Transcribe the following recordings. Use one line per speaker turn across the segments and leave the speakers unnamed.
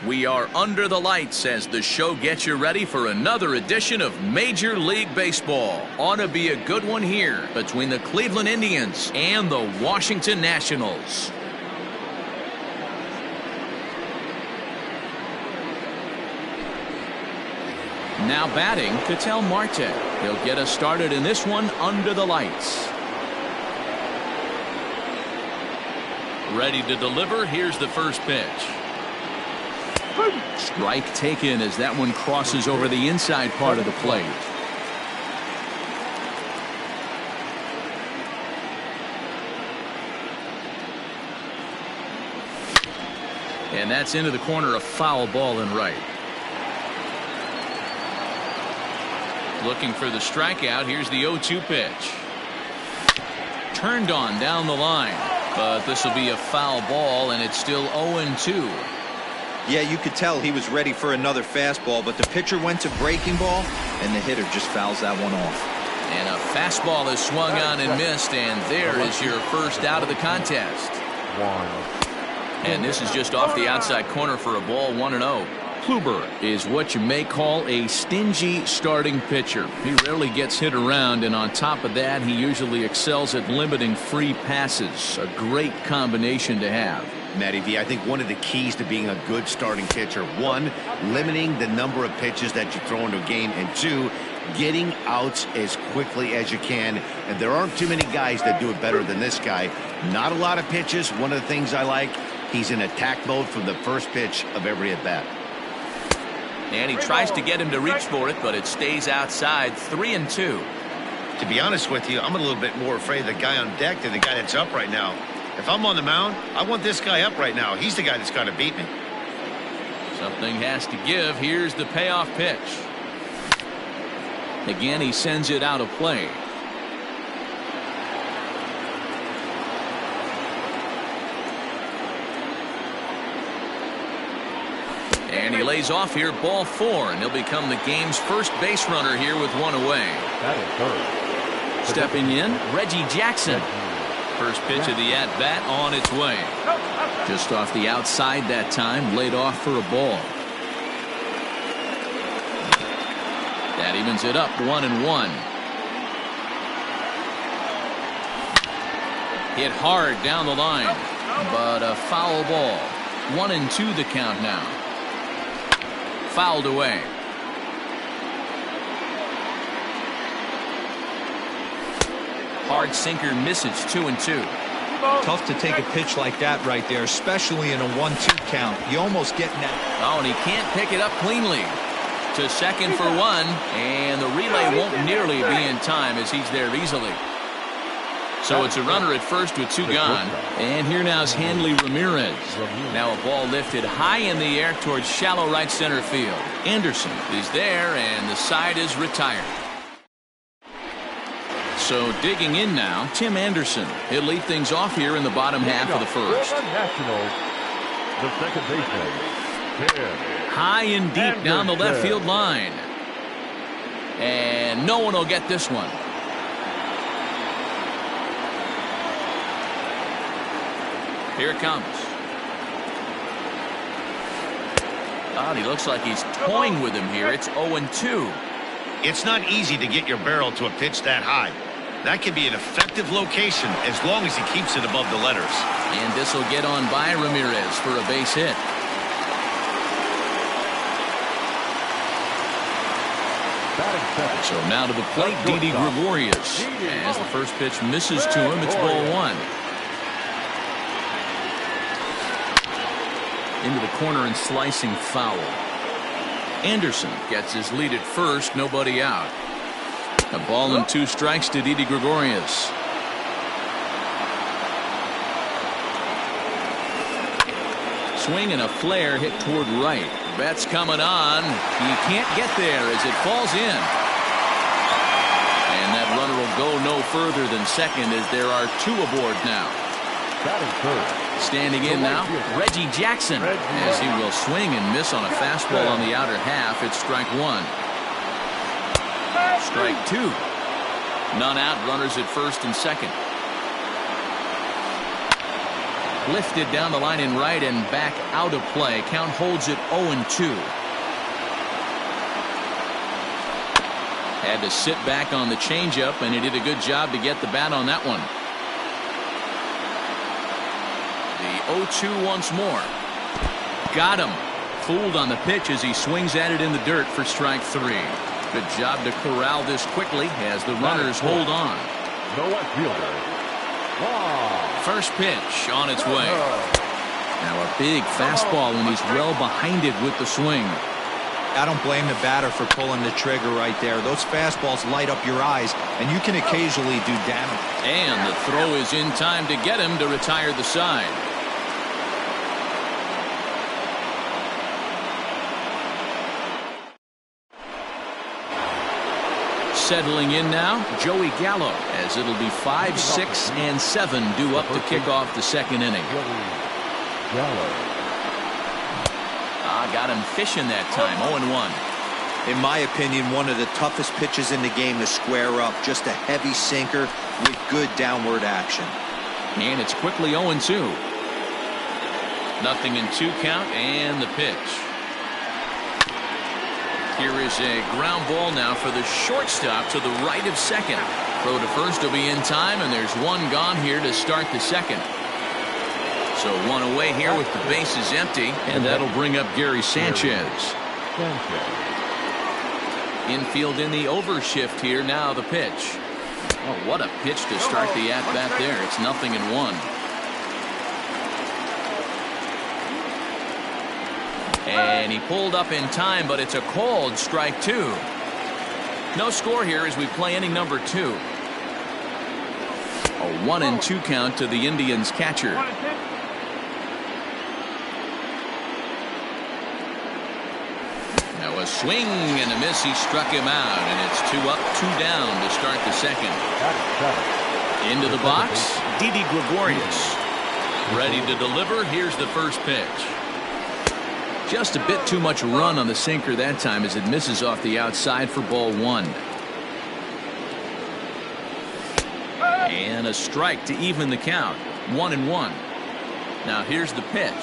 We are under the lights as the show gets you ready for another edition of Major League Baseball. Ought to be a good one here between the Cleveland Indians and the Washington Nationals. Now batting, Ketel Marte. He'll get us started in this one under the lights. Ready to deliver. Here's the first pitch. Strike taken as that one crosses over the inside part of the plate. And that's into the corner, a foul ball and right. Looking for the strikeout. Here's the 0-2 pitch. Turned on down the line, but this will be a foul ball, and it's still 0-2.
Yeah, you could tell he was ready for another fastball, but the pitcher went to breaking ball, and the hitter just fouls that one off.
And a fastball is swung on and missed, and there is your first out of the contest. And this is just off the outside corner for a ball, 1-0. Kluber is what you may call a stingy starting pitcher. He rarely gets hit around, and on top of that, he usually excels at limiting free passes. A great combination to have.
Matty V, I think one of the keys to being a good starting pitcher, one, limiting the number of pitches that you throw into a game, and two, getting outs as quickly as you can. And there aren't too many guys that do it better than this guy. Not a lot of pitches. One of the things I like, he's in attack mode from the first pitch of every at-bat.
And he tries to get him to reach for it, but it stays outside. 3-2.
To be honest with you, I'm a little bit more afraid of the guy on deck than the guy that's up right now. If I'm on the mound, I want this guy up right now. He's the guy that's got to beat me.
Something has to give. Here's the payoff pitch. Again, he sends it out of play. And he lays off here, ball 4, and he'll become the game's first base runner here with one away.
That is third.
Stepping in, Reggie Jackson. First pitch of the at-bat on its way. Just off the outside that time, laid off for a ball. That evens it up, 1-1. Hit hard down the line, but a foul ball. 1-2 the count now. Fouled away. Hard sinker misses, 2-2.
Tough to take a pitch like that right there, especially in a 1-2 count. You almost get that.
Oh, and he can't pick it up cleanly. To second for one, and the relay won't nearly be in time as he's there easily. So it's a runner at first with 2 gone. And here now is Hanley Ramirez. Now a ball lifted high in the air towards shallow right center field. Anderson is there, and the side is retired. So digging in now, Tim Anderson. He'll lead things off here in the bottom half of the first.
Nationals, the second baseman.
High and deep down the left field line. And no one will get this one. Here it comes. Oh, he looks like he's toying with him here. It's 0-2.
It's not easy to get your barrel to a pitch that high. That can be an effective location as long as he keeps it above the letters.
And this will get on by Ramirez for a base hit. So now to the plate, Didi Gregorius. As the first pitch misses to him, it's ball 1. Into the corner and slicing foul. Anderson gets his lead at first, nobody out. A ball and 2 strikes to Didi Gregorius. Swing and a flare hit toward right. Bet's coming on. He can't get there as it falls in. And that runner will go no further than second as there are 2 aboard now. Standing in now, Reggie Jackson, as he will swing and miss on a fastball on the outer half. It's strike 1. Strike 2. None out, runners at first and second. Lifted down the line in right and back out of play. Count holds it 0-2. Had to sit back on the changeup, and he did a good job to get the bat on that one. The 0-2 once more. Got him. Fooled on the pitch as he swings at it in the dirt for strike 3. Good job to corral this quickly as the runners hold on.
No left fielder.
First pitch on its way. Now a big fastball, and he's well behind it with the swing.
I don't blame the batter for pulling the trigger right there. Those fastballs light up your eyes, and you can occasionally do damage.
And the throw is in time to get him to retire the side. Settling in now, Joey Gallo, as it'll be 5, 6, and 7 due up to kick off the second inning. Got him fishing that time, 0-1.
In my opinion, one of the toughest pitches in the game to square up. Just a heavy sinker with good downward action.
And it's quickly 0-2. 0-2 count, and the pitch. Here is a ground ball now for the shortstop to the right of second. Throw to first will be in time, and there's one gone here to start the second. So one away here with the bases empty, and that'll bring up Gary Sanchez. Infield in the overshift here. Now the pitch. Oh, what a pitch to start the at-bat there. It's 0-1. And he pulled up in time, but it's a called strike 2. No score here as we play inning number 2. A 1-2 count to the Indians catcher. Now a swing and a miss. He struck him out, and it's 2 up, 2 down to start the second. Into the box, Didi Gregorius. Ready to deliver. Here's the first pitch. Just a bit too much run on the sinker that time as it misses off the outside for ball 1. And a strike to even the count. 1-1. Now here's the pitch.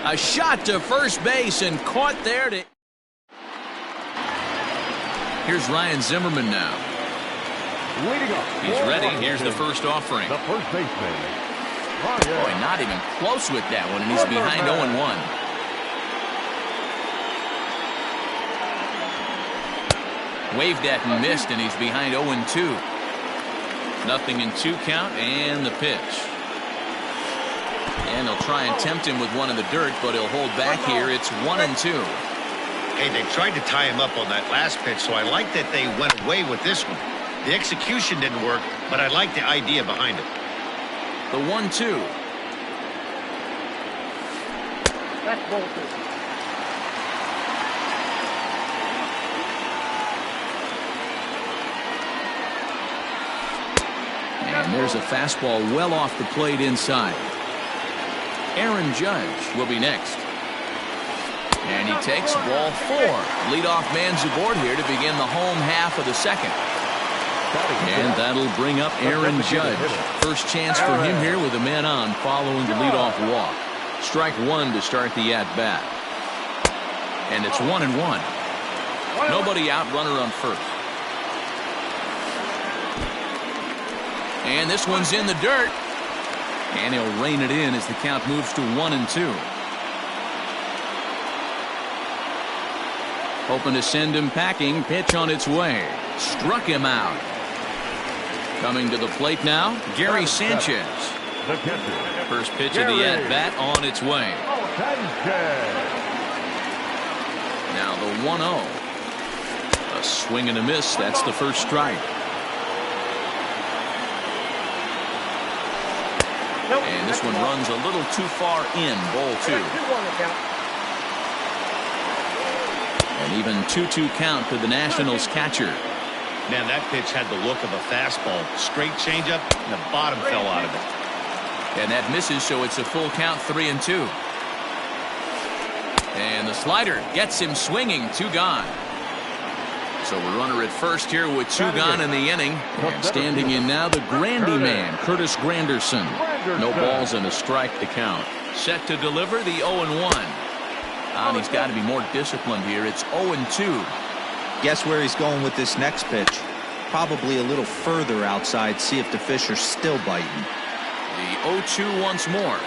A shot to first base and caught there to... Here's Ryan Zimmerman now. He's ready. Here's the first offering.
The first baseman.
Boy, not even close with that one, and he's behind 0-1. Waved at and missed, and he's behind 0-2. 0-2 count, and the pitch. And they'll try and tempt him with one in the dirt, but he'll hold back here. It's 1-2.
Hey, they tried to tie him up on that last pitch, so I like that they went away with this one. The execution didn't work, but I like the idea behind it.
The 1-2.
That's bullshit.
And there's a fastball well off the plate inside. Aaron Judge will be next. And he takes ball 4. Leadoff man's aboard here to begin the home half of the second. And that'll bring up Aaron Judge. First chance for him here with a man on following the leadoff walk. Strike 1 to start the at-bat. And it's 1-1. Nobody out, runner on first. And this one's in the dirt. And he'll rein it in as the count moves to 1-2. Hoping to send him packing. Pitch on its way. Struck him out. Coming to the plate now, Gary Sanchez. First pitch of the at-bat on its way. Now the 1-0. A swing and a miss. That's the first strike. And this one runs a little too far in. Ball 2. An even 2-2 count to the Nationals catcher.
Man, that pitch had the look of a fastball. Straight changeup, and the bottom fell out of it.
And that misses, so it's a full count, 3-2. And the slider gets him swinging. 2 gone. So we're runner at first here with 2 gone in the inning. And standing in now, the Grandy man, Curtis Granderson. No balls and a strike to count. Set to deliver the 0-1. And he's got to be more disciplined here. It's 0-2.
Guess where he's going with this next pitch? Probably a little further outside. See if the fish are still biting.
The 0-2 once more.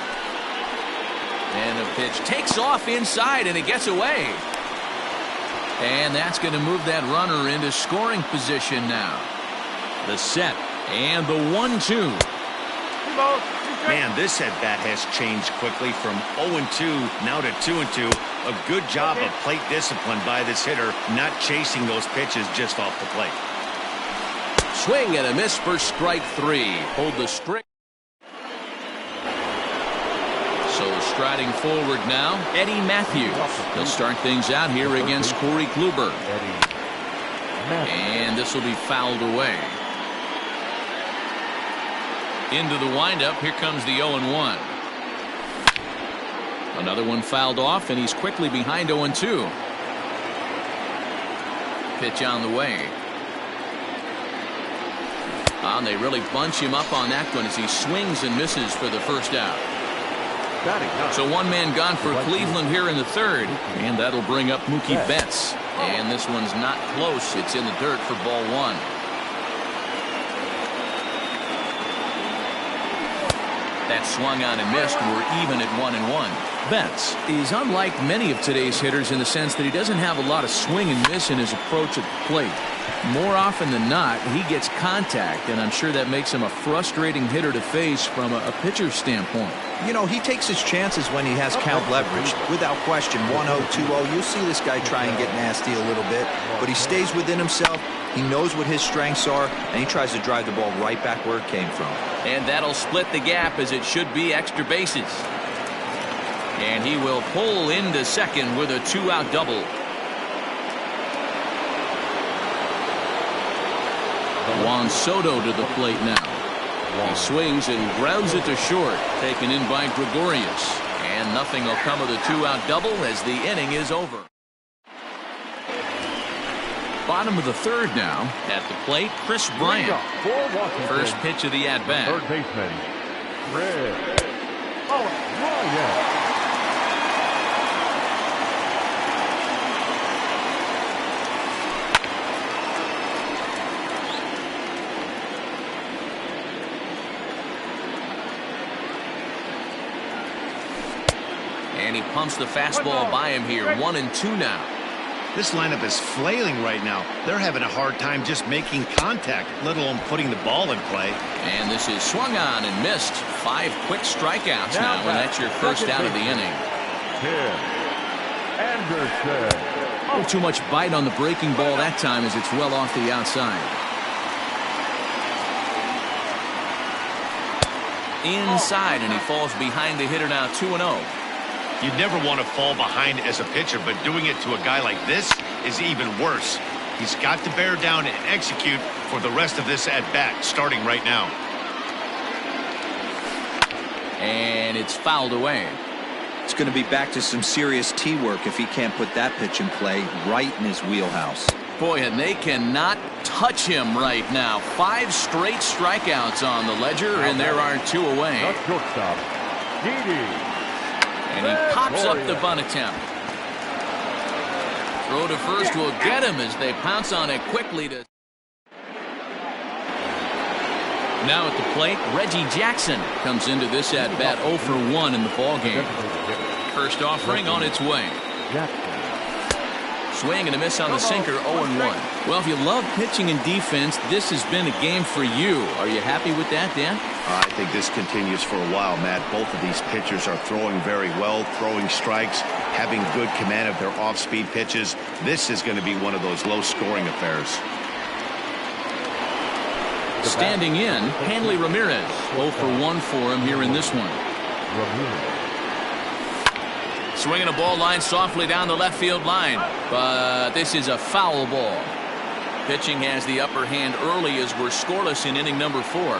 And the pitch takes off inside, and it gets away. And that's going to move that runner into scoring position now. The set and the 1-2.
Man, this at-bat has changed quickly from 0-2 now to 2-2. A good job of plate discipline by this hitter, not chasing those pitches just off the plate.
Swing and a miss for strike 3. Hold the strike. So striding forward now, Eddie Matthews. He'll start things out here against Corey Kluber. And this will be fouled away. Into the windup, here comes the 0-1. Another one fouled off, and he's quickly behind 0-2. Pitch on the way. And they really bunch him up on that one as he swings and misses for the first out. So 1 man gone for Cleveland here in the 3rd, and that'll bring up Mookie Betts. And this one's not close. It's in the dirt for ball 1. That swung on and missed. We're even at 1-1. Betts is unlike many of today's hitters in the sense that he doesn't have a lot of swing and miss in his approach at the plate. More often than not, he gets contact, and I'm sure that makes him a frustrating hitter to face from a pitcher's standpoint.
You know, he takes his chances when he has count leverage. Without question, 1-0, 2-0, you'll see this guy try and get nasty a little bit, but he stays within himself. He knows what his strengths are, and he tries to drive the ball right back where it came from.
And that'll split the gap, as it should be extra bases. And he will pull into second with a 2-out double. Juan Soto to the plate now. He swings and grounds it to short, taken in by Gregorius. And nothing will come of the 2-out double as the inning is over. Bottom of the 3rd now. At the plate, Chris Bryant. First pitch of the at-bat.
Third baseman, Chris Bryant.
And he pumps the fastball by him here. 1-2 now.
This lineup is flailing right now. They're having a hard time just making contact, let alone putting the ball in play.
And this is swung on and missed. 5 quick strikeouts now, and that's your first out of the inning.
Anderson.
A little too much bite on the breaking ball that time as it's well off the outside. Inside, and he falls behind the hitter now. 2-0.
You'd never want to fall behind as a pitcher, but doing it to a guy like this is even worse. He's got to bear down and execute for the rest of this at-bat, starting right now.
And it's fouled away.
It's going to be back to some serious tee work if he can't put that pitch in play right in his wheelhouse.
Boy, and they cannot touch him right now. 5 straight strikeouts on the ledger, and there are 2 away.
The shortstop, Didi.
And he pops up the bunt attempt. Throw to first will get him as they pounce on it quickly. Now at the plate, Reggie Jackson comes into this at-bat 0 for 1 in the ballgame. First offering on its way. Swing and a miss on the sinker, 0-1. Well, if you love pitching and defense, this has been a game for you. Are you happy with that, Dan?
I think this continues for a while, Matt. Both of these pitchers are throwing very well, throwing strikes, having good command of their off-speed pitches. This is going to be one of those low-scoring affairs.
Standing in, Hanley Ramirez. 0 for 1 for him here in this one. Swinging a ball line softly down the left field line, but this is a foul ball. Pitching has the upper hand early as we're scoreless in inning number 4.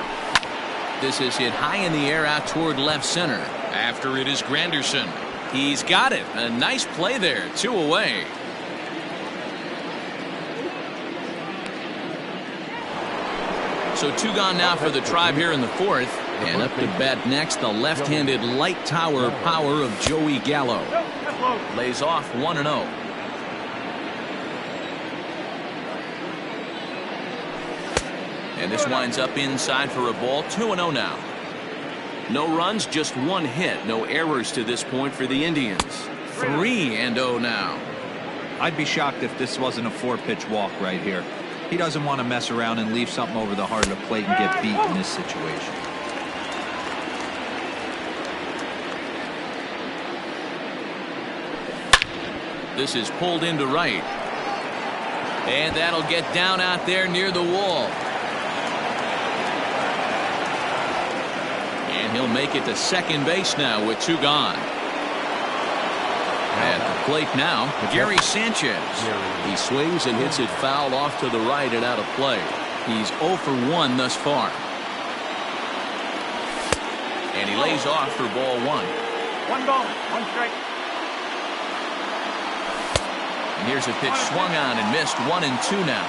This is hit high in the air out toward left center. After it is Granderson. He's got it. A nice play there. 2 away. So 2 gone now for the Tribe here in the 4th. And up to bat next, the left-handed light tower power of Joey Gallo. Lays off 1-0. And this winds up inside for a ball. 2-0 now. No runs, just 1 hit. No errors to this point for the Indians. 3-0 now.
I'd be shocked if this wasn't a 4-pitch walk right here. He doesn't want to mess around and leave something over the heart of the plate and get beat in this situation.
This is pulled into right. And that'll get down out there near the wall. And he'll make it to second base now with 2 gone. At the plate now, Gary Sanchez. He swings and hits it foul off to the right and out of play. He's 0 for 1 thus far. And he lays off for ball 1.
1 ball, 1 strike.
And here's a pitch swung on and missed. 1-2 now.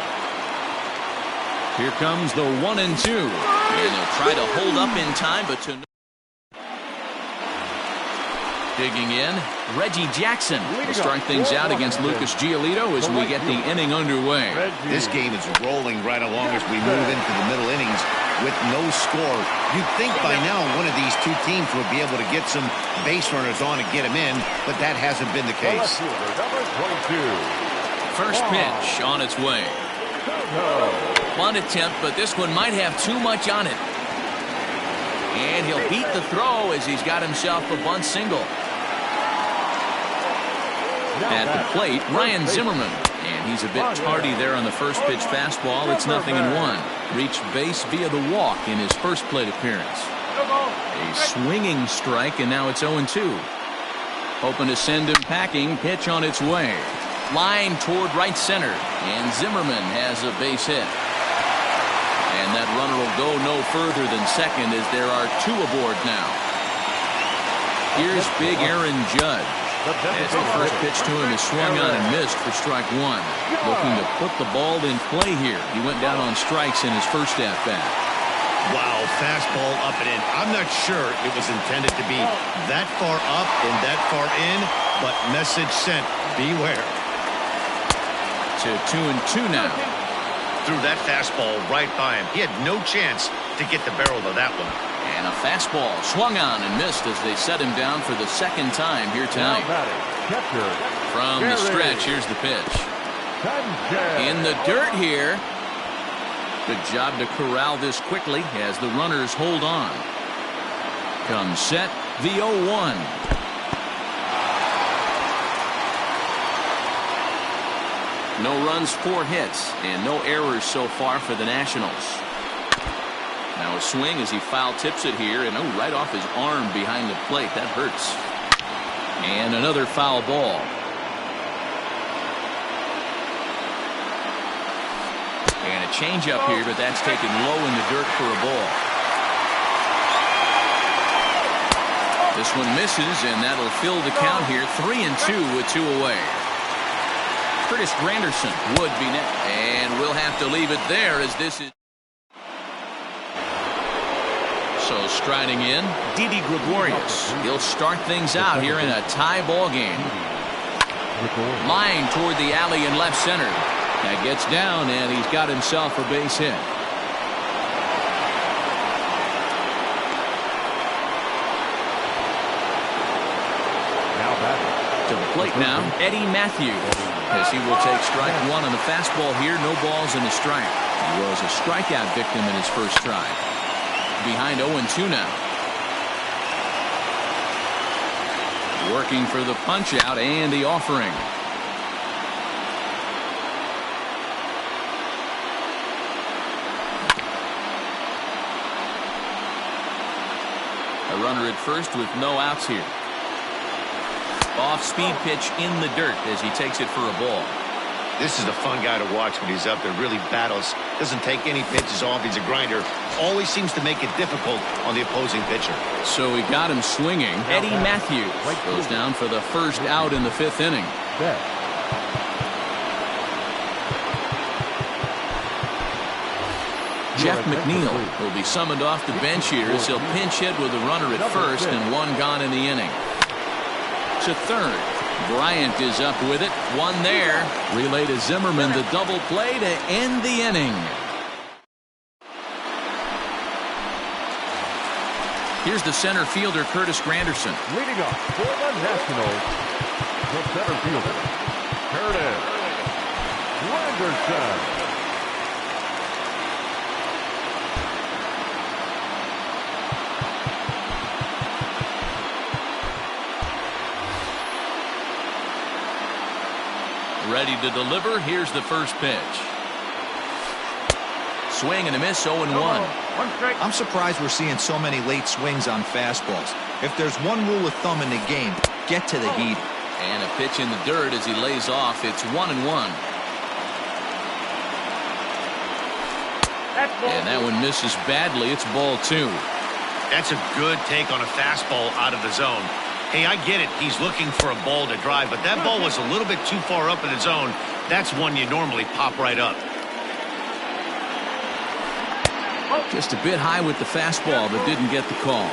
Here comes the 1-2. And they'll try to hold up in time, but to digging in, Reggie Jackson will start things out against Lucas Giolito as we get the inning underway.
This game is rolling right along as we move into the middle innings with no score. You'd think by now one of these 2 teams would be able to get some base runners on and get them in, but that hasn't been the case.
First pitch on its way. Bunt attempt, but this one might have too much on it. And he'll beat the throw as he's got himself a bunt single. At the plate, Ryan Zimmerman. And he's a bit tardy there on the first pitch fastball. It's 0-1. Reached base via the walk in his first plate appearance. A swinging strike, and now it's 0-2. Hoping to send him packing. Pitch on its way. Line toward right center. And Zimmerman has a base hit. And that runner will go no further than second as there are 2 aboard now. Here's big Aaron Judge. As the first pitch to him is swung on and missed for strike 1. Looking to put the ball in play here. He went down on strikes in his first at-bat.
Wow, fastball up and in. I'm not sure it was intended to be that far up and that far in, but message sent. Beware.
To 2-2 now.
Threw that fastball right by him. He had no chance to get the barrel of that one.
And a fastball swung on and missed as they set him down for the second time here tonight. From the stretch, here's the pitch. In the dirt here. Good job to corral this quickly as the runners hold on. Comes set, the 0-1. No runs, 4 hits, and no errors so far for the Nationals. Now a swing as he foul tips it here, and right off his arm behind the plate. That hurts. And another foul ball. And a changeup here, but that's taken low in the dirt for a ball. This one misses, and that'll fill the count here. 3-2 with 2 away. Curtis Granderson would be next, and we'll have to leave it there as this is. So striding in, Didi Gregorius. He'll start things out here in a tie ball game. Line toward the alley in left center. That gets down, and he's got himself a base hit. To the plate now, Eddie Matthews, as he will take strike 1 on the fastball here. No balls and a strike. He was a strikeout victim in his first try. Behind 0-2 now. Working for the punch out and the offering. A runner at first with no outs here. Off-speed pitch in the dirt as he takes it for a ball.
This is a fun guy to watch when he's up there. Really battles. Doesn't take any pitches off. He's a grinder. Always seems to make it difficult on the opposing pitcher.
So he got him swinging. Eddie Matthews goes down for the first out in the 5th inning. Jeff McNeil will be summoned off the bench here as he'll pinch hit with a runner at first and one gone in the inning. To third, Bryant is up with it. One there. Relay to Zimmerman, the double play to end the inning. Here's the center fielder, Curtis Granderson.
Leading up for the Nationals, the center fielder, Curtis Granderson.
Ready to deliver. Here's the first pitch. Swing and a miss, 0-1.
I'm surprised we're seeing so many late swings on fastballs. If there's one rule of thumb in the game, get to the heat.
And a pitch in the dirt as he lays off. It's 1-1. And that one misses badly. It's ball 2.
That's a good take on a fastball out of the zone. Hey, I get it. He's looking for a ball to drive, but that ball was a little bit too far up in the zone. That's one you normally pop right up.
Just a bit high with the fastball, but didn't get the call.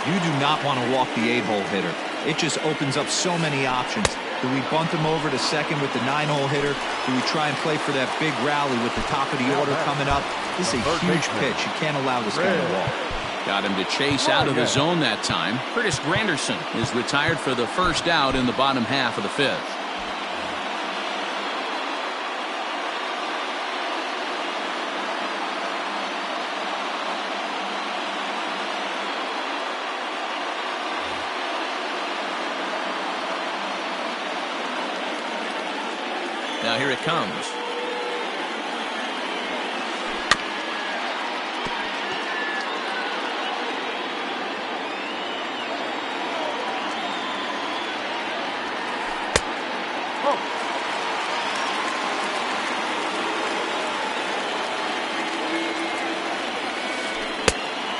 You do not want to walk the 8-hole hitter. It just opens up so many options. Do we bunt him over to second with the 9-hole hitter? Do we try and play for that big rally with the top of the order coming up? This is a huge pitch. You can't allow this guy to walk.
Got him to chase out of the zone that time. Curtis Granderson is retired for the first out in the bottom half of the 5th. Now here it comes.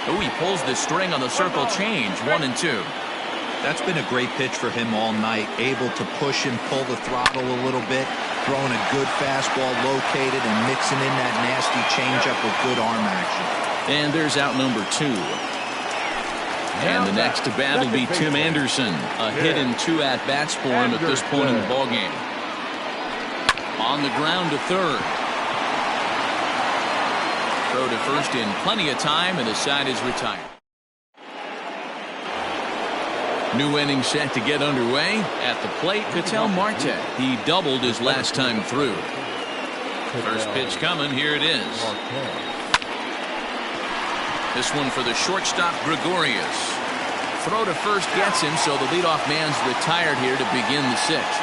Oh, he pulls the string on the circle change. 1-2.
That's been a great pitch for him all night. Able to push and pull the throttle a little bit. Throwing a good fastball located and mixing in that nasty changeup with good arm action.
And there's out number 2. And the next to bat will be Tim Anderson. A hit and 2 at-bats for him at this point in the ballgame. On the ground to third. Throw to first in plenty of time, and the side is retired. New inning set to get underway. At the plate, Ketel Marte. He doubled his last time through. First pitch coming. Here it is. This one for the shortstop, Gregorius. Throw to first gets him, so the leadoff man's retired here to begin the 6th.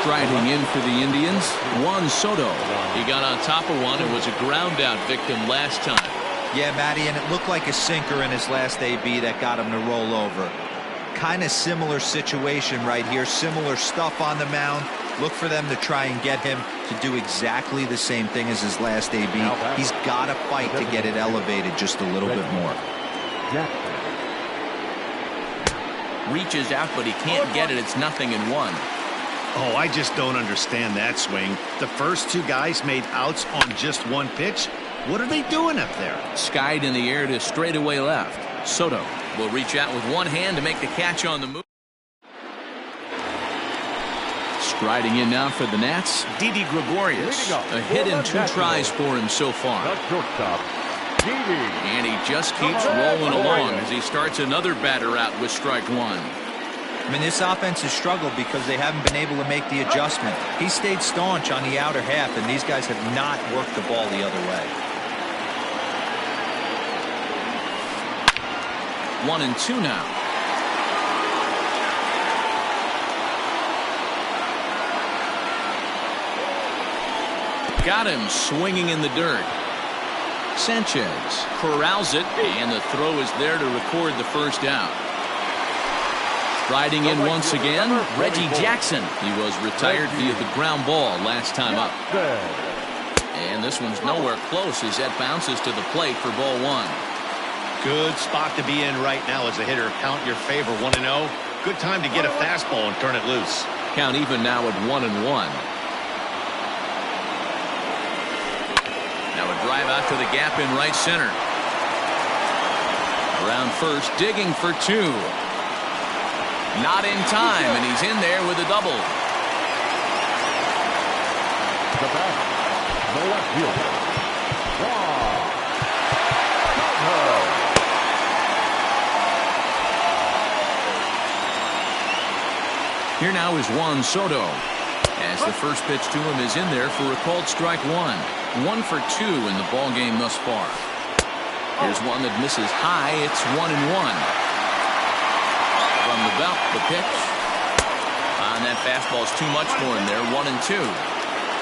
Striding in for the Indians, Juan Soto. He got on top of one and was a ground out victim last time.
Yeah, Matty, and it looked like a sinker in his last AB that got him to roll over. Kind of similar situation right here. Similar stuff on the mound. Look for them to try and get him to do exactly the same thing as his last AB. He's got to fight to get it elevated just a little bit more.
Reaches out, but he can't get it. It's 0-1.
Oh, I just don't understand that swing. The first 2 guys made outs on just one pitch. What are they doing up there?
Skied in the air to straightaway left. Soto will reach out with one hand to make the catch on the move. Striding in now for the Nats, Didi Gregorius. A hit and 2 tries for him so far. And he just keeps rolling along as he starts another batter out with strike 1.
I mean, this offense has struggled because they haven't been able to make the adjustment. He stayed staunch on the outer half, and these guys have not worked the ball the other way.
1-2 now. Got him swinging in the dirt. Sanchez corrals it, and the throw is there to record the first out. Riding in once again, Reggie Jackson. He was retired via the ground ball last time up. And this one's nowhere close as that bounces to the plate for ball 1.
Good spot to be in right now as a hitter. Count your favor, 1-0. Good time to get a fastball and turn it loose.
Count even now at 1-1. Now a drive out to the gap in right center. Around first, digging for two. Not in time, and he's in there with a double.
The batter, the left fielder.
Here now is Juan Soto. As the first pitch to him is in there for a called strike one. 1 for 2 in the ball game thus far. Here's one that misses high. It's 1-1. From the belt, the pitch. And that fastball's too much for him there. 1-2.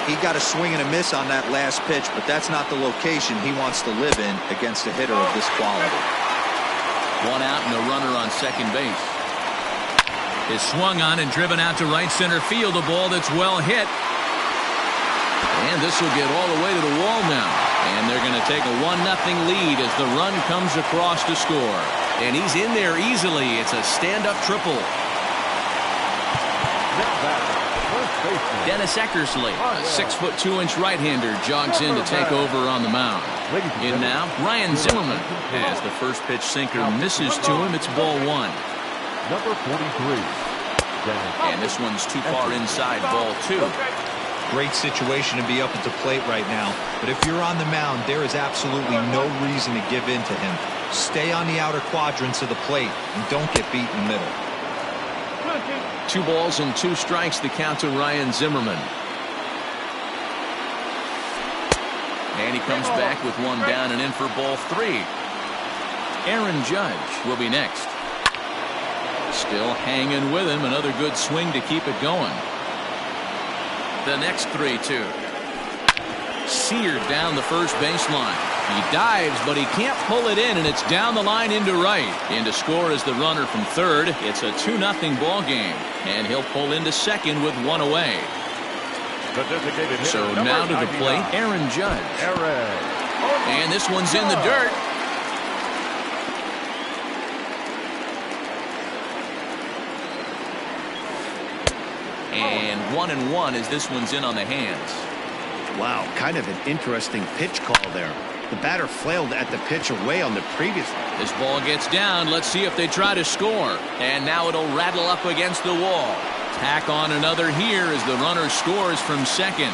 He got a swing and a miss on that last pitch, but that's not the location he wants to live in against a hitter of this quality.
One out and a runner on second base. Is swung on and driven out to right center field. A ball that's well hit. And this will get all the way to the wall now. And they're going to take a 1-0 lead as the run comes across to score. And he's in there easily. It's a stand-up triple. Dennis Eckersley, a 6'2" right-hander, jogs in to take over on the mound. In now, Ryan Zimmerman. As the first pitch sinker misses to him, it's ball one.
Number 43.
And this one's too far inside, ball two.
Great situation to be up at the plate right now. But if you're on the mound, there is absolutely no reason to give in to him. Stay on the outer quadrants of the plate and don't get beat in the middle.
2 balls and 2 strikes the count to Ryan Zimmerman. And he comes back with one down and in for ball 3. Aaron Judge will be next. Still hanging with him. Another good swing to keep it going. The next 3-2. Seared down the first baseline. He dives, but he can't pull it in, and it's down the line into right. In to score is the runner from third. It's a 2-0 ball game, and he'll pull into second with one away. So now to the plate, Aaron Judge. And this one's in the dirt. And 1-1 as this one's in on the hands.
Wow, kind of an interesting pitch call there. The batter flailed at the pitch away on the previous one.
This ball gets down. Let's see if they try to score. And now it'll rattle up against the wall. Tack on another here as the runner scores from second.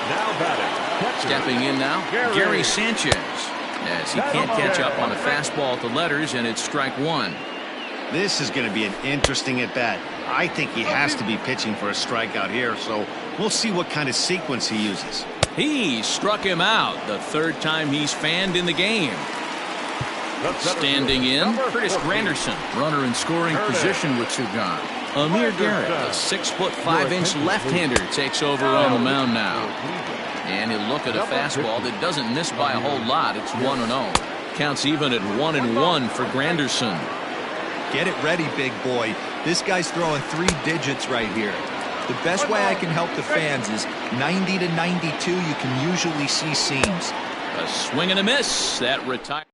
Now batting.
Stepping in now, Gary Sanchez. As he can't catch up on a fastball at the letters, and it's strike one.
This is going to be an interesting at-bat. I think he has to be pitching for a strikeout here, so we'll see what kind of sequence he uses.
He struck him out the third time he's fanned in the game. Standing in, Curtis Granderson, runner in scoring position with 2 gone. Amir Garrett, a 6'5" left-hander, takes over on the mound now. And he'll look at a fastball that doesn't miss by a whole lot. It's 1-0. Counts even at 1-1 for Granderson.
Get it ready, big boy. This guy's throwing 3 digits right here. The best way I can help the fans is 90 to 92. You can usually see seams.
A swing and a miss. That retired.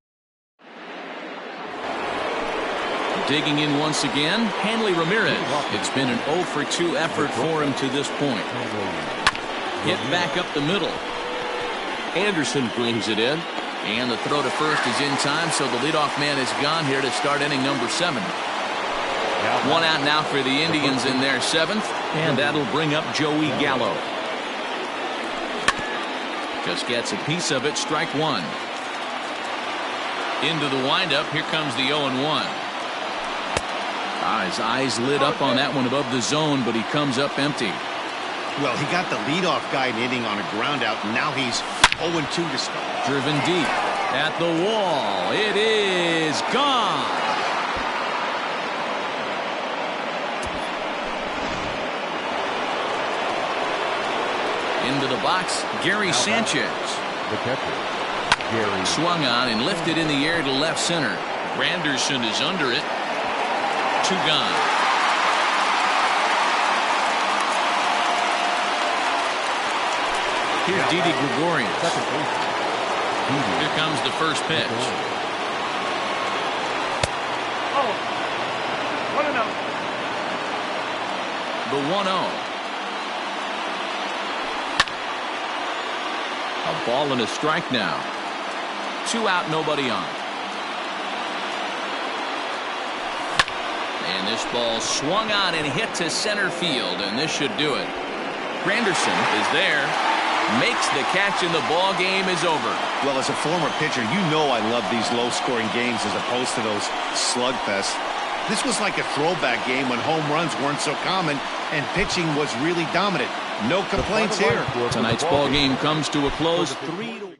Digging in once again, Hanley Ramirez. It's been an 0 for 2 effort for him to this point. Hit back up the middle. Anderson brings it in. And the throw to first is in time, so the leadoff man is gone here to start inning number 7. 1 out now for the Indians in their 7th, and that'll bring up Joey Gallo. Just gets a piece of it, strike one. Into the windup, here comes the 0-1. His eyes lit up on that one above the zone, but he comes up empty.
Well, he got the leadoff guy hitting on a ground out, and now he's 0-2 to start.
Driven deep at the wall. It is gone. Into the box, Gary Sanchez.
The catcher, Gary.
Swung on and lifted in the air to left center. Granderson is under it. 2 gone. Here's Didi Gregorius. Here comes the first pitch.
Oh, 1-0.
The 1-0. A ball and a strike now. 2 out, nobody on. And this ball swung on and hit to center field, and this should do it. Granderson is there, makes the catch, and the ball game is over.
Well, as a former pitcher, you know I love these low-scoring games as opposed to those slugfests. This was like a throwback game when home runs weren't so common and pitching was really dominant. No complaints here.
Tonight's ball game comes to a close 3-1.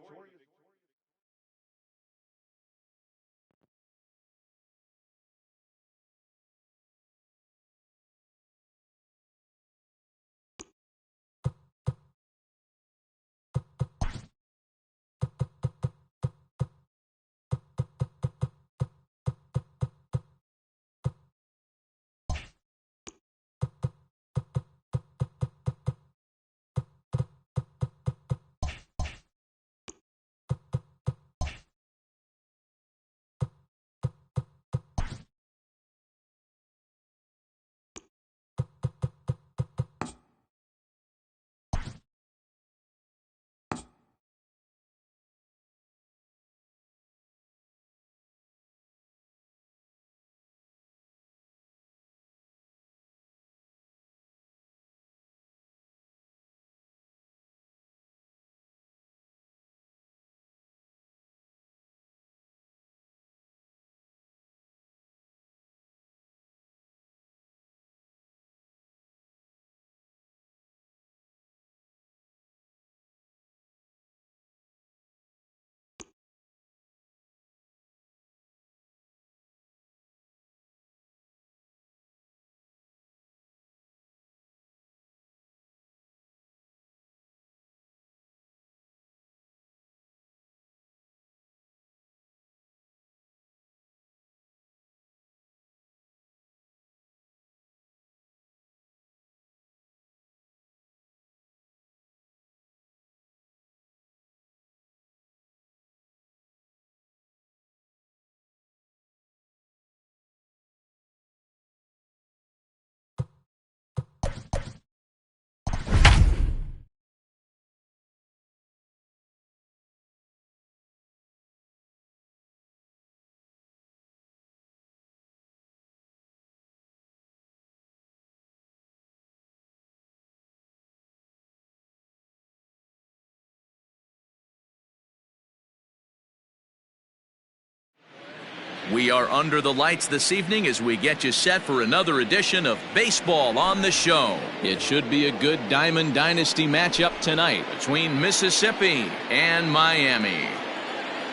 We are under the lights this evening as we get you set for another edition of Baseball on the Show. It should be a good Diamond Dynasty matchup tonight between Mississippi and Miami.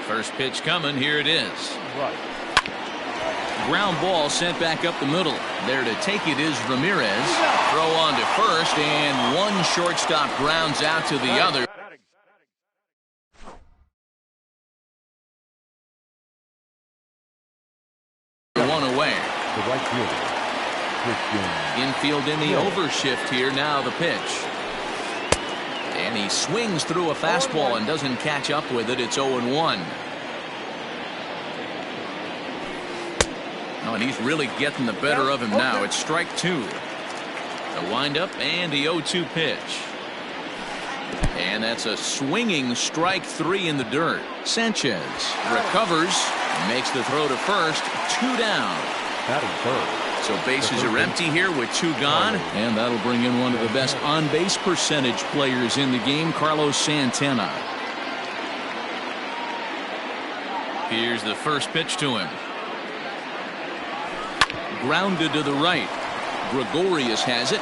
First pitch coming, here it is.
Right.
Ground ball sent back up the middle. There to take it is Ramirez. Throw on to first, and one shortstop grounds out to the other. One away.
The right fielder.
Infield in the overshift here. Now the pitch. And he swings through a fastball and doesn't catch up with it. It's 0-1. Oh, and he's really getting the better of him now. It's strike 2. The windup and the 0-2 pitch. And that's a swinging strike 3 in the dirt. Sanchez recovers, makes the throw to first. 2 down.
Batting third.
So bases are empty here with 2 gone, and that'll bring in one of the best on-base percentage players in the game, Carlos Santana. Here's the first pitch to him. Grounded to the right. Gregorius has it.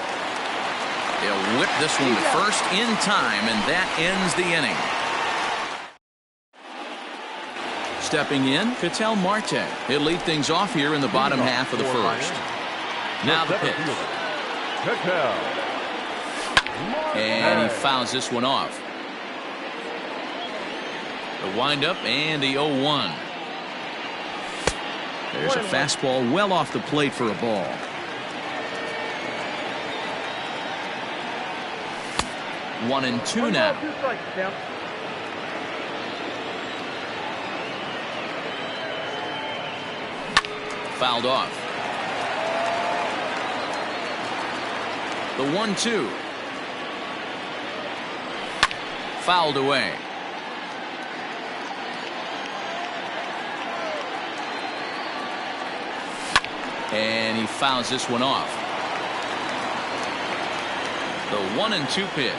He'll whip this one to first in time, and that ends the inning. Stepping in, Ketel Marte. He'll lead things off here in the bottom half of the first. Now the pitch. And he fouls this one off. The windup and the 0-1. There's a fastball well off the plate for a ball. One and two now. Fouled off. The 1-2. Fouled away. And he fouls this one off. The 1-2 pitch.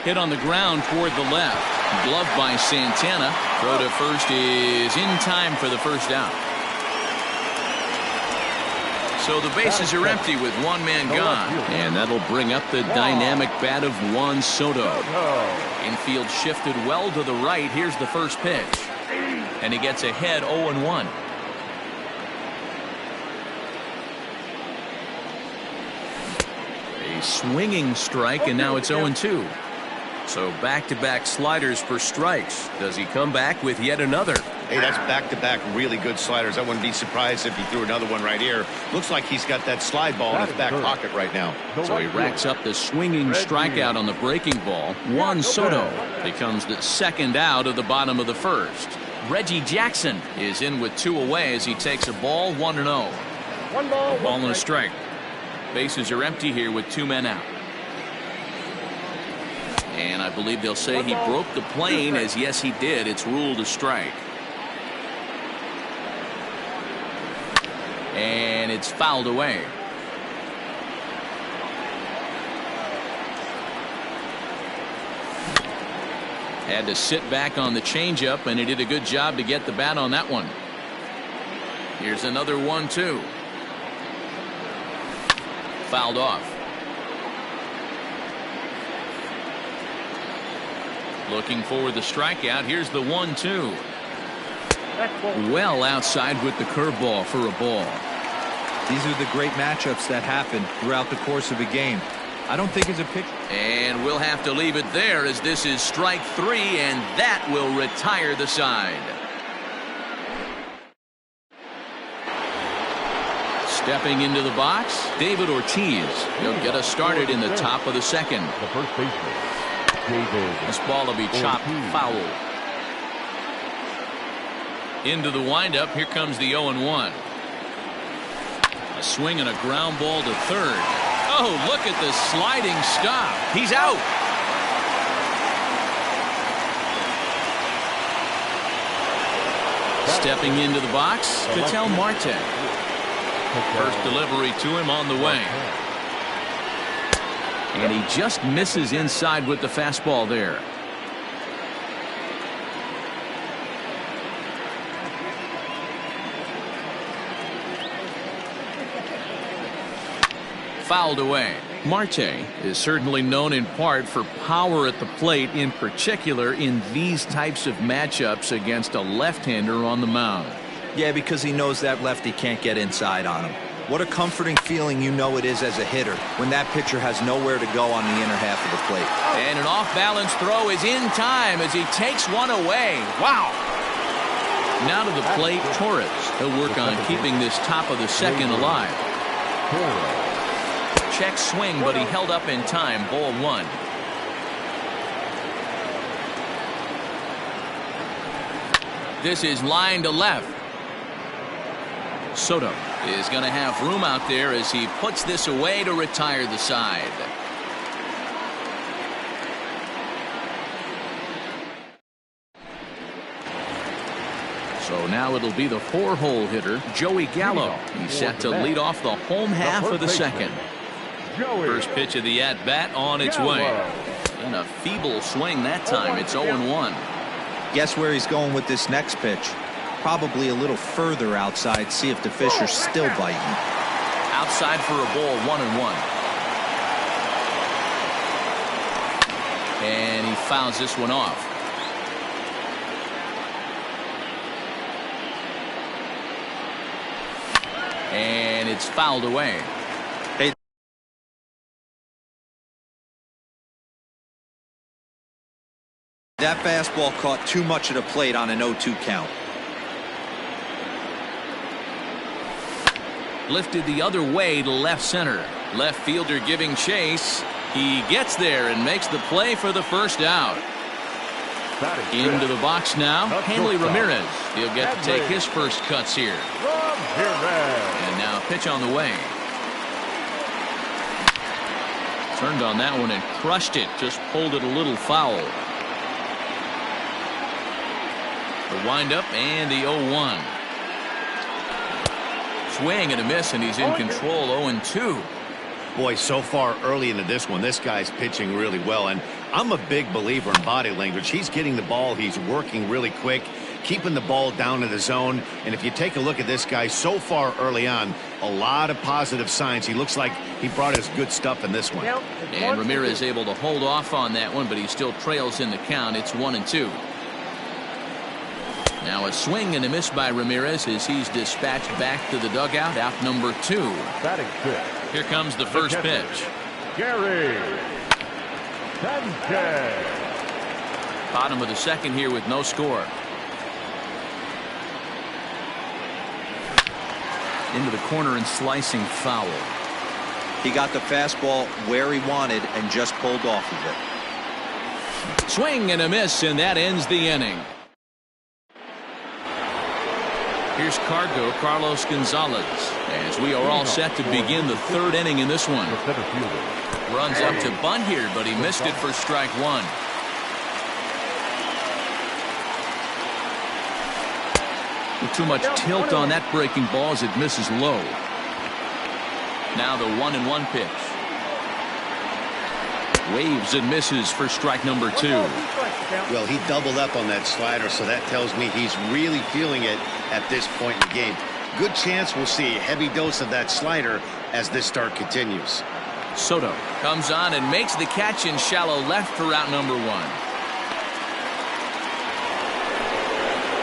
Hit on the ground toward the left. Gloved by Santana. Throw to first is in time for the first out. So the bases are empty with one man gone. And that'll bring up the dynamic bat of Juan Soto. Infield shifted well to the right. Here's the first pitch. And he gets ahead 0-1. A swinging strike, and now it's 0-2. So back-to-back sliders for strikes. Does he come back with yet another?
Hey, that's back-to-back really good sliders. I wouldn't be surprised if he threw another one right here. Looks like he's got that slide ball in his back pocket right now.
So he racks up the swinging strikeout on the breaking ball. Juan Soto becomes the second out of the bottom of the first. Reggie Jackson is in with 2 away as he takes a ball, 1-0.
One ball,
Ball and a strike. Bases are empty here with 2 men out. And I believe they'll say he broke the plane, as yes he did. It's ruled a strike. And it's fouled away. Had to sit back on the changeup, and he did a good job to get the bat on that one. Here's another 1-2. Fouled off. Looking for the strikeout. Here's the 1-2. Well outside with the curveball for a ball.
These are the great matchups that happen throughout the course of a game. I don't think it's a pitch.
And we'll have to leave it there, as this is strike 3, and that will retire the side. Stepping into the box, David Ortiz. He'll get us started in the top of the second.
The first baseman, David.
This ball will be chopped foul. Into the windup. Here comes the 0-1. A swing and a ground ball to third. Oh, look at the sliding stop. He's out. Stepping into the box, Ketel Marte. First delivery to him on the way. And he just misses inside with the fastball there. Fouled away. Marte is certainly known in part for power at the plate, in particular in these types of matchups against a left-hander on the mound.
Yeah, because he knows that lefty can't get inside on him. What a comforting feeling you know it is as a hitter when that pitcher has nowhere to go on the inner half of the plate.
And an off-balance throw is in time as he takes one away. Wow. Now to the plate, Torres. He'll work on keeping this top of the second alive. Check swing, but he held up in time. Ball 1. This is line to left. Soto is going to have room out there as he puts this away to retire the side. So now it'll be the 4-hole hitter, Joey Gallo. He's set to lead off the home half of the second. First pitch of the at-bat on its way. And a feeble swing that time. It's 0-1.
Guess where he's going with this next pitch? Probably a little further outside. See if the fish are still biting.
Outside for a ball, 1-1. And he fouls this one off. And it's fouled away.
Hey, that fastball caught too much of the plate on an 0-2 count.
Lifted the other way to left center. Left fielder giving chase. He gets there and makes the play for the first out. Into the box now, Hanley Ramirez. He'll get to take his first cuts here. And now pitch on the way. Turned on that one and crushed it. Just pulled it a little foul. The windup and the 0-1. Swing and a miss, and he's in control. 0-2.
Boy, so far early into this one, this guy's pitching really well, and I'm a big believer in body language. He's getting the ball, he's working really quick, keeping the ball down in the zone, and if you take a look at this guy so far early on, a lot of positive signs. He looks like he brought his good stuff in this one.
And Ramirez able to hold off on that one, but he still trails in the count. It's 1-2. Now a swing and a miss by Ramirez as he's dispatched back to the dugout. Out number 2.
Batting fifth.
Here comes the first pitch.
Gary Sanchez.
Bottom of the second here with no score. Into the corner and slicing foul.
He got the fastball where he wanted and just pulled off of it.
Swing and a miss, and that ends the inning. Here's Carlos Gonzalez as we are all set to begin the third inning in this one. Runs up to bunt here, but he missed it for strike 1. With too much tilt on that breaking ball as it misses low. Now the 1-1 pitch. Waves and misses for strike number 2.
Well, he doubled up on that slider, so that tells me he's really feeling it at this point in the game. Good chance we'll see a heavy dose of that slider as this start continues.
Soto comes on and makes the catch in shallow left for out number 1.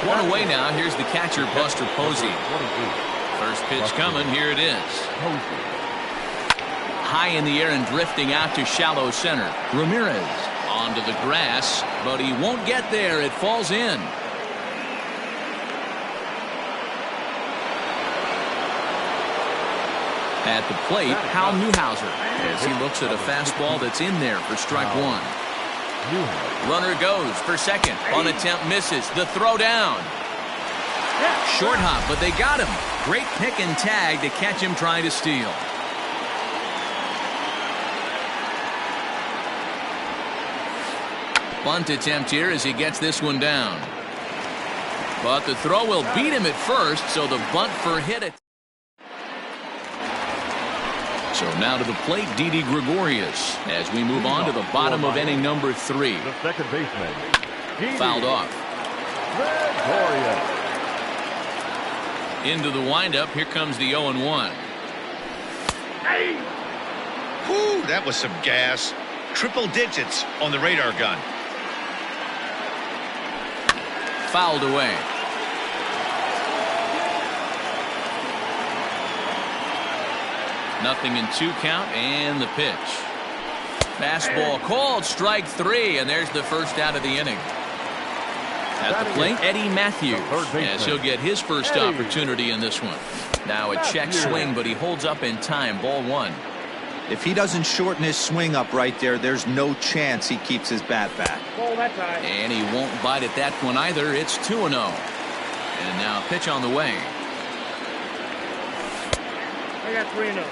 One away now. Here's the catcher, Buster Posey. First pitch coming. Here it is. High in the air and drifting out to shallow center. Ramirez onto the grass, but he won't get there. It falls in. At the plate, Hal Newhouser as he looks at a fastball that's in there for strike 1. Runner goes for second. On attempt misses. The throw down. Short hop, but they got him. Great pick and tag to catch him trying to steal. Bunt attempt here as he gets this one down. But the throw will beat him at first, so the bunt for hit it. So now to the plate, Didi Gregorius as we move on to the bottom of inning number 3.
The second baseman.
Fouled off.
Gregorius.
Into the windup. Here comes the 0-1.
Whew, that was some gas. Triple digits on the radar gun.
Fouled away. Nothing in 2 count, and the pitch. Fastball called, strike 3, and there's the first out of the inning. At the plate, Eddie Matthews, as he'll get his first opportunity in this one. Now a check swing, but he holds up in time. Ball 1.
If he doesn't shorten his swing up right there, there's no chance he keeps his bat back.
And he won't bite at that one either. It's 2-0. And now pitch on the way.
I got 3-0.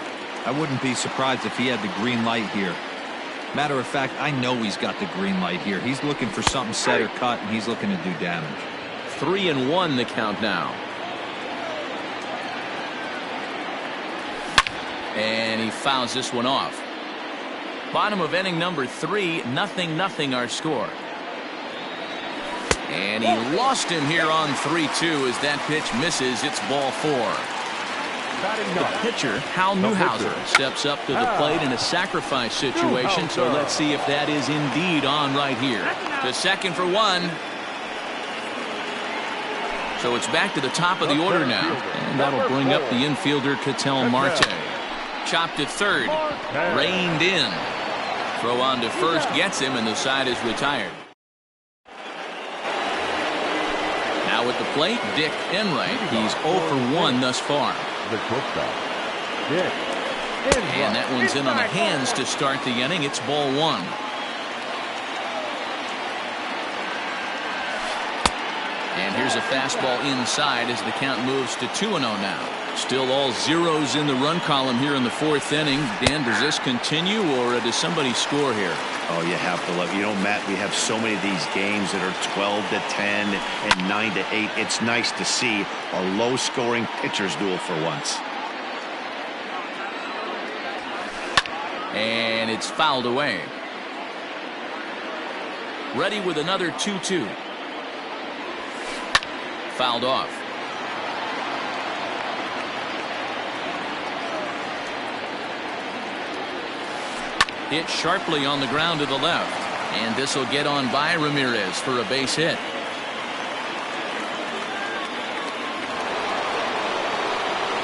I wouldn't be surprised if he had the green light here. Matter of fact, I know he's got the green light here. He's looking for something set or cut, and he's looking to do damage.
3-1 the count now. And he fouls this one off. Bottom of inning number 3, 0-0 our score. And he lost him here on 3-2 as that pitch misses. It's ball 4. The pitcher, Hal Newhouser, steps up to the plate in a sacrifice situation, so let's see if that is indeed on right here. To second for 1. So it's back to the top of the order now, and that'll bring up the infielder, Ketel Marte. Chopped to third, reined in. Throw on to first gets him, and the side is retired. Now at the plate, Dick Enright. He's 0 for 1 thus far. And that one's in on the hands to start the inning. It's ball 1. And here's a fastball inside as the count moves to 2-0 now. Still all zeros in the run column here in the fourth inning. Dan, does this continue or does somebody score here?
Oh, you have to love. You know, Matt, we have so many of these games that are 12-10 and 9-8. It's nice to see a low-scoring pitcher's duel for once.
And it's fouled away. Ready with another 2-2. Fouled off. Hit sharply on the ground to the left. And this will get on by Ramirez for a base hit.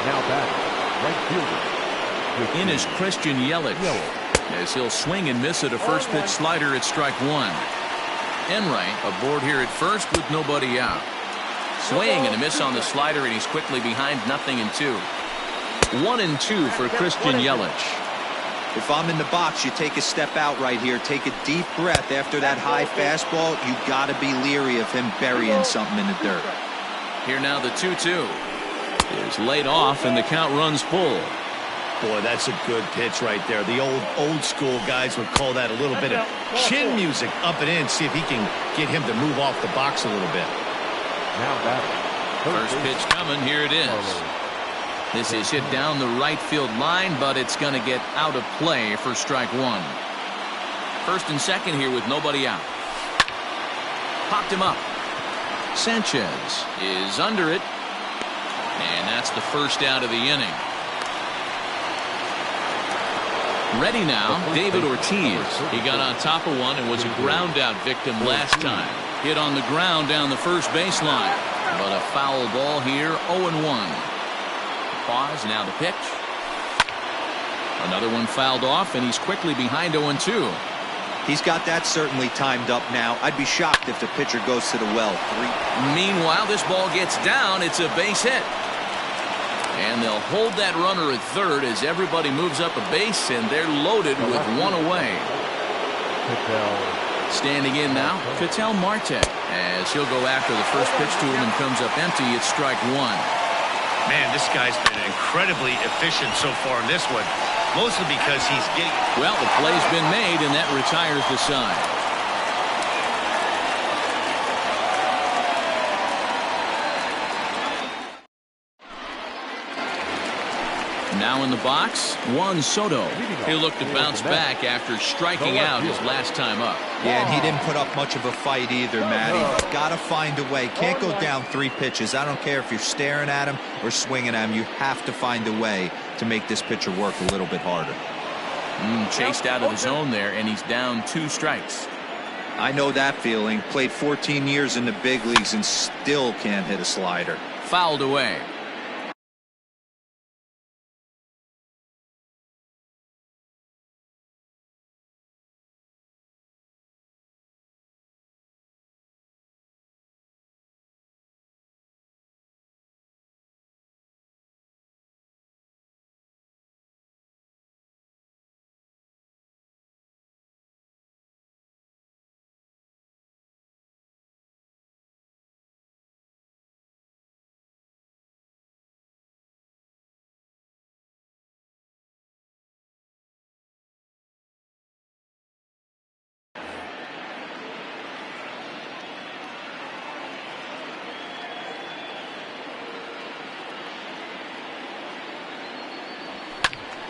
Now batting, right fielder.
In is Christian Yelich, as he'll swing and miss at a first pitch slider at strike one. Enright aboard here at first with nobody out. Swing and a miss on the slider, and he's quickly behind 0-2. 1-2 for Christian Yelich.
If I'm in the box, you take a step out right here. Take a deep breath after that high fastball. You got to be leery of him burying something in the dirt.
Here now the 2-2 is laid off, and the count runs full.
Boy, that's a good pitch right there. The old school guys would call that a little bit of chin music up and in. See if he can get him to move off the box a little bit.
Now batting.
First pitch coming. Here it is. This is hit down the right field line, but it's going to get out of play for strike one. First and second here with nobody out. Popped him up. Sanchez is under it. And that's the first out of the inning. Ready now, David Ortiz. He got on top of one and was a ground out victim last time. Hit on the ground down the first baseline. But a foul ball here, 0-1. Pause, now the pitch. Another one fouled off, and he's quickly behind 0-2.
He's got that certainly timed up now. I'd be shocked if the pitcher goes to the well.
Meanwhile, this ball gets down. It's a base hit. And they'll hold that runner at third as everybody moves up a base, and they're loaded with one away. Standing in now, Ketel Marte, as he'll go after the first pitch to him and comes up empty. It's strike one.
Man, this guy's been incredibly efficient so far in this one, mostly because he's getting...
Well, the play's been made, and that retires the side. Now in the box, Juan Soto. He'll look to bounce back after striking out his last time up.
Yeah, and he didn't put up much of a fight either, Matty. Got to find a way. Can't go down 3 pitches. I don't care if you're staring at him or swinging at him. You have to find a way to make this pitcher work a little bit harder.
Chased out of the zone there, and he's down 2 strikes.
I know that feeling. Played 14 years in the big leagues and still can't hit a slider.
Fouled away.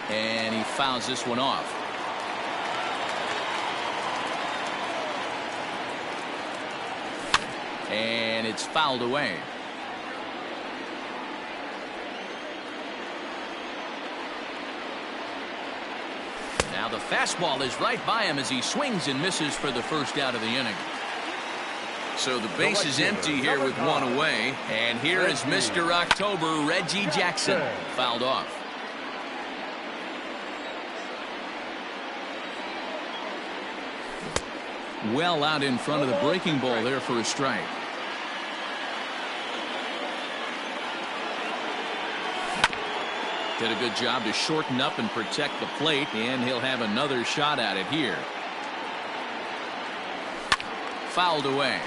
And he fouls this one off. And it's fouled away. Now the fastball is right by him as he swings and misses for the first out of the inning. So the base is empty here with one away. And here is Mr. October, Reggie Jackson. Fouled off. Well out in front of the breaking ball there for a strike. Did a good job to shorten up and protect the plate, and he'll have another shot at it here. Fouled away.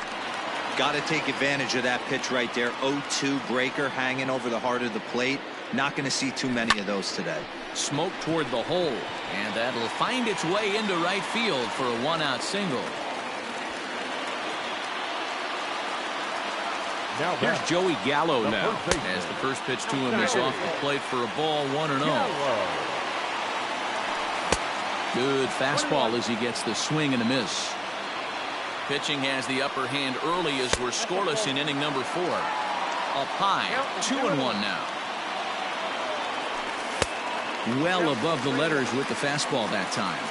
Got to take advantage of that pitch right there. 0-2 breaker hanging over the heart of the plate. Not going to see too many of those today.
Smoke toward the hole, and that'll find its way into right field for a one-out single. Here's Joey Gallo now, as the first pitch to him is off the plate for a ball, 1-0. Good fastball as he gets the swing and a miss. Pitching has the upper hand early as we're scoreless in inning number 4. Up high, 2-1 now. Well above the letters with the fastball that time.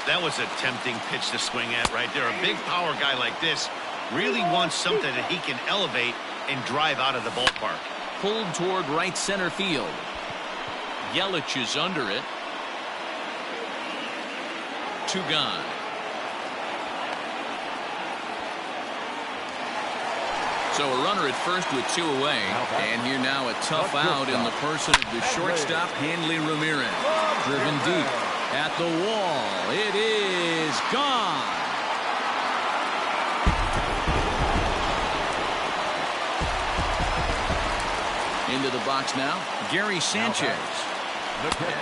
That was a tempting pitch to swing at right there. A big power guy like this really wants something that he can elevate and drive out of the ballpark.
Pulled toward right center field. Yelich is under it. 2 gone. So a runner at first with 2 away. And here now a tough out in the person of the shortstop, Hanley Ramirez. Driven deep at the wall. It is gone. Into the box now, Gary Sanchez.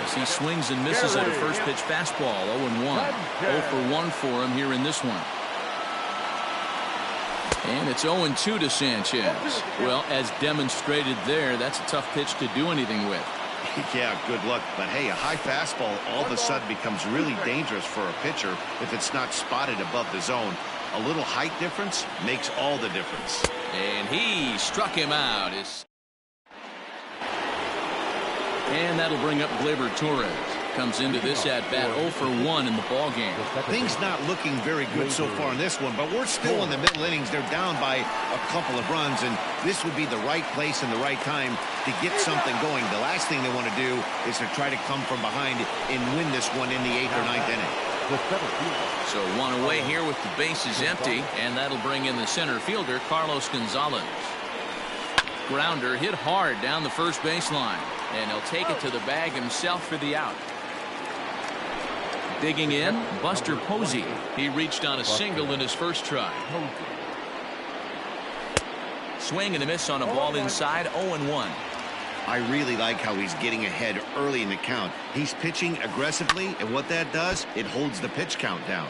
As he swings and misses at a first pitch fastball, 0-1. 0 for 1 for him here in this one. And it's 0-2 to Sanchez. Well, as demonstrated there, that's a tough pitch to do anything with.
Yeah, good luck. But hey, a high fastball all of a sudden becomes really dangerous for a pitcher if it's not spotted above the zone. A little height difference makes all the difference.
And he struck him out. And that'll bring up Gleyber Torres. Comes into this at-bat 0 for 1 in the ballgame.
Things not looking very good so far in this one, but we're still in the middle innings. They're down by a couple of runs, and this would be the right place and the right time to get something going. The last thing they want to do is to try to come from behind and win this one in the 8th or 9th inning.
So 1 away here with the bases empty, and that'll bring in the center fielder, Carlos Gonzalez. Grounder hit hard down the first baseline, and he'll take it to the bag himself for the out. Digging in, Buster Posey. He reached on a single in his first try. Swing and a miss on a ball inside, 0-1.
I really like how he's getting ahead early in the count. He's pitching aggressively, and what that does, it holds the pitch count down.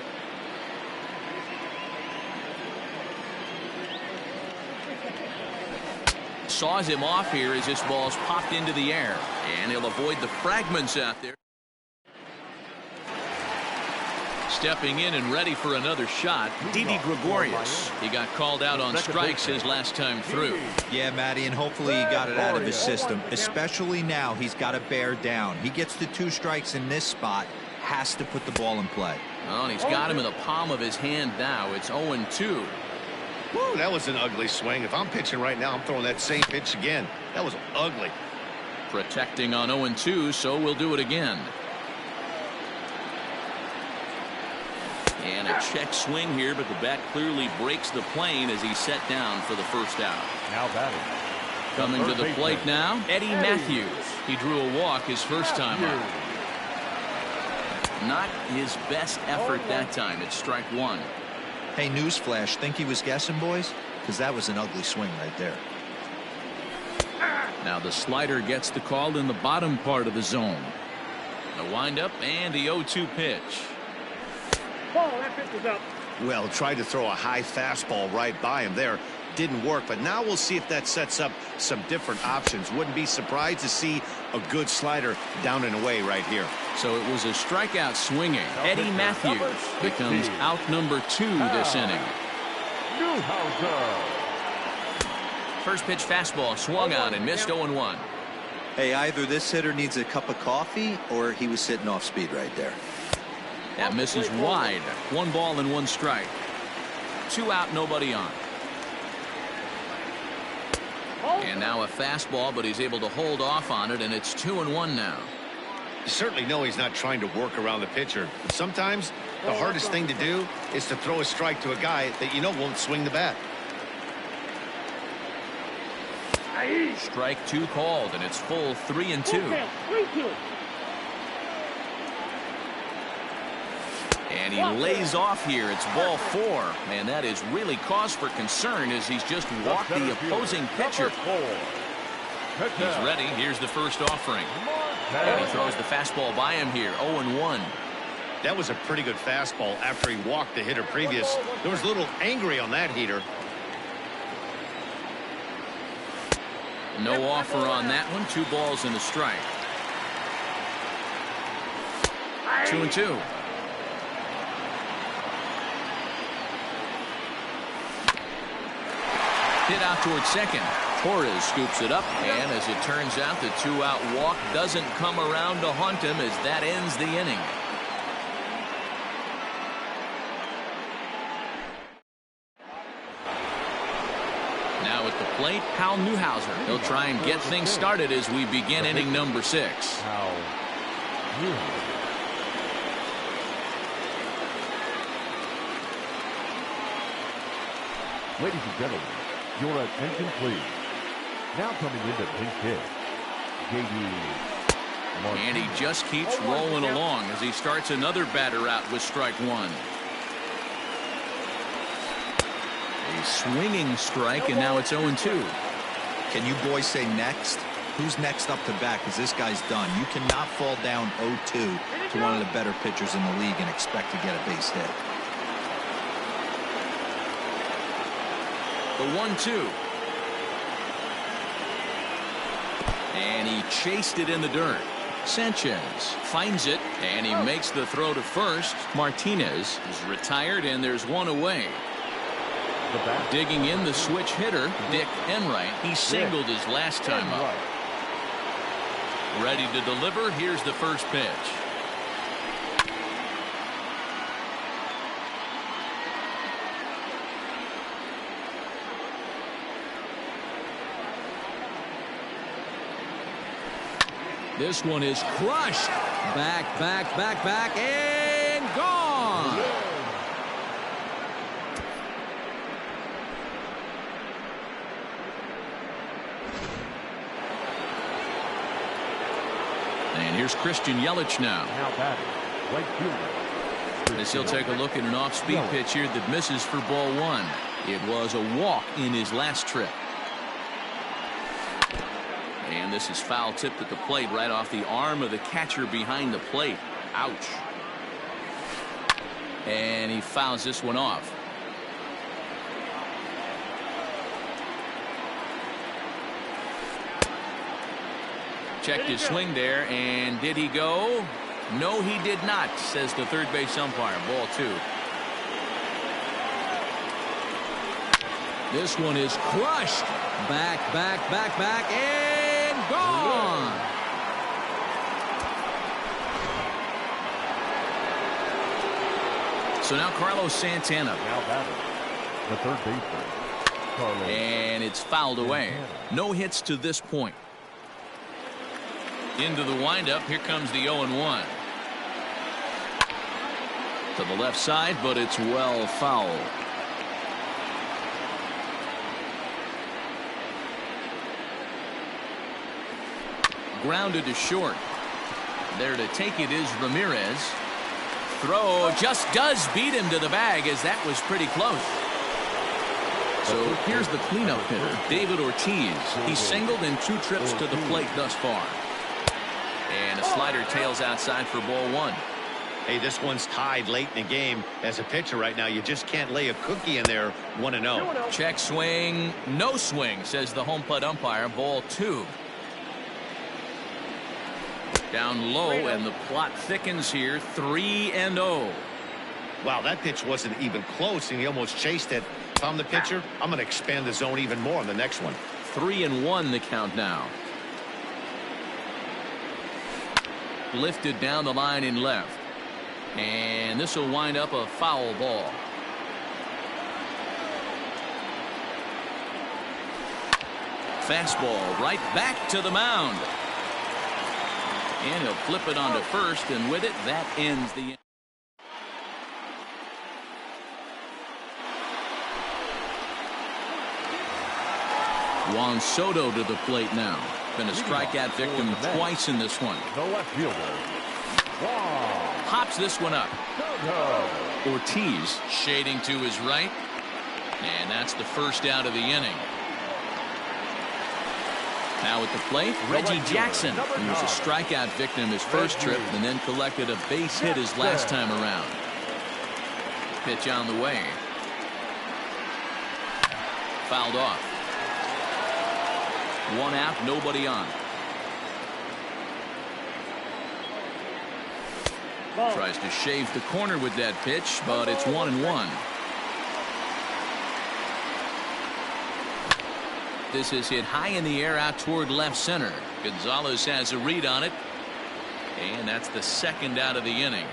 Saws him off here as this ball's popped into the air, and he'll avoid the fragments out there. Stepping in and ready for another shot, Didi Gregorius. He got called out on strikes his last time through.
Yeah, Matty, and hopefully he got it out of his system. Especially now, he's got to bear down. He gets the 2 strikes in this spot, has to put the ball in play.
Well, and he's got him in the palm of his hand now. It's 0-2.
Woo, that was an ugly swing. If I'm pitching right now, I'm throwing that same pitch again. That was ugly.
Protecting on 0-2, so we'll do it again. And a check swing here, but the bat clearly breaks the plane as he's set down for the first out.
Now batting.
Coming to the plate now, Eddie Matthews. He drew a walk his first time up. Not his best effort that time. It's strike 1.
Hey, newsflash, think he was guessing, boys? Because that was an ugly swing right there.
Now the slider gets the call in the bottom part of the zone. The windup and the 0-2 pitch.
Ball, that pitch is up.
Well, tried to throw a high fastball right by him there. Didn't work, but now we'll see if that sets up some different options. Wouldn't be surprised to see a good slider down and away right here.
So it was a strikeout swinging. Eddie Matthews becomes out number 2 this inning. First pitch fastball swung on and missed 0-1.
Hey, either this hitter needs a cup of coffee or he was sitting off speed right there.
That misses wide. 1 ball and 1 strike. 2 out, nobody on. And now a fastball, but he's able to hold off on it, and it's 2-1 now.
You certainly know he's not trying to work around the pitcher. But sometimes the hardest thing to do is to throw a strike to a guy that you know won't swing the bat.
Strike 2 called, and it's full 3-2. And he lays off here. It's ball 4. And that is really cause for concern as he's just walked the opposing pitcher. He's ready. Here's the first offering. And he throws the fastball by him here. 0-1.
That was a pretty good fastball after he walked the hitter previous. There was a little angry on that heater.
No offer on that one. 2 balls and a strike. 2-2. Hit out towards second. Torres scoops it up, and as it turns out, the 2-out walk doesn't come around to haunt him as that ends the inning. Now at the plate, Hal Newhouser. He'll try and get things started as we begin inning number 6.
Ladies and gentlemen, your attention please. Now coming into pinch hit, JD.
And he just keeps rolling along as he starts another batter out with strike 1. A swinging strike, and now it's 0-2.
Can you boys say next? Who's next up to bat? Because this guy's done. You cannot fall down 0-2 to one of the better pitchers in the league and expect to get a base hit.
The 1-2. And he chased it in the dirt. Sanchez finds it, and he makes the throw to first. Martinez is retired, and there's one away. Digging in the switch hitter, Dick Enright. He singled his last time up. Ready to deliver. Here's the first pitch. This one is crushed. Back, and gone. And here's Christian Yelich now.
Right fielder.
As he'll take a look at an off-speed pitch here that misses for ball 1. It was a walk in his last trip. And this is foul tipped at the plate right off the arm of the catcher behind the plate. Ouch. And he fouls this one off. Checked his swing there, and did he go? No, he did not, says the third base umpire. Ball 2. This one is crushed. Back, and gone. So now Carlos Santana.
Now batter, the third baseman, Carlos.
And it's fouled away. No hits to this point. Into the windup. Here comes the 0-1. To the left side, but it's well fouled. Grounded to short. There to take it is Ramirez. Throw just does beat him to the bag, as that was pretty close. So here's the cleanup hitter, David Ortiz. He's singled in 2 trips to the plate thus far. And a slider tails outside for ball 1.
Hey, this one's tied late in the game. As a pitcher right now, you just can't lay a cookie in there. 1-0.
Check swing, no swing, says the home plate umpire. Ball 2. Down low, and the plot thickens here. 3-0.
Wow, that pitch wasn't even close, and he almost chased it. If I'm the pitcher, I'm going to expand the zone even more on the next one.
3-1 the count now. Lifted down the line in left. And this will wind up a foul ball. Fastball right back to the mound. And he'll flip it onto first, and with it, that ends the inning. Juan Soto to the plate now. Been a strikeout victim twice in this one.
The left fielder.
pops this one up. Ortiz shading to his right. And that's the first out of the inning. Now at the plate, Reggie Jackson. He was a strikeout victim his first trip and then collected a base hit his last time around. Pitch on the way. Fouled off. 1 out, nobody on. Tries to shave the corner with that pitch, but it's 1-1. This is hit high in the air out toward left center. Gonzalez has a read on it. And that's the second out of the inning.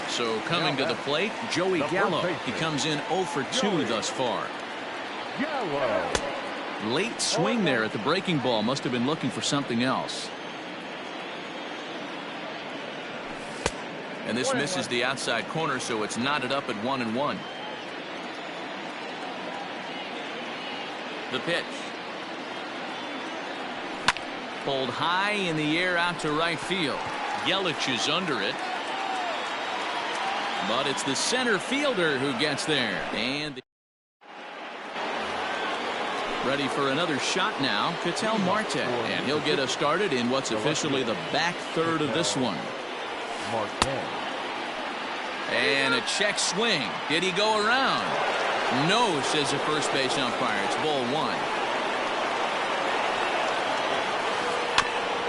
So coming to the plate, Joey Gallo. He comes in 0 for 2 thus far. Late swing there at the breaking ball. Must have been looking for something else. And this misses the outside corner, so it's knotted up at 1-1. The pitch. Pulled high in the air out to right field. Yelich is under it. But it's the center fielder who gets there. And ready for another shot now, Ketel Marte. And he'll get us started in what's officially the back third of this one. And a check swing. Did he go around? No, says the first base umpire. It's ball 1.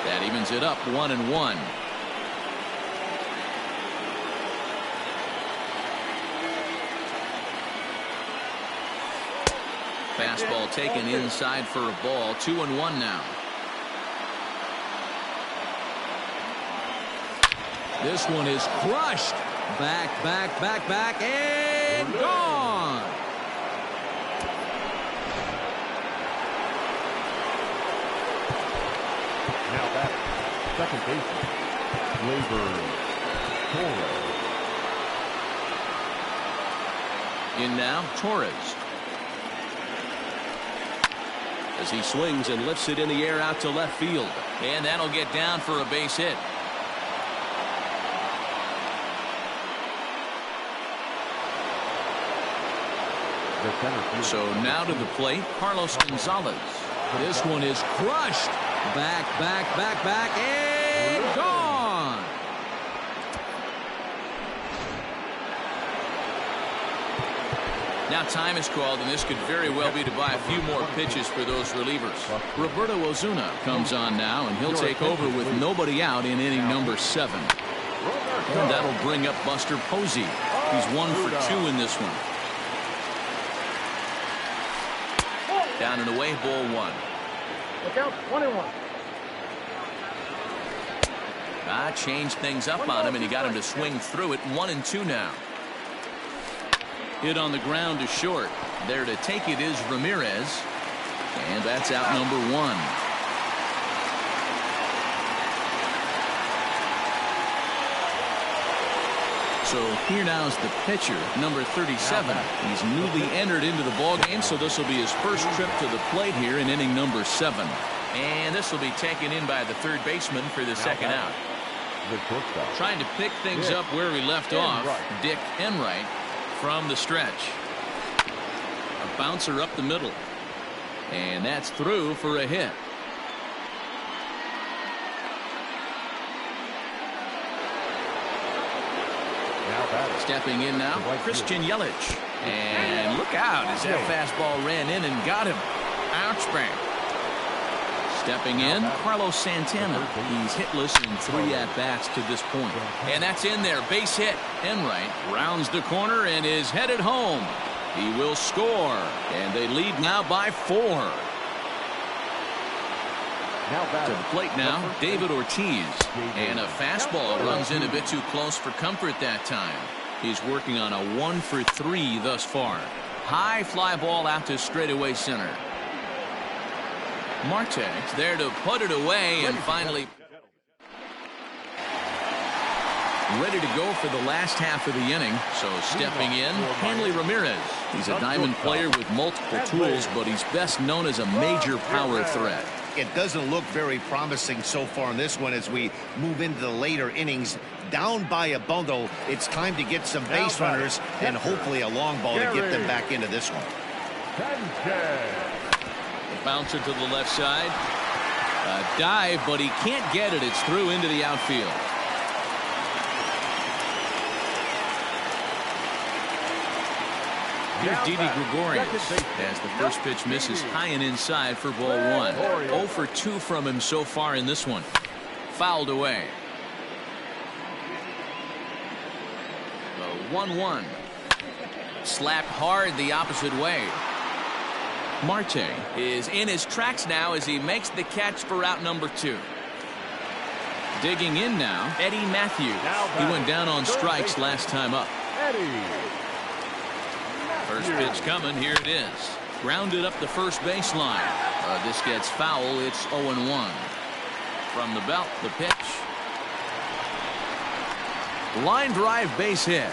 That evens it up 1-1. Fastball taken inside for a ball. 2-1 now. This one is crushed. Back, and gone.
Now back, second baseman, Torres.
In now, Torres. As he swings and lifts it in the air out to left field. And that'll get down for a base hit. So now to the plate, Carlos Gonzalez. This one is crushed. Back, and gone. Now time is called, and this could very well be to buy a few more pitches for those relievers. Roberto Ozuna comes on now, and he'll take over with nobody out in inning number 7. And that'll bring up Buster Posey. He's 1 for 2 in this one. Down and away, ball 1.
Look out, 1-1.
Changed things up on him, and he got him to swing through it. 1-2 now. Hit on the ground to short. There to take it is Ramirez. And that's out number 1. So here now is the pitcher, number 37. He's newly entered into the ballgame, so this will be his first trip to the plate here in inning number 7. And this will be taken in by the third baseman for the second out. Trying to pick things up where we left off, Dick Enright from the stretch. A bouncer up the middle. And that's through for a hit. Stepping in now, Christian Yelich. And look out as that fastball ran in and got him. Ouch bang. Stepping in, Carlos Santana. He's hitless in 3 at-bats to this point. And that's in there, base hit. Enright rounds the corner and is headed home. He will score, and they lead now by 4. To the plate now, David Ortiz. And a fastball runs in a bit too close for comfort that time. He's working on a 1 for 3 thus far. High fly ball out to straightaway center. Marte there to put it away, and finally ready to go for the last half of the inning. So stepping in, Hanley Ramirez. He's a diamond player with multiple tools, but he's best known as a major power threat.
it doesn't look very promising so far in this one as we move into the later innings. Down by a bundle, it's time to get some base runners and hopefully a long ball to get them back into this one.
Bouncer to the left side. A dive, but he can't get it. It's through into the outfield. Here's Didi Gregorius as the first pitch misses high and inside for ball one. 0 for 2 from him so far in this one. Fouled away. The 1-1. Slapped hard the opposite way. Marte is in his tracks now as he makes the catch for out number 2. Digging in now, Eddie Matthews. He went down on strikes last time up. First pitch coming. Here it is. Grounded up the first baseline. This gets foul. It's 0-1. From the belt, the pitch. Line drive, base hit.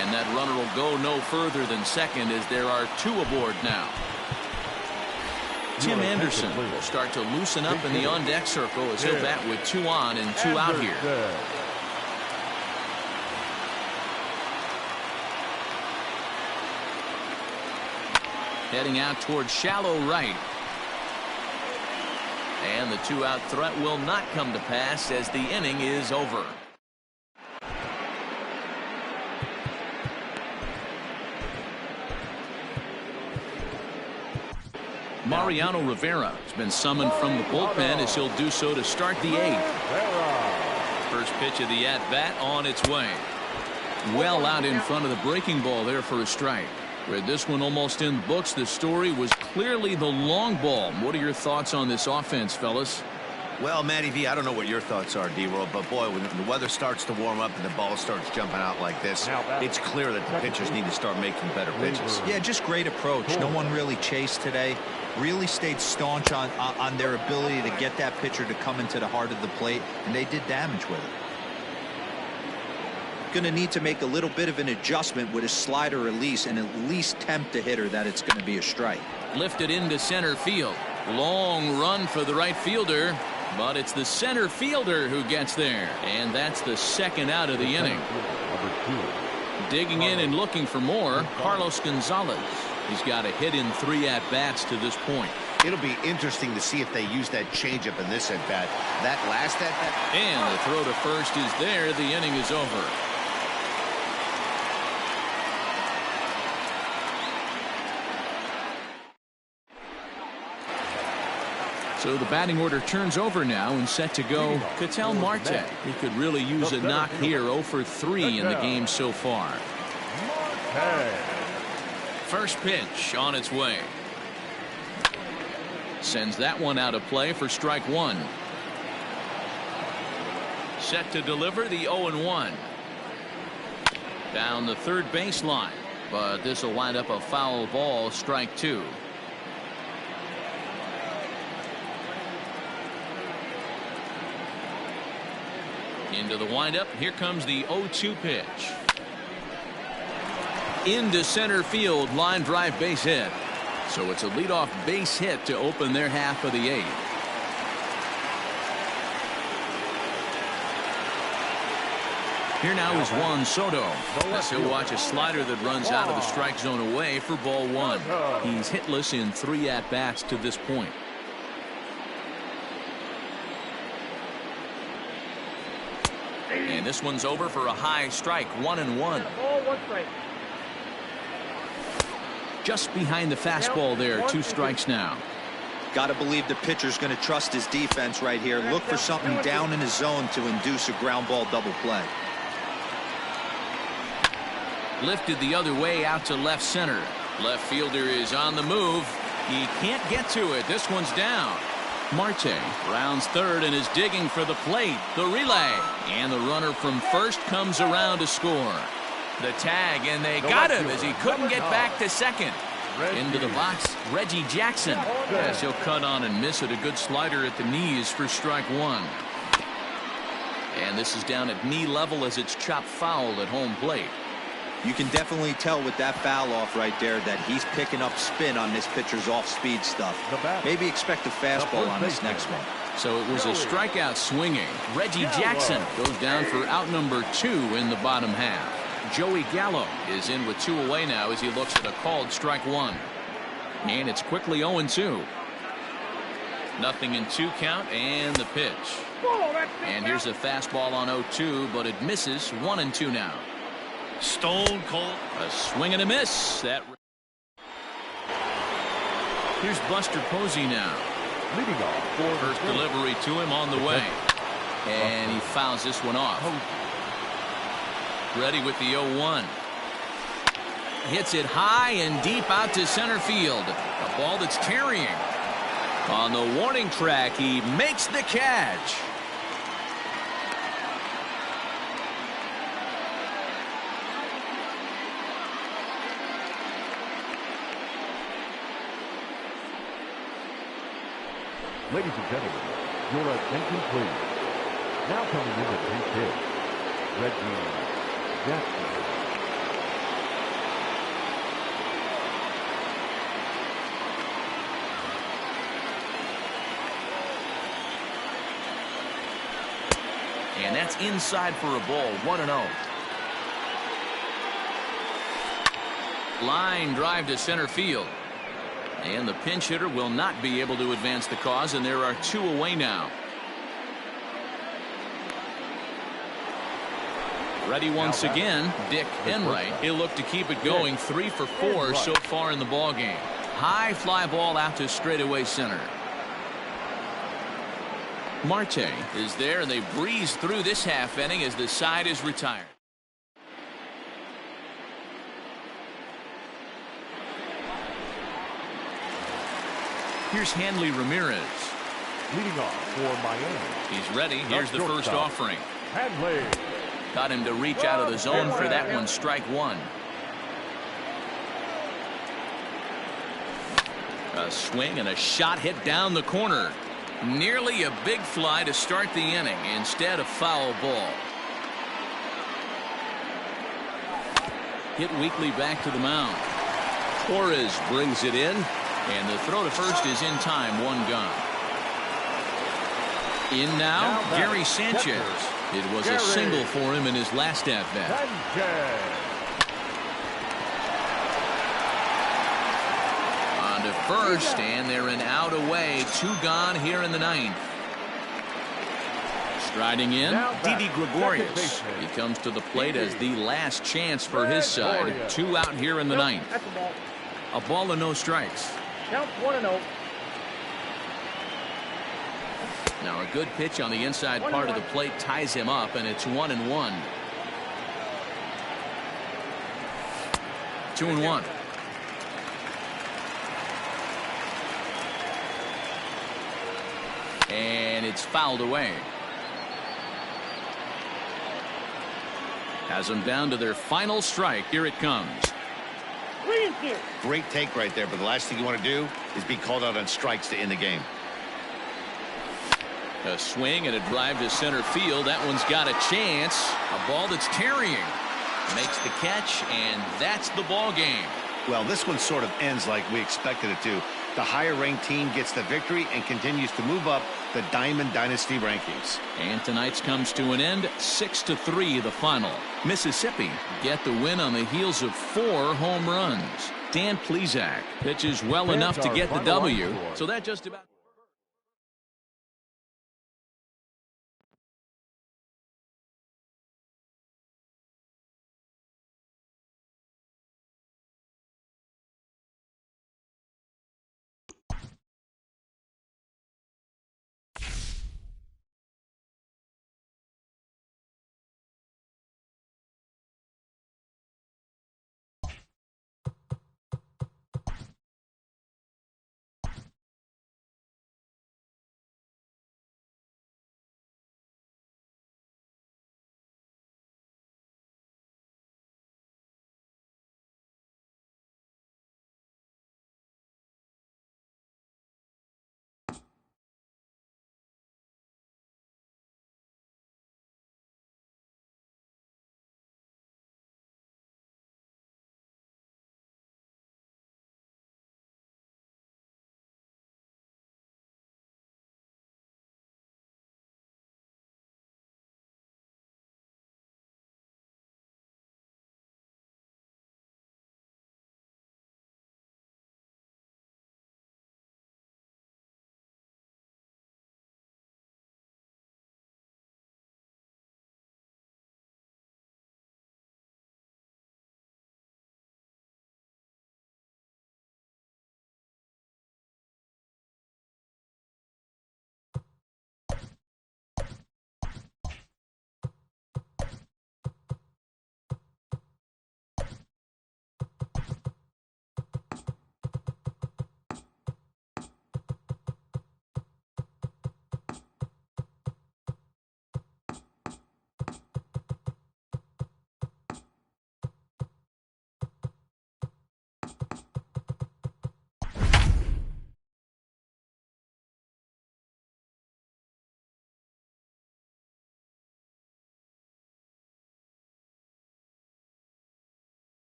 And that runner will go no further than second as there are 2 aboard now. Tim Anderson will start to loosen up in the on-deck circle as he'll bat with 2 on and 2 out here. Heading out towards shallow right. And the 2-out threat will not come to pass as the inning is over. Mariano Rivera has been summoned from the bullpen as he'll do so to start the 8th. First pitch of the at-bat on its way. Well out in front of the breaking ball there for a strike. With this one almost in the books, the story was clearly the long ball. What are your thoughts on this offense, fellas?
Well, Matty V, I don't know what your thoughts are, D-Roll, but boy, when the weather starts to warm up and the ball starts jumping out like this, it's clear that the pitchers need to start making better pitches.
Yeah, just great approach. No one really chased today. Really stayed staunch on their ability to get that pitcher to come into the heart of the plate, and they did damage with it. Going to need to make a little bit of an adjustment with his slider release and at least tempt the hitter that it's going to be a strike.
Lifted into center field. Long run for the right fielder, but it's the center fielder who gets there, and that's the second out of the inning. Digging in and looking for more, Carlos Gonzalez. He's got a hit in 3 at-bats to this point.
It'll be interesting to see if they use that changeup in this at-bat. That last at-bat.
And the throw to first is there. The inning is over. So the batting order turns over now and set to go. Ketel Marte. He could really use a knock here. 0 for 3 in the game so far. First pitch on its way. Sends that one out of play for strike 1. Set to deliver the 0-1. Down the third baseline, but this will wind up a foul ball, strike 2. Into the windup. Here comes the 0-2 pitch. Into center field, line drive, base hit. So it's a leadoff base hit to open their half of the 8th. Here now is Juan Soto. As he'll watch a slider that runs out of the strike zone away for ball 1. He's hitless in 3 at-bats to this point. And this one's over for a high strike. 1-1.
Ball, 1 strike.
Just behind the fastball there. 2 strikes now.
Got to believe the pitcher's going to trust his defense right here. Look for something down in his zone to induce a ground ball double play.
Lifted the other way out to left center. Left fielder is on the move. He can't get to it. This one's down. Marte rounds third and is digging for the plate. The relay. And the runner from first comes around to score. The tag, and they got him as he couldn't get back to second. Into the box, Reggie Jackson. As he'll cut on and miss it. A good slider at the knees for strike 1. And this is down at knee level as it's chopped foul at home plate.
You can definitely tell with that foul off right there that he's picking up spin on this pitcher's off-speed stuff. Maybe expect a fastball on this next one.
So it was a strikeout swinging. Reggie Jackson goes down for out number 2 in the bottom half. Joey Gallo is in with 2 away now as he looks at a called strike 1. And it's quickly 0-2. Nothing in 2 count and the pitch. And here's a fastball on 0-2, but it misses. 1-2 now.
Stone cold.
A swing and a miss. Here's Buster Posey now.
Leading off for
First delivery to him on the way. And he fouls this one off. Ready with the 0-1. Hits it high and deep out to center field. A ball that's carrying. On the warning track, he makes the catch.
Ladies and gentlemen, your attention please. Now coming in the pinch hit, Reggie Jackson.
And that's inside for a ball. 1-0. Line drive to center field. And the pinch hitter will not be able to advance the cause, and there are 2 away now. Ready once again, Dick Enright. He'll look to keep it going. 3 for 4 so far in the ball game. High fly ball out to straightaway center. Marte is there, and they breeze through this half inning as the side is retired. Here's Hanley Ramirez.
Leading off for Miami.
He's ready. Here's the first offering.
Hanley.
Got him to reach out of the zone for that one. Strike 1. A swing and a shot hit down the corner. Nearly a big fly to start the inning. Instead, a foul ball. Hit weakly back to the mound. Torres brings it in. And the throw to first is in time. 1 gone. In now Gary Sanchez. It was a single for him in his last at-bat. On to first, and they're an out away. 2 gone here in the 9th. Striding in, Didi Gregorius. He comes to the plate as the last chance for his side. 2 out here in the 9th. A ball and no strikes.
Count 1-0.
Now a good pitch on the inside part of the plate ties him up, and it's 1-1. 2-1. And it's fouled away. Has them down to their final strike. Here it comes.
Great take right there, but the last thing you want to do is be called out on strikes to end the game.
A swing and a drive to center field. That one's got a chance. A ball that's carrying. Makes the catch, and that's the ball game.
Well, this one sort of ends like we expected it to. The higher-ranked team gets the victory and continues to move up the Diamond Dynasty rankings.
And tonight's comes to an end. 6-3 the final. Mississippi get the win on the heels of 4 home runs. Dan Plesac pitches well enough to get the W. So that just about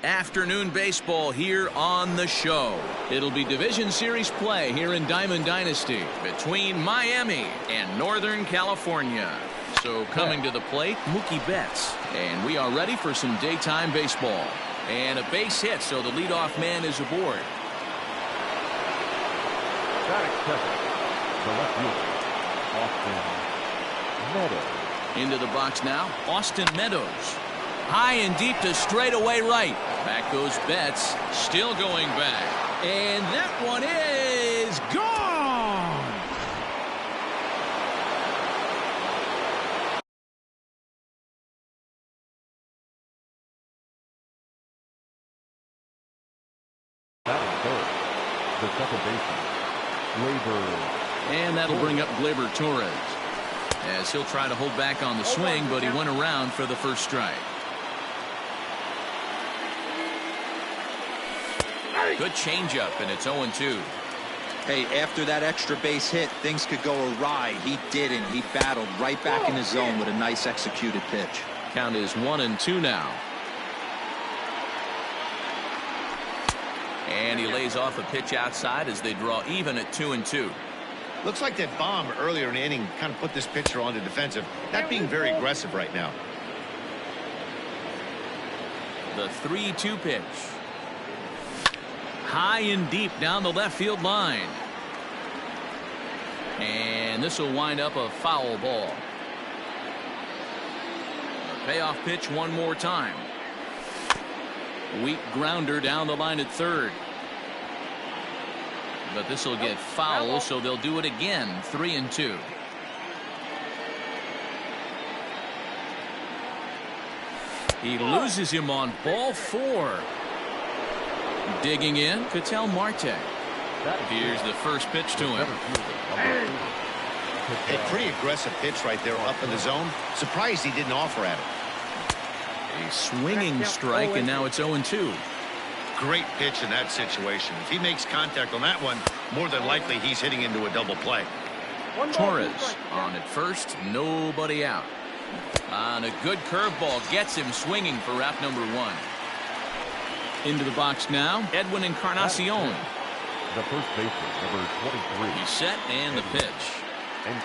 Afternoon baseball here on the show. It'll be Division Series play here in Diamond Dynasty between Miami and Northern California. So coming to the plate, Mookie Betts. And we are ready for some daytime baseball. And a base hit, so the leadoff man is aboard.
Batting second, the left fielder, Austin Meadows.
Into the box now, Austin Meadows. High and deep to straightaway right. Back goes Betts, still going back. And that one is gone.
Batting third, the second baseman, Gleyber.
And that'll bring up Gleyber Torres, as he'll try to hold back on the swing, but he went around for the first strike. Good changeup, and it's 0-2.
Hey, after that extra base hit, things could go awry. He didn't. He battled right back in his zone with a nice executed pitch.
Count is 1-2 now. And he lays off a pitch outside as they draw even at 2-2.
Looks like that bomb earlier in the inning kind of put this pitcher on the defensive. Not being very aggressive right now.
The 3-2 pitch. High and deep down the left field line. And this will wind up a foul ball. A payoff pitch one more time. Weak grounder down the line at third. But this will get foul, so they'll do it again. 3-2. He loses him on ball 4. Digging in, Ketel Marte. Here's the first pitch to him.
A pretty aggressive pitch right there up in the zone. Surprised he didn't offer at it.
A swinging strike, and now it's 0-2.
Great pitch in that situation. If he makes contact on that one, more than likely he's hitting into a double play.
Torres on at first, nobody out. On a good curveball, gets him swinging for out number 1. Into the box now, Edwin Encarnacion.
The first baseman, number 23.
He's set, and the pitch.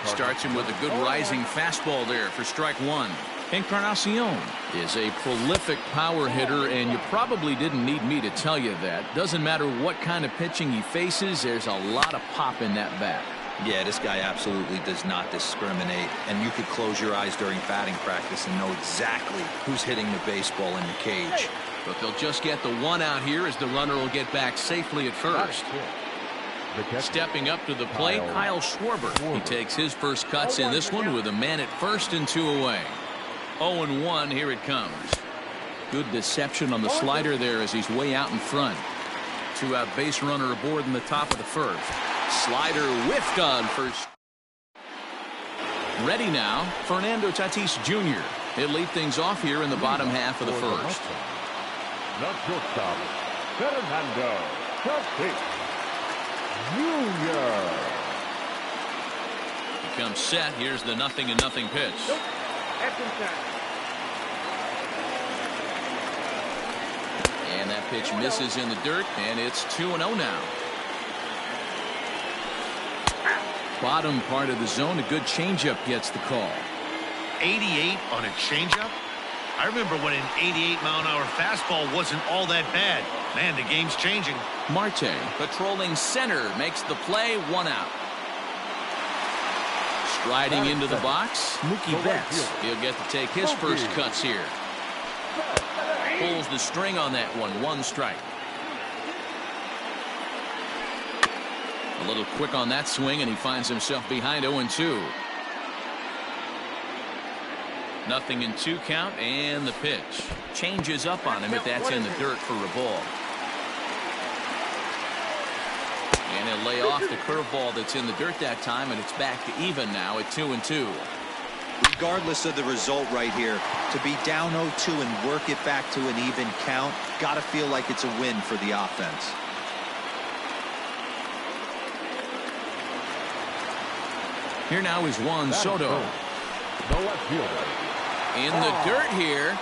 Starts him with a good rising fastball there for strike 1. Encarnacion is a prolific power hitter, and you probably didn't need me to tell you that. Doesn't matter what kind of pitching he faces, there's a lot of pop in that bat.
Yeah, this guy absolutely does not discriminate, and you could close your eyes during batting practice and know exactly who's hitting the baseball in the cage.
But they'll just get the one out here as the runner will get back safely at first. Stepping up to the plate, Kyle Schwarber. He takes his first cuts in this one with a man at first and 2 away. 0-1, here it comes. Good deception on the slider there as he's way out in front. 2-out base runner aboard in the top of the first. Slider whiffed on first. Ready now, Fernando Tatis Jr. He'll lead things off here in the bottom half of the first.
The shortstop, Fernando Tatis Jr.
He comes set. Here's the 0-0 pitch. And that pitch misses in the dirt, and it's 2-0 now. Bottom part of the zone, a good changeup gets the call.
88 on a changeup? I remember when an 88-mile-an-hour fastball wasn't all that bad. Man, the game's changing.
Marte, patrolling center, makes the play, 1 out. Striding into the box, Mookie Betts. He'll get to take his first cuts here. Pulls the string on that one, 1 strike. A little quick on that swing, and he finds himself behind 0-2. 0-2 count, and the pitch. Changes up on him if that's in the dirt for a ball. And he'll lay off the curveball that's in the dirt that time, and it's back to even now at 2-2.
Regardless of the result right here, to be down 0-2 and work it back to an even count, got to feel like it's a win for the offense.
Here now is Juan Soto.
The left fielder.
In the dirt here.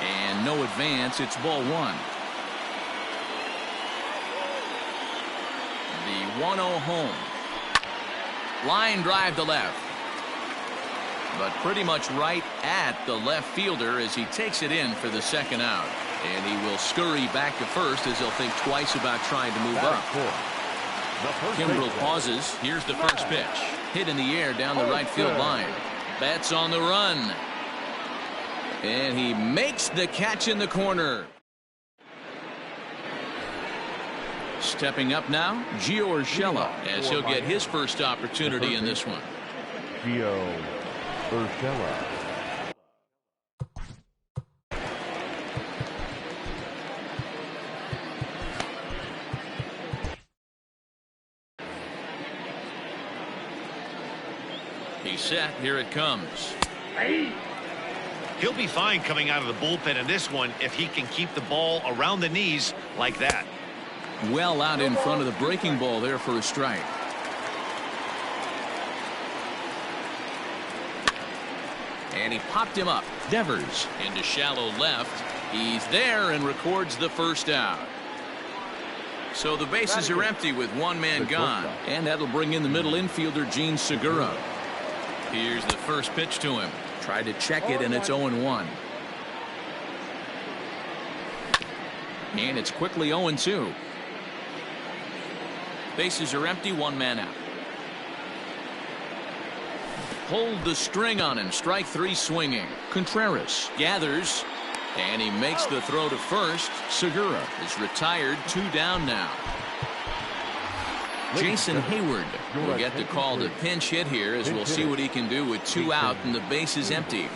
And no advance. It's ball one. The 1-0 home. Line drive to left. But pretty much right at the left fielder as he takes it in for the second out. And he will scurry back to first as he'll think twice about trying to move up. Kimbrel pauses. Here's the first pitch. Hit in the air down the right field line. Betts on the run. And he makes the catch in the corner. Stepping up now, Gio Urshela, as he'll get his first opportunity in this one.
Gio Urshela.
He's set. Here it comes.
He'll be fine coming out of the bullpen in this one if he can keep the ball around the knees like that.
Well out in front of the breaking ball there for a strike. And he popped him up. Devers into shallow left. He's there and records the first out. So the bases are empty with one man gone. And that'll bring in the middle infielder, Gene Segura. Here's the first pitch to him. Tried to check it, and it's 0-1. And it's quickly 0-2. Bases are empty, one man out. Pulled the string on him. Strike three swinging. Contreras gathers, and he makes the throw to first. Segura is retired, 2 down now. Jason Hayward will get the call to pinch hit here as we'll see what he can do with 2 out and the base is empty.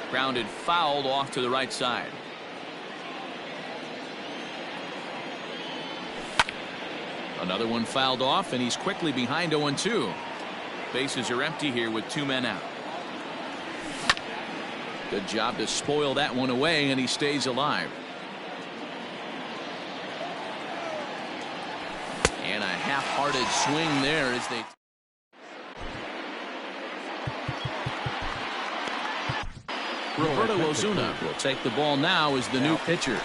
Grounded fouled off to the right side. Another one fouled off, and he's quickly behind 0-2. Bases are empty here with 2 men out. Good job to spoil that one away, and he stays alive. And a half-hearted swing there as they... Roberto Ozuna will take the ball now as the new pitcher.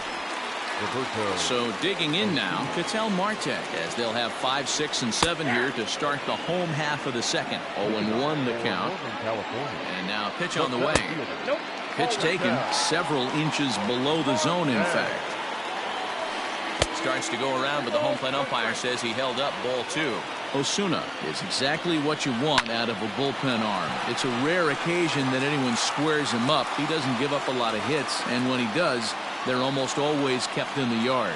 So digging in now, Ketel Marte, as they'll have 5, 6, and 7 here to start the home half of the second. 0-1 the count. And now pitch on the way. Pitch taken several inches below the zone, in fact. Starts to go around, but the home plate umpire says he held up ball 2. Ozuna is exactly what you want out of a bullpen arm. It's a rare occasion that anyone squares him up. He doesn't give up a lot of hits, and when he does, they're almost always kept in the yard.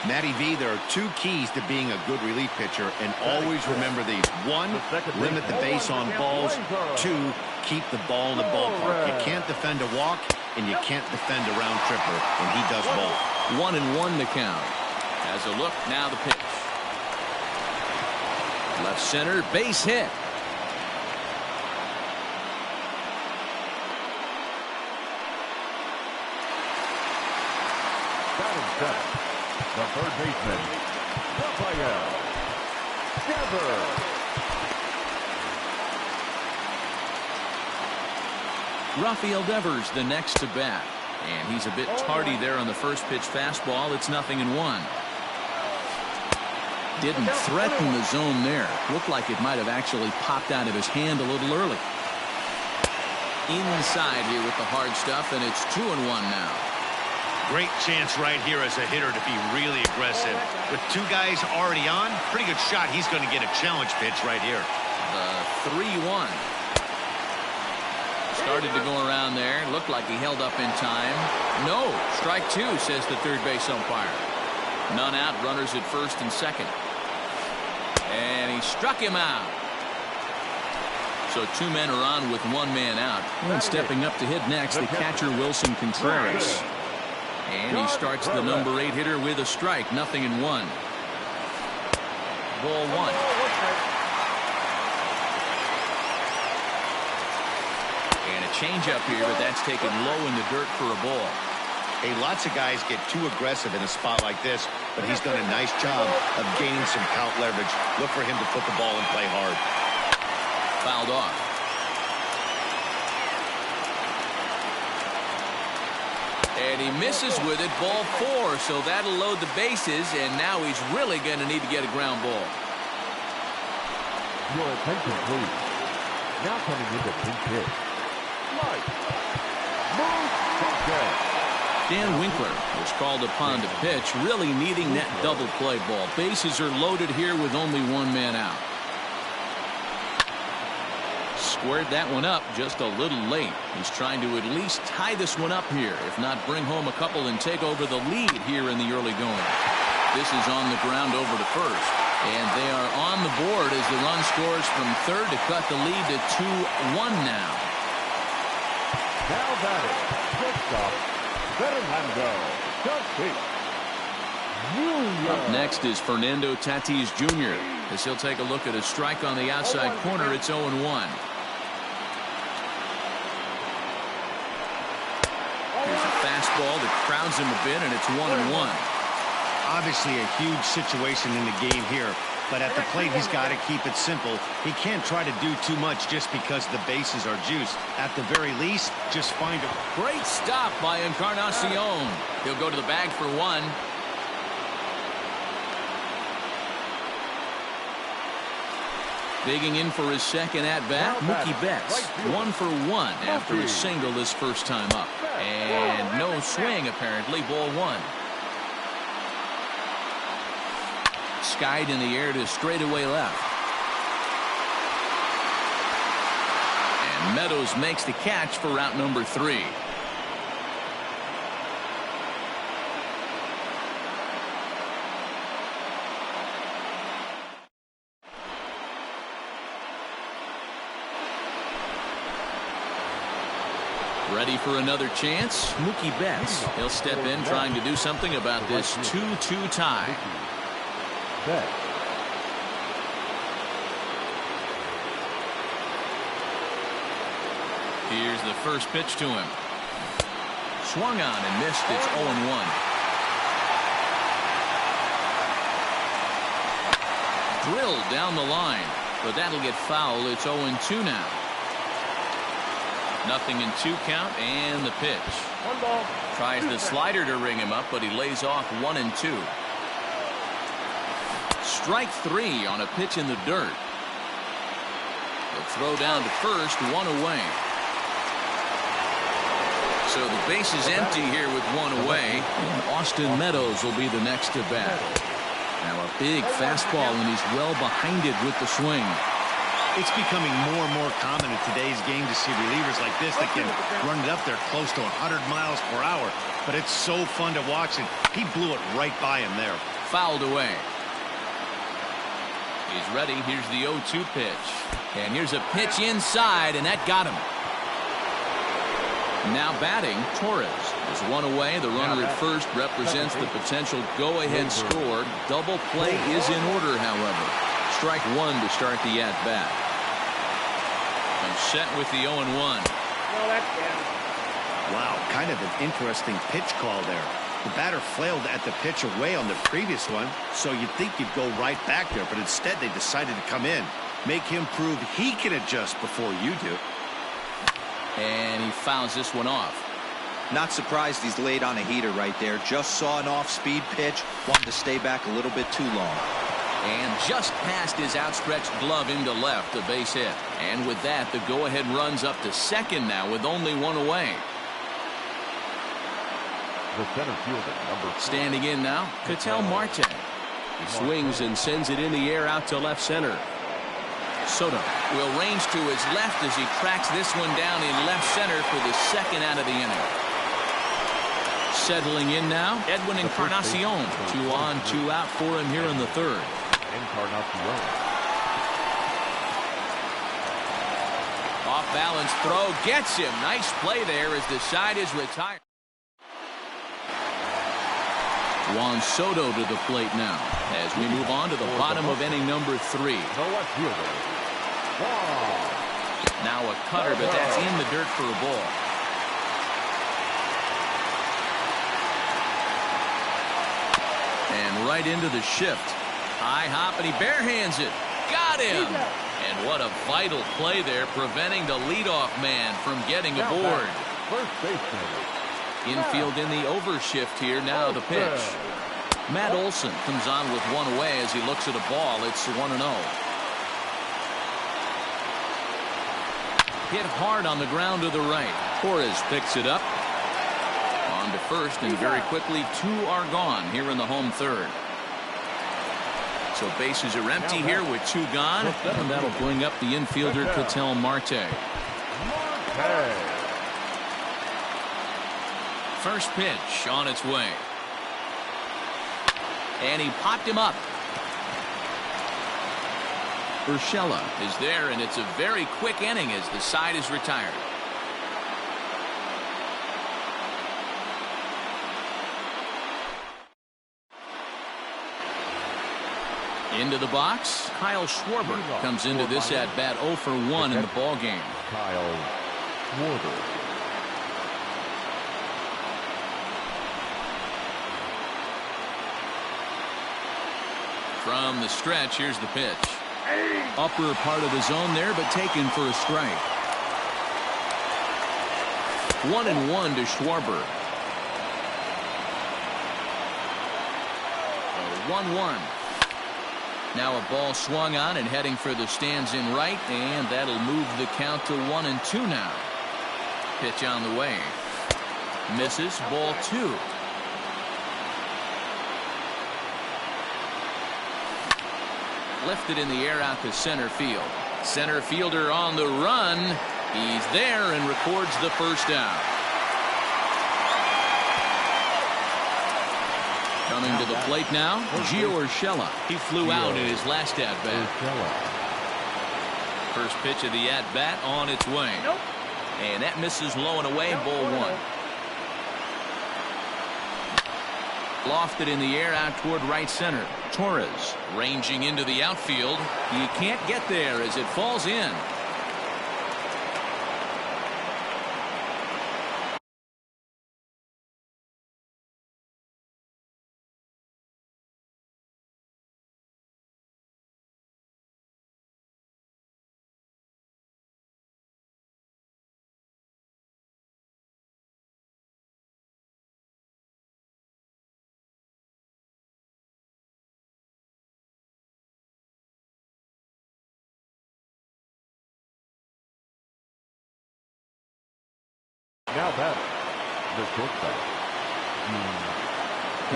Matty V, there are 2 keys to being a good relief pitcher, and always remember these. 1, limit the base on balls. 2, keep the ball in the ballpark. You can't defend a walk, and you can't defend a round tripper, and he does both.
1-1 the count. As a look, now the pitch. Left center, base hit.
Batting center, the third baseman, Rafael Devers.
Rafael Devers the next to bat. And he's a bit tardy there on the first pitch fastball. It's 0-1. Didn't threaten the zone there. Looked like it might have actually popped out of his hand a little early. Inside here with the hard stuff, and it's 2-1 now.
Great chance right here as a hitter to be really aggressive. With 2 guys already on, pretty good shot. He's going to get a challenge pitch right here.
The 3-1. Started to go around there. Looked like he held up in time. No. Strike 2, says the third base umpire. None out. Runners at first and second. And he struck him out. So 2 men are on with 1 man out. And stepping up to hit next, the catcher Wilson Contreras. And he starts the number 8 hitter with a strike. 0-1. Ball 1. And a changeup here, but that's taken low in the dirt for a ball.
Hey, lots of guys get too aggressive in a spot like this, but he's done a nice job of gaining some count leverage. Look for him to put the ball and play hard.
Fouled off. And he misses with it, ball 4, so that'll load the bases, and now he's really going to need to get a ground ball.
Your attention, please. Now coming into pinch hit. Mike. Move.
Dan Winkler was called upon to pitch, really needing that double play ball. Bases are loaded here with only one man out. Squared that one up just a little late. He's trying to at least tie this one up here, if not bring home a couple and take over the lead here in the early going. This is on the ground over to first. And they are on the board as the run scores from third to cut the lead to 2-1 now.
Now batting, shortstop, Fernando Tatis.
Up next is Fernando Tatis Jr. as he'll take a look at a strike on the outside corner. It's 0-1. Here's a fastball that crowds him a bit, and it's 1-1.
Obviously a huge situation in the game here, but at the plate he's got to keep it simple. He can't try to do too much just because the bases are juiced. At the very least, just find a
great stop by Encarnacion. He'll go to the bag for one. Digging in for his second at-bat, Mookie Betts, 1 for 1 after a single this first time up. And no swing, apparently, ball 1. Skied in the air to straightaway left. And Meadows makes the catch for route number 3. Ready for another chance? Mookie Betts. He'll step in trying to do something about this 2-2 tie. Here's the first pitch to him. Swung on and missed. It's 0-1. Drilled down the line, but that'll get foul. It's 0-2 now. 0-2 count, and the pitch. Tries the slider to ring him up, but he lays off 1-2. Strike 3 on a pitch in the dirt. The throw down to first, 1 away. So the base is empty here with 1 away. And Austin Meadows will be the next to bat. Now a big fastball, and he's well behind it with the swing.
It's becoming more and more common in today's game to see relievers like this that can run it up there close to 100 miles per hour. But it's so fun to watch, and he blew it right by him there.
Fouled away. He's ready. Here's the 0-2 pitch. And here's a pitch inside, and that got him. Now batting, Torres is 1 away. The runner at first represents the potential go-ahead score. Double play is in order, however. Strike 1 to start the at-bat. I'm set with the 0-1.
Wow, kind of an interesting pitch call there. The batter flailed at the pitch away on the previous one, so you'd think you'd go right back there, but instead they decided to come in. Make him prove he can adjust before you do.
And he fouls this one off.
Not surprised he's laid on a heater right there. Just saw an off-speed pitch. Wanted to stay back a little bit too long.
And just past his outstretched glove into left, a base hit. And with that, the go-ahead runs up to second now with only 1 away.
The center fielder, number 4.
Standing in now, Ketel Marte. He swings and sends it in the air out to left center. Soto will range to his left as he tracks this one down in left center for the second out of the inning. Settling in now, Edwin Encarnacion. 2 on, 2 out for him here in the third.
Encarnacion.
Off balance throw gets him. Nice play there as the side is retired. Juan Soto to the plate now as we move on to the bottom of inning number 3. Now a cutter, but that's in the dirt for a ball. And right into the shift. High hop, and he barehands it. Got him! And what a vital play there, preventing the leadoff man from getting aboard.
First baseman,
Infield in the overshift here. Now the pitch. Matt Olson comes on with one away as he looks at a ball. It's 1-0. Hit hard on the ground to the right. Torres picks it up. On to first, and very quickly 2 are gone here in the home third. So bases are empty here with 2 gone, and that'll bring up the infielder Ketel Marte. First pitch on its way. And he popped him up. Urshela is there, and it's a very quick inning as the side is retired. Into the box, Kyle Schwarber comes into this at bat 0 for 1 in the ball game.
Kyle Schwarber.
From the stretch, here's the pitch. Upper part of the zone there, but taken for a strike. 1-1 to Schwarber. 1-1. Now a ball swung on and heading for the stands in right, and that'll move the count to 1-2 now. Pitch on the way. Misses, ball 2. Lifted in the air out to center field. Center fielder on the run. He's there and records the first down. Coming to the plate now, Gio Urshela. He flew out in his last at-bat. First pitch of the at-bat on its way. And that misses low and away, ball 1. Lofted in the air out toward right center. Torres ranging into the outfield. He can't get there as it falls in.
Now that the shortstop.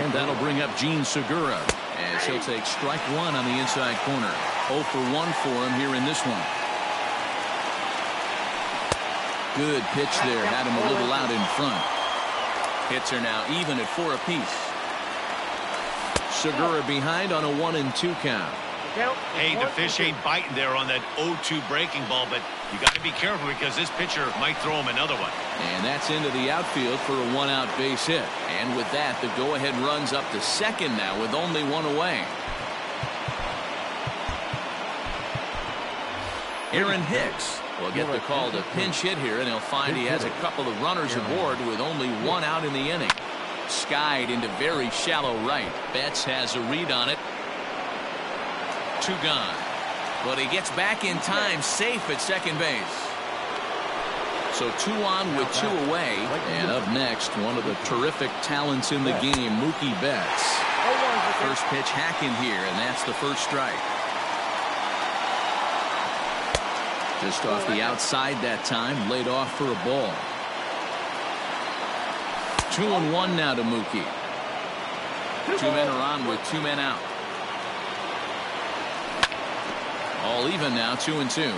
And that'll bring up Gene Segura as he'll take strike 1 on the inside corner. 0 for 1 for him here in this one. Good pitch there. Had him a little out in front. Hits are now even at 4 apiece. Segura behind on a 1-2 count.
Hey, the fish ain't biting there on that 0-2 breaking ball, but you got to be careful because this pitcher might throw him another one.
And that's into the outfield for a 1-out base hit. And with that, the go-ahead runs up to second now with only 1 away. Aaron Hicks will get the call to pinch hit here, and he'll find he has a couple of runners aboard with only 1 out in the inning. Skied into very shallow right. Betts has a read on it. 2 gone. But he gets back in time, safe at second base. So 2 on with 2 away. And up next, one of the terrific talents in the game, Mookie Betts. First pitch hacking here, and that's the first strike. Just off the outside that time, laid off for a ball. 2-1 now to Mookie. 2 men are on with 2 men out. All even now, 2-2.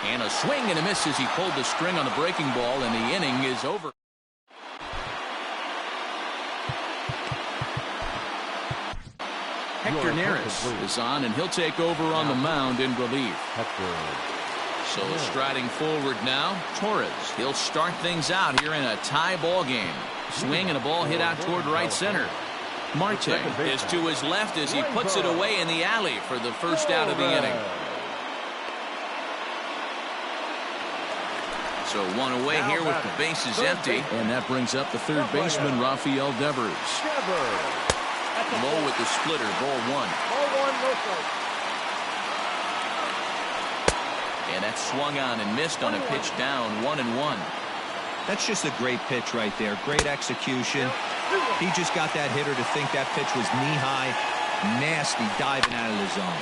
And a swing and a miss as he pulled the string on the breaking ball, and the inning is over. Hector Neris is on, and he'll take over on the mound in relief. So striding forward now, Torres. He'll start things out here in a tie ball game. Swing and a ball hit out toward right center. Marte is to his left as he puts it away in the alley for the first out of the inning. So 1 away here with the bases empty. And that brings up the third baseman, Rafael Devers. Low with the splitter, ball 1. And that swung on and missed on a pitch down 1-1.
That's just a great pitch right there. Great execution. He just got that hitter to think that pitch was knee-high. Nasty diving out of the zone.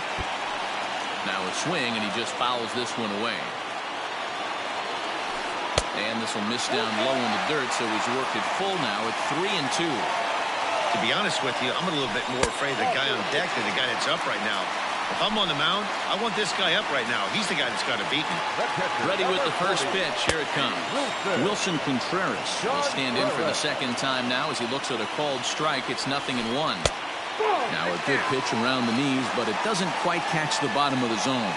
Now a swing, and he just fouls this one away. And this will miss down low in the dirt, so he's worked it full now at 3-2.
To be honest with you, I'm a little bit more afraid of the guy on deck than the guy that's up right now. If I'm on the mound, I want this guy up right now. He's the guy that's got to beat me.
Ready with the first pitch. Here it comes. Wilson Contreras will stand in for the second time now as he looks at a called strike. It's 0-1. Now a good pitch around the knees, but it doesn't quite catch the bottom of the zone.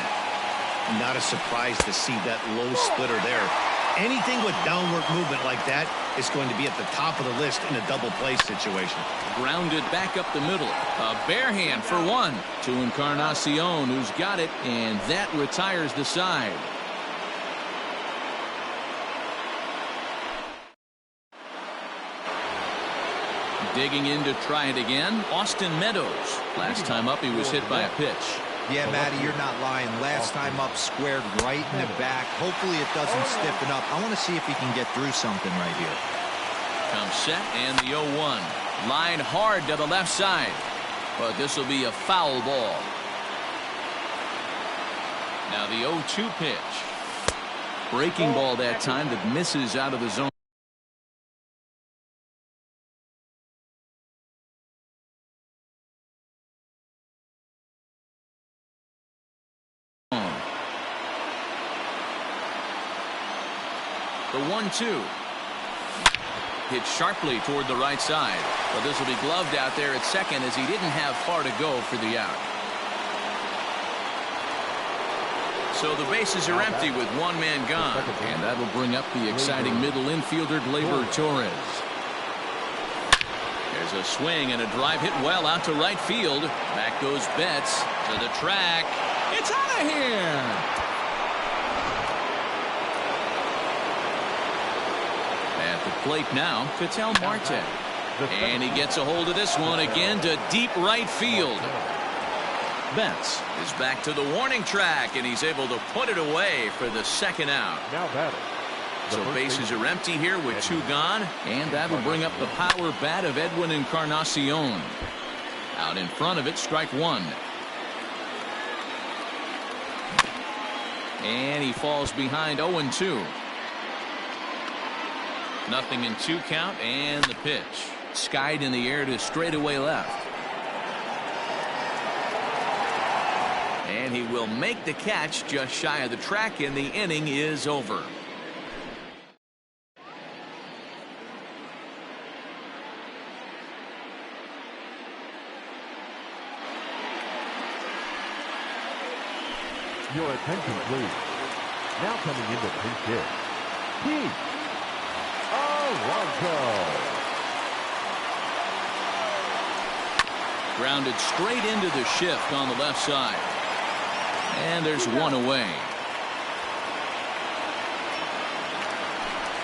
Not a surprise to see that low splitter there. Anything with downward movement like that is going to be at the top of the list in a double play situation.
Grounded back up the middle. A bare hand for one to Encarnacion, who's got it, and that retires the side. Digging in to try it again, Austin Meadows. Last time up, he was hit by a pitch.
Yeah, Matty, you're not lying. Last time up, squared right in the back. Hopefully it doesn't stiffen up. I want to see if he can get through something right here.
Comes set, and the 0-1. Line hard to the left side. But this will be a foul ball. Now the 0-2 pitch. Breaking ball that time that misses out of the zone. The 1-2. Hit sharply toward the right side. But this will be gloved out there at second as he didn't have far to go for the out. So the bases are empty with one man gone. And that will bring up the exciting middle infielder, Gleyber Torres. There's a swing and a drive hit well out to right field. Back goes Betts to the track. It's out of here. At the plate now, Ketel Marte. And he gets a hold of this one again to deep right field. Betts is back to the warning track, and he's able to put it away for the second out. So bases are empty here with two gone, and that will bring up the power bat of Edwin Encarnacion. Out in front of it, strike one. And he falls behind 0-2. 0-2 count, and the pitch. Skied in the air to straightaway left. And he will make the catch just shy of the track, and the inning is over.
Your attention, please. Now coming into pinch hit, Pete Alonso.
Grounded straight into the shift on the left side. And there's one away.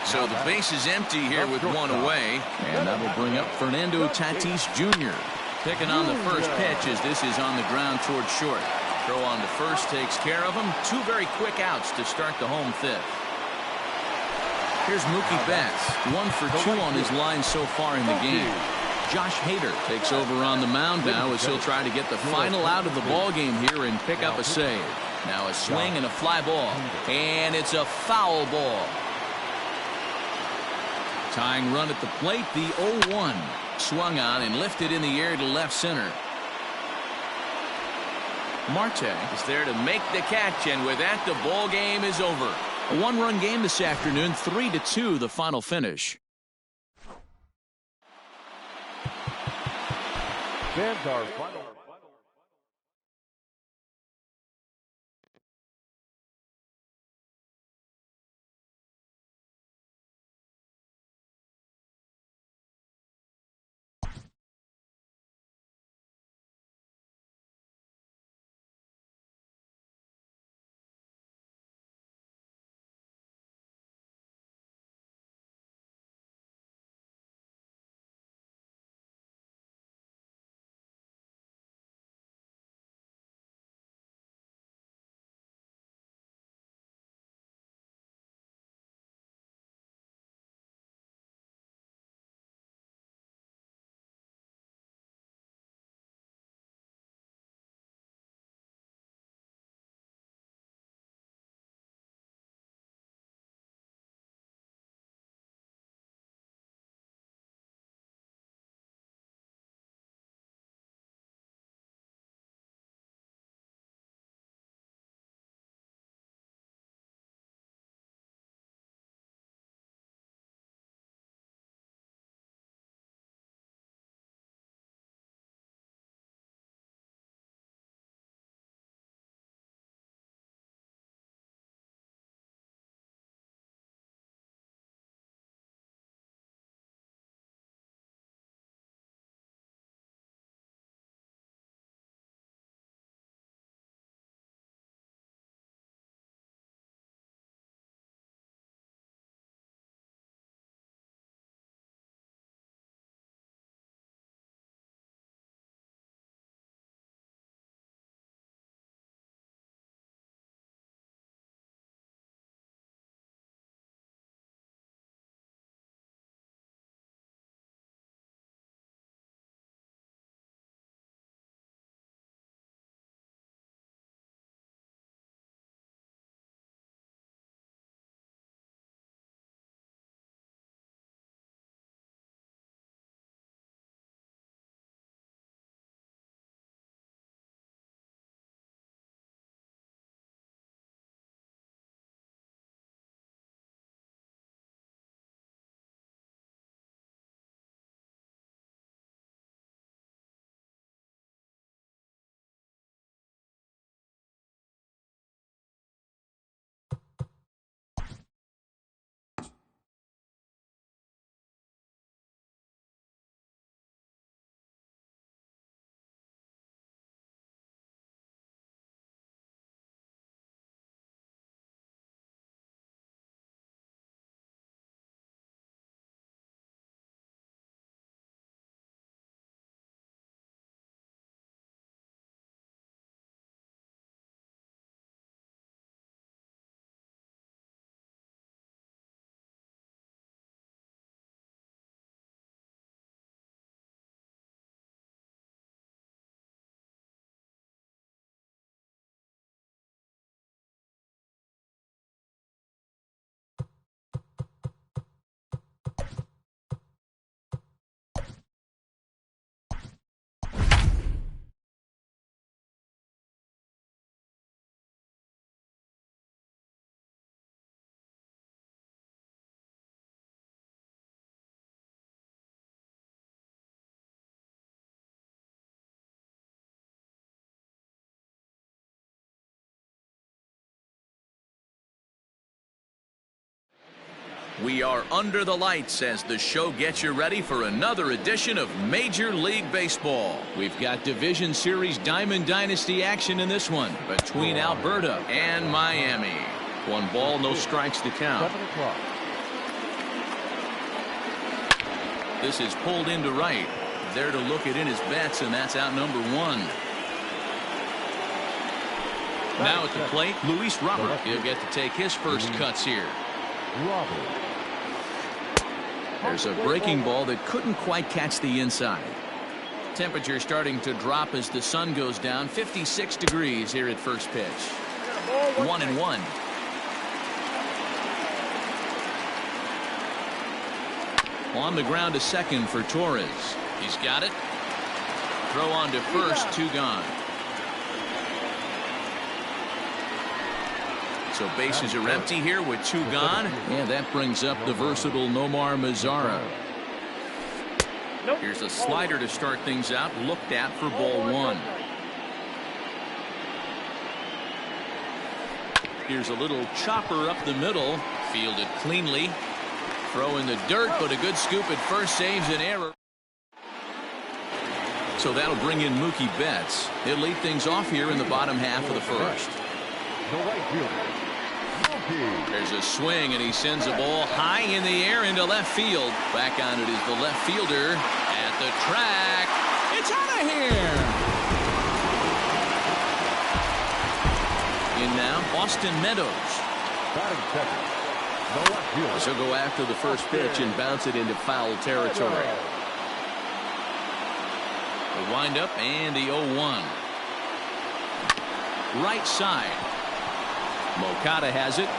So the base is empty here with one away. And that will bring up Fernando Tatis Jr. Picking on the first pitch as this is on the ground towards short. Throw on to first takes care of him. Two very quick outs to start the home fifth. Here's Mookie Betts, 1 for 2 on his line so far in the game. Josh Hader takes over on the mound now as he'll try to get the final out of the ball game here and pick up a save. Now a swing and a fly ball, and it's a foul ball. Tying run at the plate, the 0-1. Swung on and lifted in the air to left center. Marte is there to make the catch, and with that, the ball game is over. A one-run game this afternoon, 3-2 the final finish.
Fans are final.
We are under the lights as the show gets you ready for another edition of Major League Baseball. We've got Division Series Diamond Dynasty action in this one between Alberta and Miami. 1 ball, no strikes to count. This is pulled into right. There to look it in his bets, and that's out number 1. Now at the plate, Luis Robert. He'll get to take his first cuts here. There's a breaking ball that couldn't quite catch the inside. Temperature starting to drop as the sun goes down. 56 degrees here at first pitch. 1-1. On the ground to second for Torres. He's got it. Throw on to first, 2 gone. So bases are empty here with 2 gone. Yeah, that brings up the versatile Nomar Mazara. Here's a slider to start things out. Looked at for ball 1. Here's a little chopper up the middle. Fielded cleanly. Throw in the dirt, but a good scoop at first saves an error. So that'll bring in Mookie Betts. He'll lead things off here in the bottom half of the first. There's a swing, and he sends a ball high in the air into left field. Back on it is the left fielder at the track. It's out of here. In now, Austin Meadows. So go after the first pitch and bounce it into foul territory. The windup and the 0-1. Right side. Moncada has it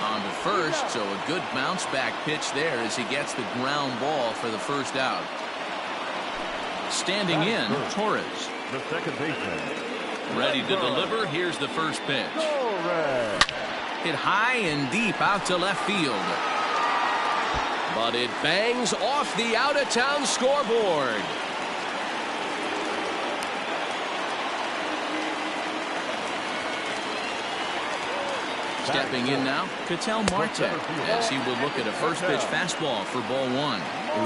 on to first, so a good bounce back pitch there as he gets the ground ball for the first out. Standing in, Torres.
The second baseman.
Ready to deliver. Here's the first pitch. Hit high and deep out to left field. But it bangs off the out-of-town scoreboard. Stepping in now, Ketel Marte, as he will look at a first pitch fastball for ball 1.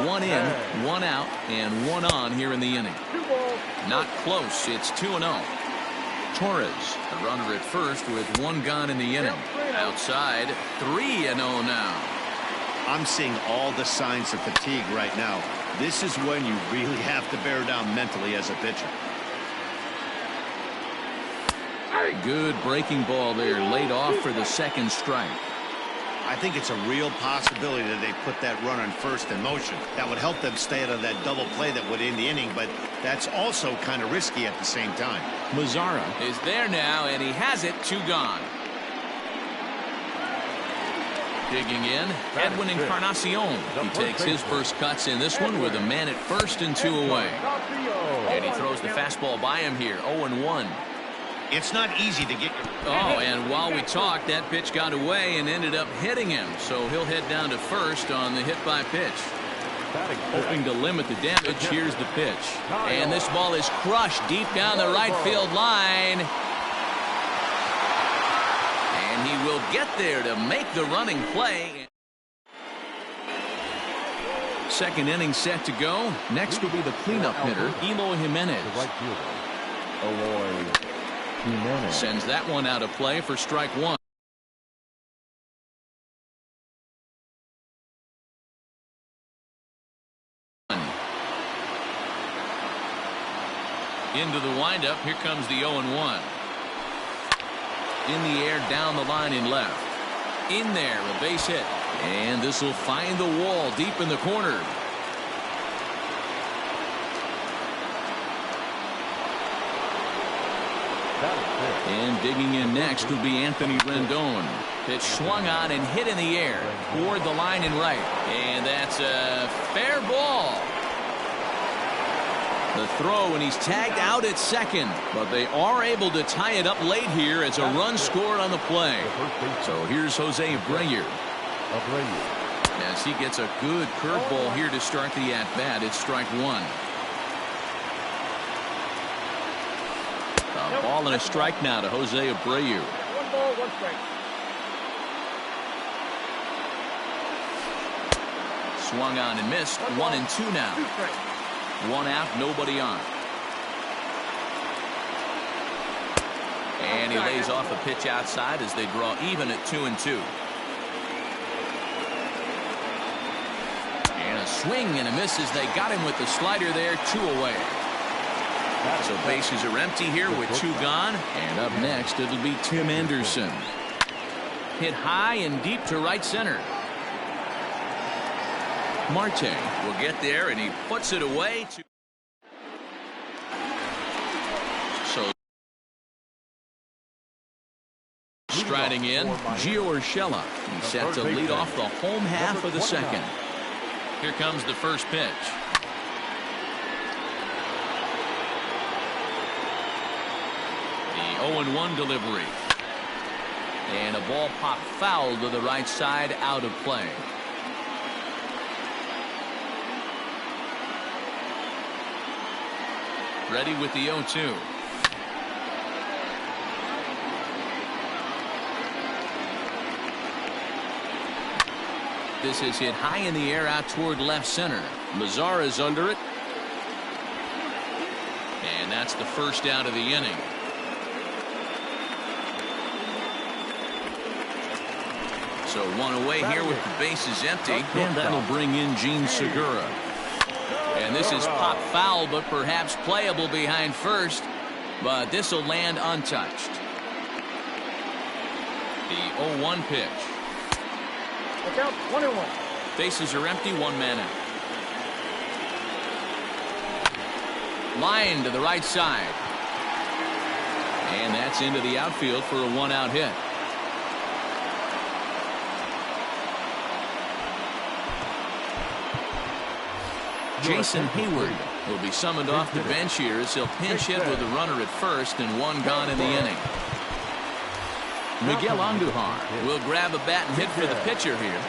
1 in, 1 out, and 1 on here in the inning. Not close. It's 2-0. Torres, a runner at first with 1 gone in the inning. Outside, 3-0 now.
I'm seeing all the signs of fatigue right now. This is when you really have to bear down mentally as a pitcher.
Good breaking ball there, laid off for the second strike.
I think it's a real possibility that they put that run on first in motion. That would help them stay out of that double play that would end the inning, but that's also kind of risky at the same time.
Mazara is there now, and he has it. 2 gone. Digging in, Edwin Encarnacion. He takes his first cuts in this one with a man at first and 2 away. And he throws the fastball by him here. 0-1.
It's not easy to get.
Oh, and while we talked, that pitch got away and ended up hitting him. So he'll head down to first on the hit by pitch. Hoping to limit the damage. Here's the pitch. And this ball is crushed deep down the right field line. And he will get there to make the running play. Second inning set to go. Next will be the cleanup hitter, Eloy Jimenez. Sends that one out of play for strike 1. Into the windup. Here comes the 0-1. In the air, down the line in left. In there, a base hit. And this will find the wall deep in the corner. And digging in next will be Anthony Rendon. Pitch swung on and hit in the air toward the line and right. And that's a fair ball. The throw, and he's tagged out at second. But they are able to tie it up late here as a run scored on the play. So here's Jose Abreu. As he gets a good curveball here to start the at-bat. It's strike 1. A ball and a strike now to Jose Abreu.
1 ball, 1 strike.
swung on and missed. 1-2 now. One out, nobody on. And he lays off a pitch outside as they draw even at 2-2. And a swing and a miss as they got him with the slider there. 2 away. So bases are empty here with 2 gone. And up next, it'll be Tim Anderson. Hit high and deep to right center. Marte will get there, and he puts it away. So striding in, Gio Urshela. He's set to lead off the home half of the second. Here comes the first pitch. The 0-1 delivery. And a ball popped foul to the right side, out of play. Ready with the 0-2. This is hit high in the air out toward left center. Mazar is under it. And that's the first out of the inning. So 1 away here with the bases empty. And that'll bring in Gene Segura. And this is pop foul, but perhaps playable behind first. But this will land untouched. The 0-1 pitch.
Look out, 1-1.
Bases are empty, 1 man out. Line to the right side. And that's into the outfield for a 1-out hit. Jason Hayward will be summoned off the bench here as he'll pinch hit with a runner at first and 1 gone in the inning. Miguel Andujar will grab a bat and hit for the pitcher here.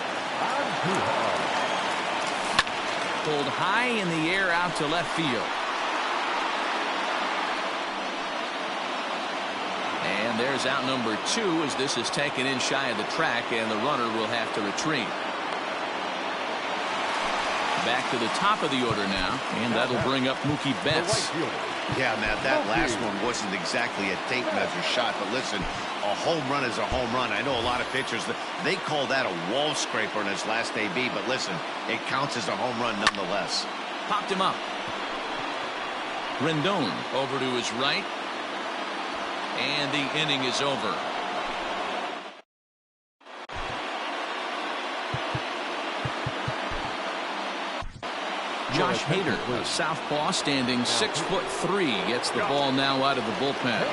Pulled high in the air out to left field. And there's out number 2 as this is taken in shy of the track, and the runner will have to retreat. Back to the top of the order now, and that'll bring up Mookie Betts.
Yeah, Matt, that last one wasn't exactly a tape measure shot, but listen, a home run is a home run. I know a lot of pitchers, they call that a wall scraper in his last AB, but listen, it counts as a home run nonetheless.
Popped him up. Rendon over to his right, and the inning is over. Josh Hader, a southpaw, standing 6'3", gets the ball now out of the bullpen.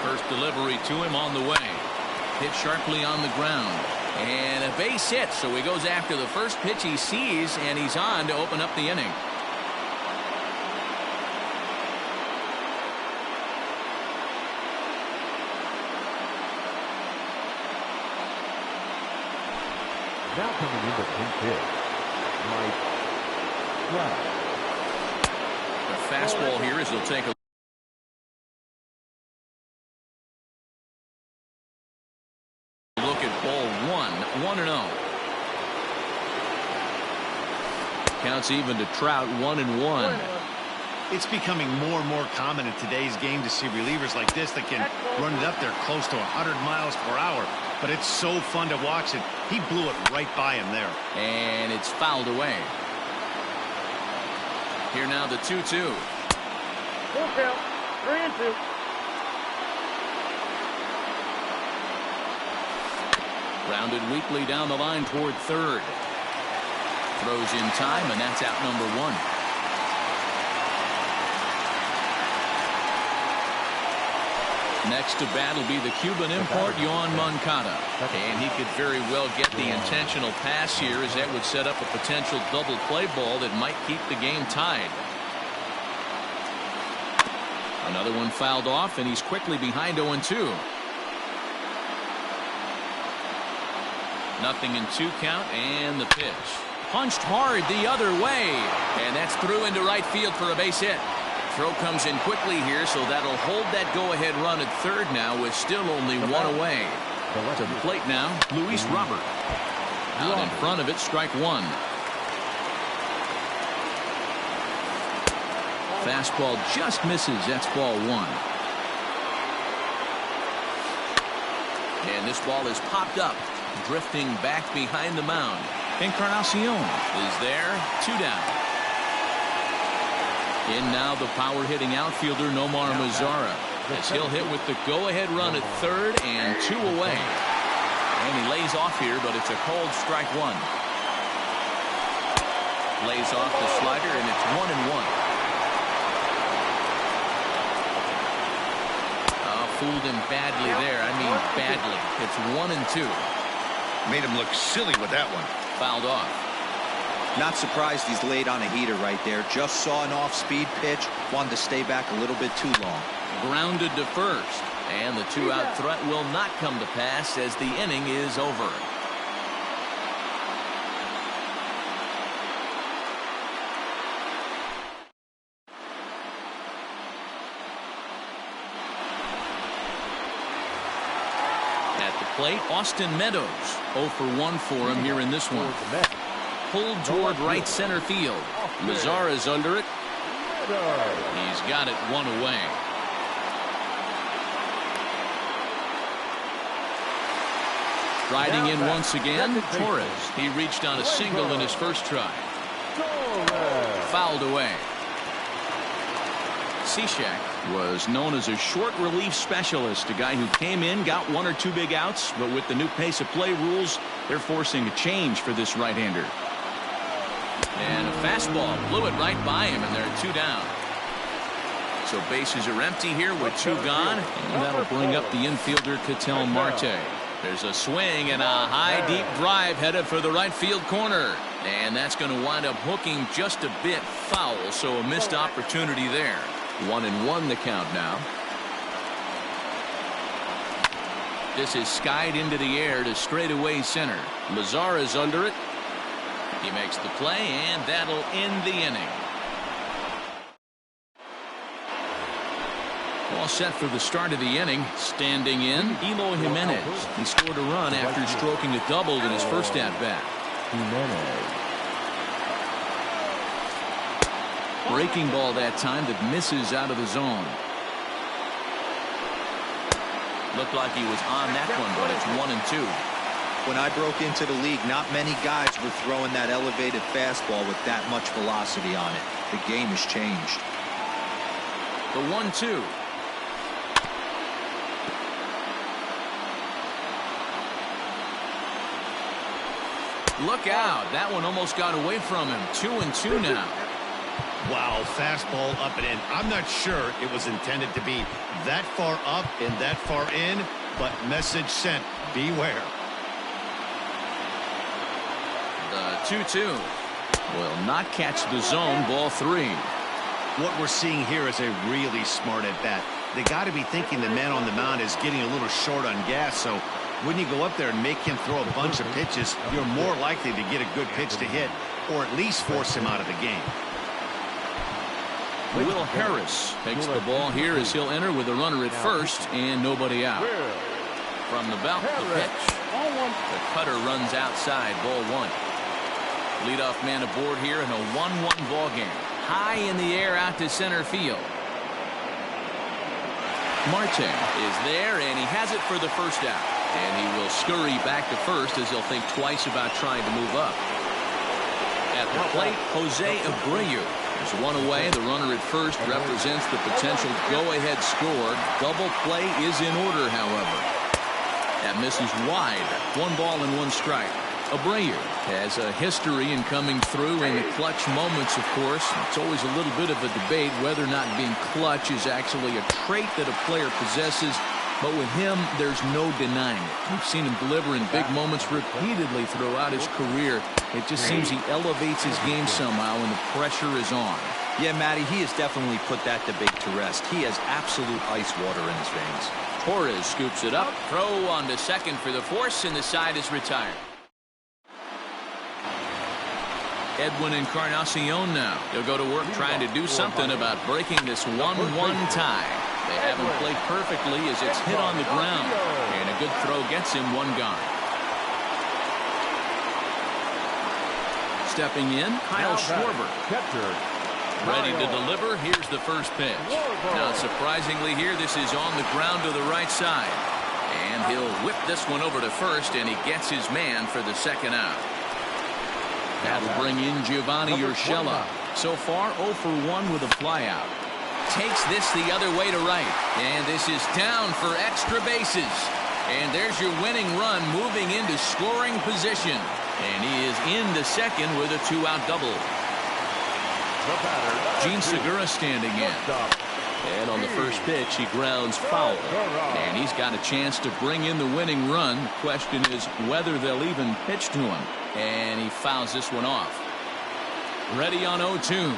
First delivery to him on the way. Hit sharply on the ground. And a base hit, so he goes after the first pitch he sees, and he's on to open up the inning.
Now coming into pinch hit, Mike.
The fastball here as he'll take a look at ball 1, 1-0. Counts even to Trout, 1-1.
It's becoming more and more common in today's game to see relievers like this that can run it up there close to 100 miles per hour. But it's so fun to watch it. He blew it right by him there.
And it's fouled away. Here now the 2-2.
Full count, 3-2.
Rounded weakly down the line toward third. Throws in time, and that's out number 1. Next to bat will be the Cuban import, Yoan Moncada. And he could very well get the intentional pass here, as that would set up a potential double play ball that might keep the game tied. Another one fouled off, and he's quickly behind 0-2. Nothing in 2 count, and the pitch. Punched hard the other way, and that's through into right field for a base hit. Throw comes in quickly here, so that'll hold that go-ahead run at third now with still only 1 away. To the plate now, Luis Robert. Out in front of it, strike 1. fastball just misses. That's ball one. And this ball is popped up, drifting back behind the mound. Encarnacion is there, 2 down. In now the power-hitting outfielder Nomar Mazara, as he'll hit with the go-ahead run at third and 2 away. And he lays off here, but it's a cold strike one. Lays off the slider, and it's 1-1. Fooled him badly there. I mean badly. It's 1-2.
Made him look silly with that one.
Fouled off.
Not surprised he's laid on a heater right there. Just saw an off-speed pitch. Wanted to stay back a little bit too long.
Grounded to first. And the 2-out threat will not come to pass as the inning is over. Plate, Austin Meadows. 0 for 1 for him here in this one. Pulled toward right center field. Mazara's under it. He's got it 1 away. Riding in once again, Torres. He reached on a single in his first try. Fouled away. Cishek was known as a short relief specialist, a guy who came in, got 1 or 2 big outs, but with the new pace of play rules, they're forcing a change for this right-hander. And a fastball blew it right by him, and there are 2 down. So bases are empty here with 2 gone, and that'll bring up the infielder Ketel Marte. There's a swing and a high deep drive headed for the right field corner, and that's going to wind up hooking just a bit foul, so a missed opportunity there. 1-1 the count now. This is skied into the air to straightaway center. Mazara's under it. He makes the play, and that'll end the inning. All set for the start of the inning. Standing in, Eloy Jimenez. He scored a run after stroking a double in his first at-bat. Breaking ball that time that misses out of the zone. Looked like he was on that one, but it's 1-2.
When I broke into the league, not many guys were throwing that elevated fastball with that much velocity on it. The game has changed.
The 1-2. Look out. That one almost got away from him. 2-2 now.
Wow, fastball up and in. I'm not sure it was intended to be that far up and that far in, but message sent, beware.
The 2-2 will not catch the zone. Ball 3.
What we're seeing here is a really smart at-bat. They got to be thinking the man on the mound is getting a little short on gas, so when you go up there and make him throw a bunch of pitches, you're more likely to get a good pitch to hit or at least force him out of the game.
Will Harris takes the ball here as he'll enter with a runner at first and nobody out. From the belt, the pitch. The cutter runs outside, ball 1. Leadoff man aboard here in a 1-1 ball game. High in the air out to center field. Marte is there, and he has it for the first out. And he will scurry back to first as he'll think twice about trying to move up. At the plate, Jose Abreu. There's 1 away. The runner at first represents the potential go-ahead score. Double play is in order, however. That misses wide. 1 ball and 1 strike. Abreu has a history in coming through in the clutch moments, of course. It's always a little bit of a debate whether or not being clutch is actually a trait that a player possesses. But with him, there's no denying it. We've seen him deliver in big moments repeatedly throughout his career. It just seems he elevates his game somehow when the pressure is on.
Yeah, Matty, he has definitely put that debate to rest. He has absolute ice water in his veins.
Torres scoops it up. Throw on to second for the force, and the side is retired. Edwin Encarnacion now. He'll go to work trying to do something about breaking this 1-1 tie. They haven't played perfectly as it's hit on the ground. And a good throw gets him 1 gone. Stepping in, Kyle Schwarber. Ready to deliver. Here's the first pitch. Now, surprisingly here, this is on the ground to the right side. And he'll whip this one over to first, and he gets his man for the second out. That'll bring in Giovanni Urshela. So far, 0 for 1 with a flyout. Takes this the other way to right. And this is down for extra bases. And there's your winning run moving into scoring position. And he is into second with a 2-out double. Gene Segura standing in. And on the first pitch, he grounds foul. And he's got a chance to bring in the winning run. Question is whether they'll even pitch to him. And he fouls this one off. Ready on 0-2.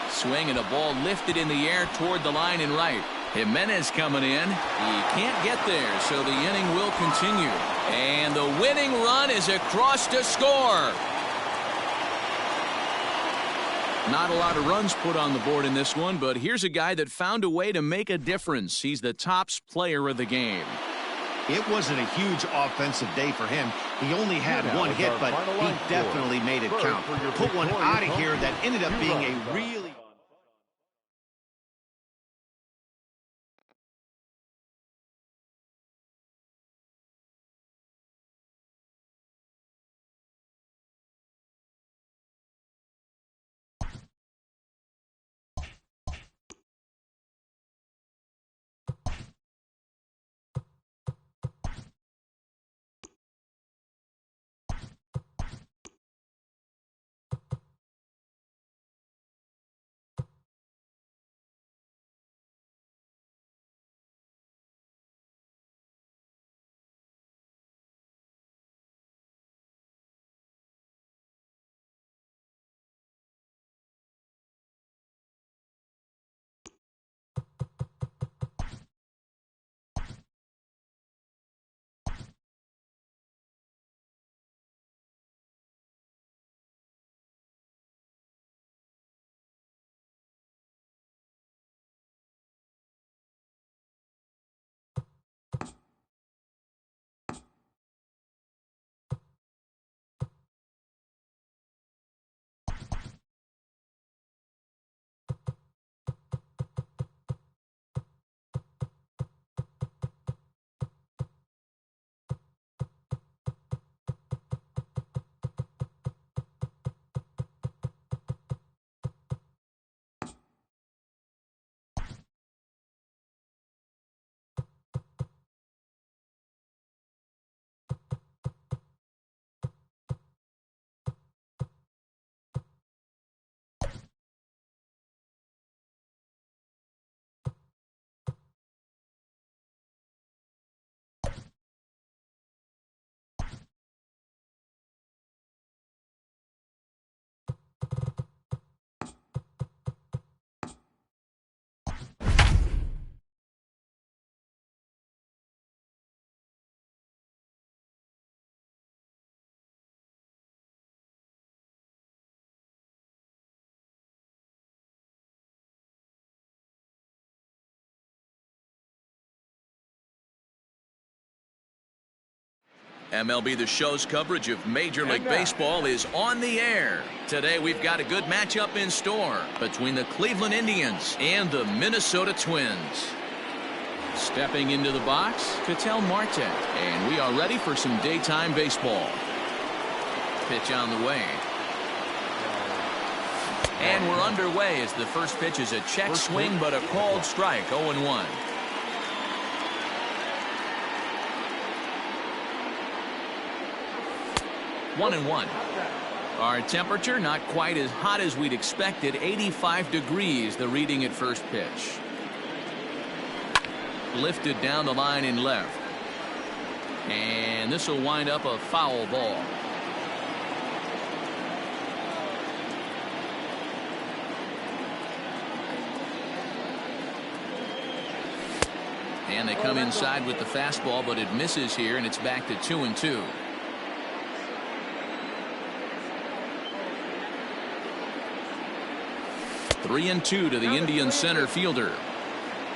Swing and a ball lifted in the air toward the line and right. Jimenez coming in. He can't get there, so the inning will continue. And the winning run is across to score. Not a lot of runs put on the board in this one, but here's a guy that found a way to make a difference. He's the tops player of the game.
It wasn't a huge offensive day for him. He only had one hit, but he definitely made it count. Put one out of here that ended up being a really...
MLB The Show's coverage of Major League Baseball is on the air. Today we've got a good matchup in store between the Cleveland Indians and the Minnesota Twins. Stepping into the box, Ketel Marte. And we are ready for some daytime baseball. Pitch on the way. And we're underway as the first pitch is a check swing but a called strike, 0-1. One and one. Our temperature not quite as hot as we'd expected. 85 degrees, the reading at first pitch. Lifted down the line in left. And this will wind up a foul ball. And they come inside with the fastball, but it misses here, and it's back to 2-2. Three and two to the Indian center fielder.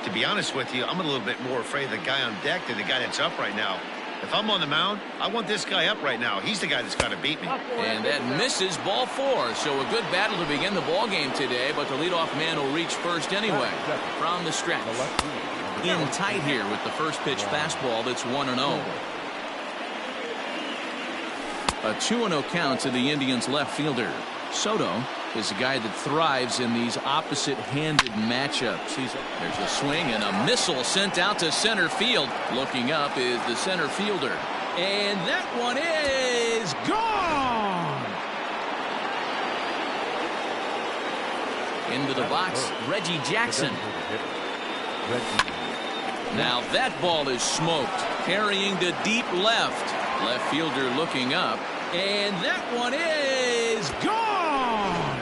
To be honest with you, I'm a little bit more afraid of the guy on deck than the guy that's up right now. If I'm on the mound, I want this guy up right now. He's the guy that's got to beat me.
And that misses, ball 4. So a good battle to begin the ball game today, but the leadoff man will reach first anyway from the stretch. In tight here with the first pitch fastball that's 1-0. A 2-0 count to the Indians left fielder. Soto is a guy that thrives in these opposite-handed matchups. There's a swing and a missile sent out to center field. Looking up is the center fielder. And that one is gone! Into the box, Reggie Jackson. Now that ball is smoked, carrying to deep left. Left fielder looking up, and that one is gone!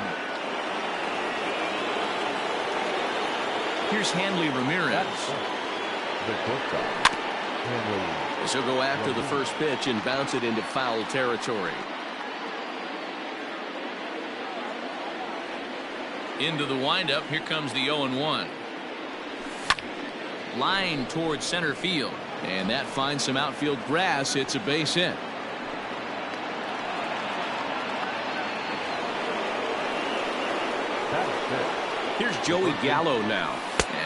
Here's Hanley Ramirez. He'll go after the first pitch and bounce it into foul territory. Into the windup, here comes the 0-1. Line towards center field, and that finds some outfield grass. It's a base hit. Here's Joey Gallo now,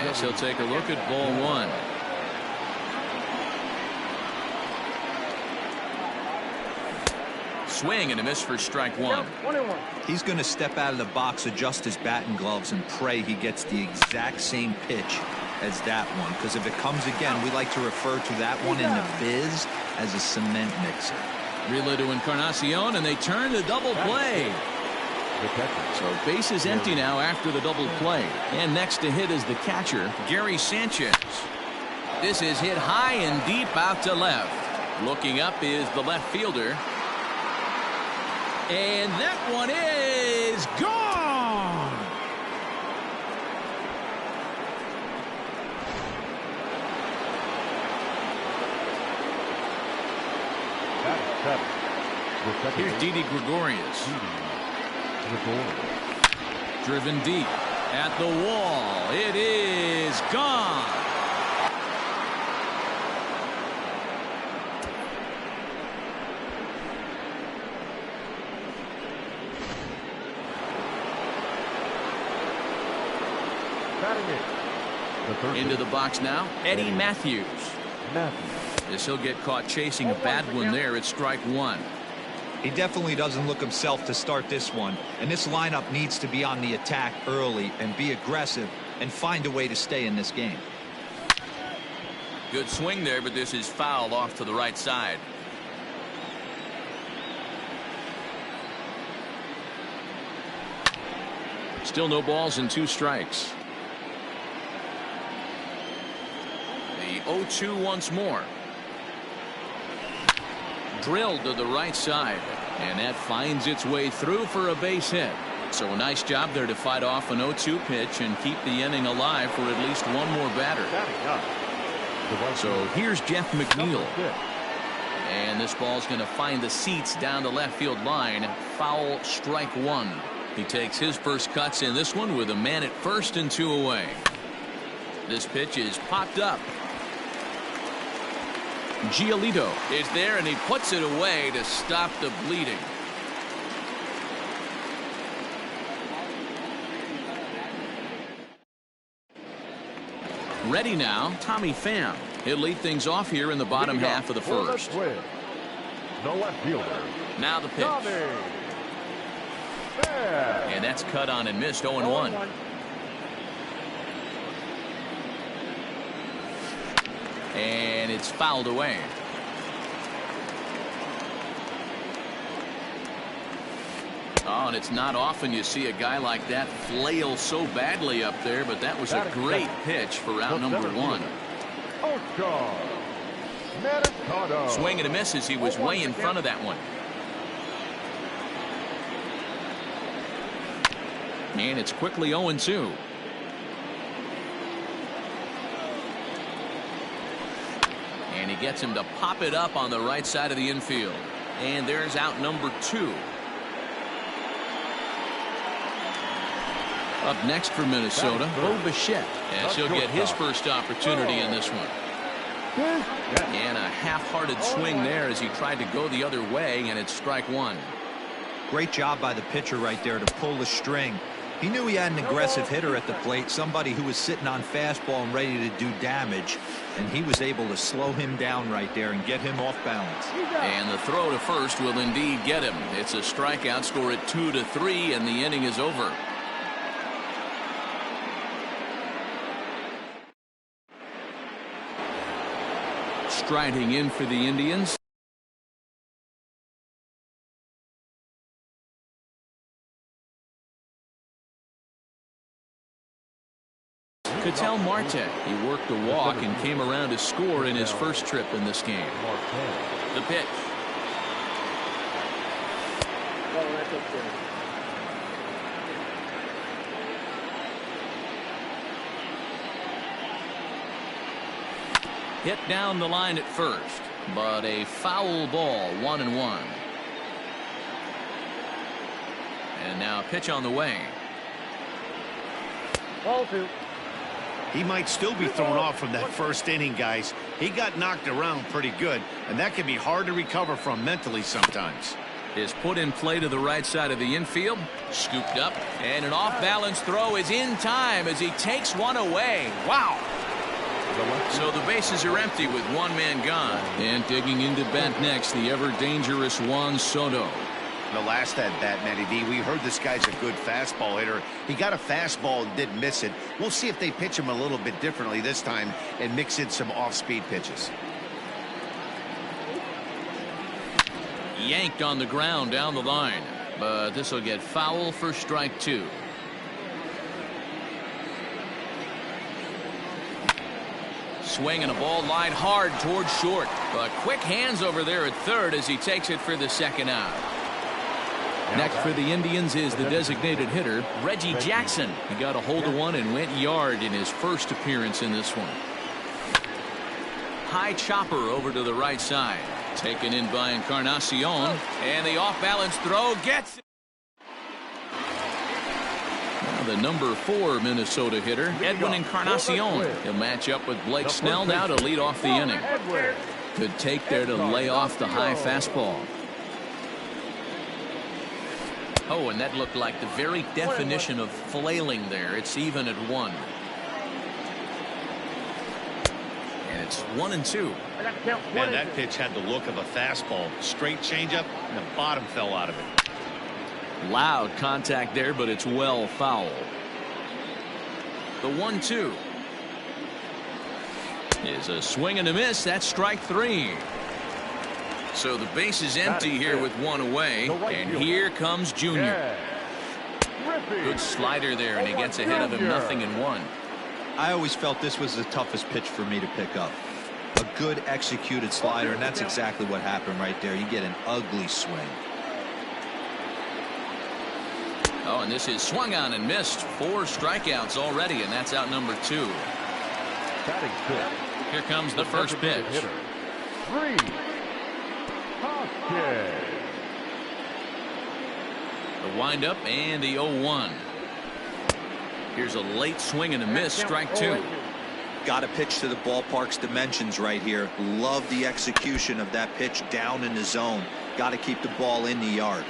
as he'll take a look at ball 1. Swing and a miss for strike 1.
He's going to step out of the box, adjust his batting gloves, and pray he gets the exact same pitch as that one, because if it comes again, we like to refer to that one in the biz as a cement mixer.
Relay to Encarnacion, and they turn the double play. So base is empty now after the double play, and next to hit is the catcher, Gary Sanchez. This is hit high and deep out to left. Looking up is the left fielder, and that one is gone. Here's Didi Gregorius. Driven deep at the wall. It is gone. Into the box now, Eddie Matthews. As he'll get caught chasing a bad one there at strike 1.
He definitely doesn't look himself to start this one, and this lineup needs to be on the attack early and be aggressive and find a way to stay in this game.
Good swing there, but this is foul off to the right side. Still no balls and 2 strikes. The 0-2 once more. Drilled to the right side, and that finds its way through for a base hit. So a nice job there to fight off an 0-2 pitch and keep the inning alive for at least one more batter. So here's Jeff McNeil, and this ball's going to find the seats down the left field line. Foul, strike 1. He takes his first cuts in this one with a man at first and 2 away. This pitch is popped up. Giolito is there, and he puts it away to stop the bleeding. Ready now, Tommy Pham. He'll lead things off here in the bottom half of the first.
The left fielder.
Now the pitch. And that's cut on and missed. 0-1. And it's fouled away. Oh, and it's not often you see a guy like that flail so badly up there, but that was a great pitch for round number 1. Swing and a miss as he was way in front of that one. And it's quickly 0-2. And he gets him to pop it up on the right side of the infield. And there's out number 2. Up next for Minnesota, Bo Bichette, as he'll get his first opportunity in this one. And a half-hearted swing there as he tried to go the other way, and it's strike one.
Great job by the pitcher right there to pull the string. He knew he had an aggressive hitter at the plate, somebody who was sitting on fastball and ready to do damage, and he was able to slow him down right there and get him off balance.
And the throw to first will indeed get him. It's a strikeout, score at 2-3, and the inning is over. Striding in for the Indians. Ketel Marte. He worked a walk and came around to score in his first trip in this game. The pitch. Hit down the line at first, but a foul ball, 1-1. And now a pitch on the way.
Ball two.
He might still be thrown off from that first inning, guys. He got knocked around pretty good, and that can be hard to recover from mentally sometimes.
Is put in play to the right side of the infield, scooped up, and an off-balance throw is in time as he takes one away. Wow! So the bases are empty with one man gone. And digging into bat next, the ever-dangerous Juan Soto.
The last at bat, Matty D, we heard this guy's a good fastball hitter. He got a fastball and didn't miss it. We'll see if they pitch him a little bit differently this time and mix in some off-speed pitches.
Yanked on the ground down the line, but this will get foul for strike two. Swing and a ball line hard towards short, but quick hands over there at third as he takes it for the second out. Next for the Indians is the designated hitter, Reggie Jackson. He got a hold of one and went yard in his first appearance in this one. High chopper over to the right side. Taken in by Encarnacion. And the off-balance throw gets it. Now the number 4 Minnesota hitter, Edwin Encarnacion. He'll match up with Blake Snell now to lead off the inning. Good take there to lay off the high fastball. Oh, and that looked like the very definition of flailing there. It's even at 1. And it's 1-2.
Man, that pitch had the look of a fastball. Straight changeup, and the bottom fell out of it.
Loud contact there, but it's well foul. The 1-2 is a swing and a miss. That's strike 3. So the base is empty here with one away, and here comes Junior. Good slider there, and he gets ahead of him 0-1.
I always felt this was the toughest pitch for me to pick up. A good executed slider, and that's exactly what happened right there. You get an ugly swing.
Oh, and this is swung on and missed. 4 strikeouts already, and that's out number 2. Here comes the first pitch. The windup and the 0-1. Here's a late swing and a miss, strike 2.
Got to pitch to the ballpark's dimensions right here. Love the execution of that pitch down in the zone. Got to keep the ball in the yard.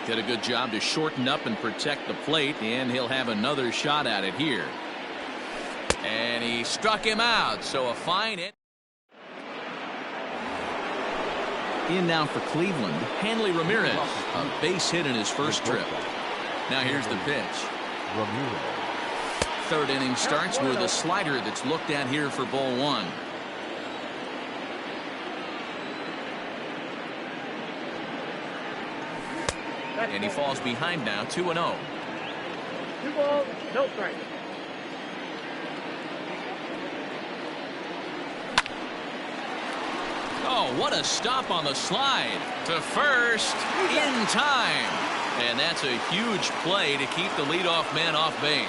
Did a good job to shorten up and protect the plate, and he'll have another shot at it here. And he struck him out, so a fine hit. In now for Cleveland, Hanley Ramirez, a base hit in his first trip. Now here's the pitch. Third inning starts with a slider that's looked at here for ball 1. And he falls behind now, 2-0.
2 balls, no strike.
Oh, what a stop on the slide to first in time. And that's a huge play to keep the leadoff man off base.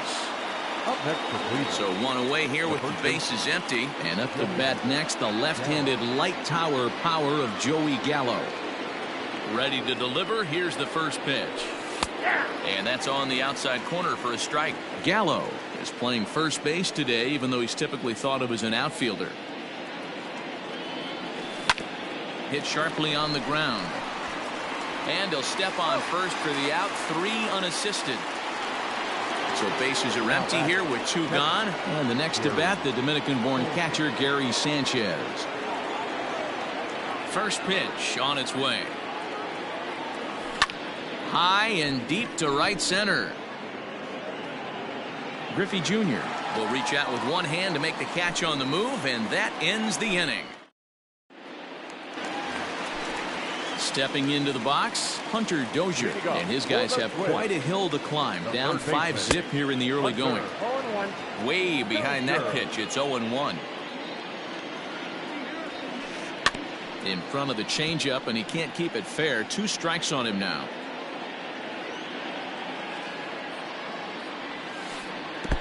So one away here with the bases empty. And up to bat next, the left-handed light tower power of Joey Gallo. Ready to deliver. Here's the first pitch. And that's on the outside corner for a strike. Gallo is playing first base today, even though he's typically thought of as an outfielder. Hit sharply on the ground. And he'll step on first for the out, 3 unassisted. So bases are empty here with 2 gone. And the next to bat, the Dominican-born catcher Gary Sanchez. First pitch on its way. High and deep to right center. Griffey Jr. will reach out with one hand to make the catch on the move, and that ends the inning. Stepping into the box, Hunter Dozier, and his guys have quite a hill to climb. Down 5-zip here in the early going. Way behind that pitch, it's 0-1. In front of the changeup, and he can't keep it fair. 2 strikes on him now.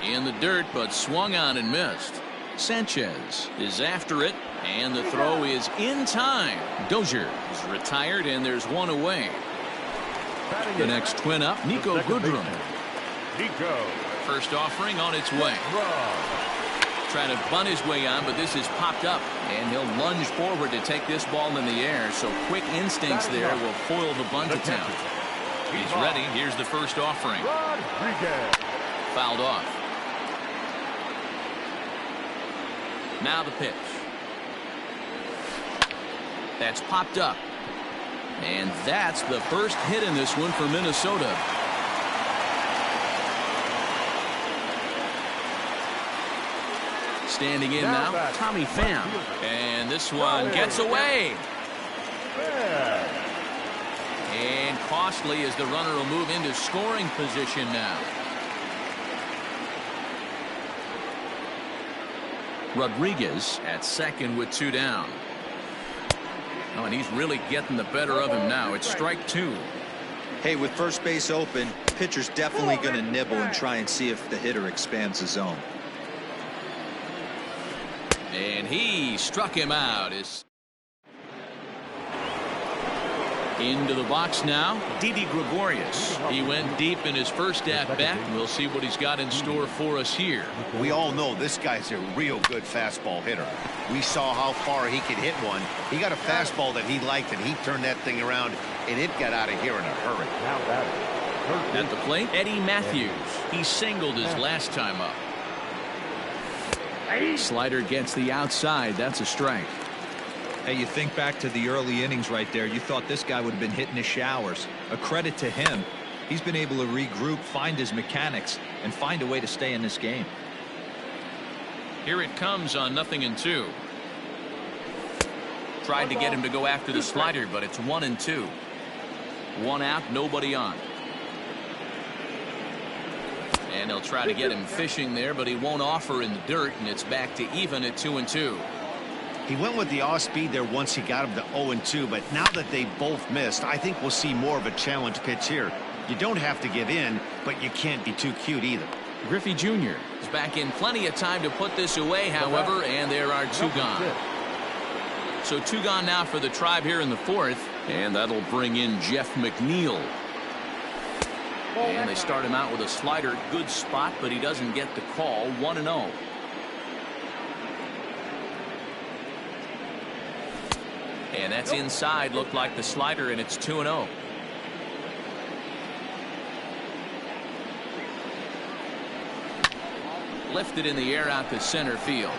In the dirt, but swung on and missed. Sanchez is after it, and the throw is in time. Dozier is retired, and there's 1 away. The next twin up, Nico Goodrum. First offering on its way. Trying to bunt his way on, but this is popped up, and he'll lunge forward to take this ball in the air. So quick instincts there will foil the bunt attempt. He's ready. Here's the first offering. Fouled off. Now the pitch. That's popped up. And that's the first hit in this one for Minnesota. Standing in now, Tommy Pham. And this one gets away. And costly as the runner will move into scoring position now. Rodriguez at second with 2 down. Oh, and he's really getting the better of him now. It's strike 2.
Hey, with first base open, pitcher's definitely going to nibble and try and see if the hitter expands the zone.
And he struck him out. Into the box now, Didi Gregorius. He went deep in his first at-bat. We'll see what he's got in store for us here.
We all know this guy's a real good fastball hitter. We saw how far he could hit one. He got a fastball that he liked, and he turned that thing around, and it got out of here in a hurry.
At the plate, Eddie Matthews. He singled his last time up. Slider gets the outside. That's a strike.
Hey, you think back to the early innings right there. You thought this guy would have been hitting his showers. A credit to him. He's been able to regroup, find his mechanics, and find a way to stay in this game.
Here it comes on 0-2. Tried to get him to go after the slider, but it's 1-2. 1 out, nobody on. And they'll try to get him fishing there, but he won't offer in the dirt, and it's back to even at 2-2.
He went with the off speed there once he got him to 0-2, but now that they both missed, I think we'll see more of a challenge pitch here. You don't have to give in, but you can't be too cute either.
Griffey Jr. is back in plenty of time to put this away, however, and there are 2 gone. So 2 gone now for the Tribe here in the 4th, and that'll bring in Jeff McNeil. And they start him out with a slider. Good spot, but he doesn't get the call. 1-0. And that's inside. Looked like the slider, and it's 2-0. Lifted in the air out to center field.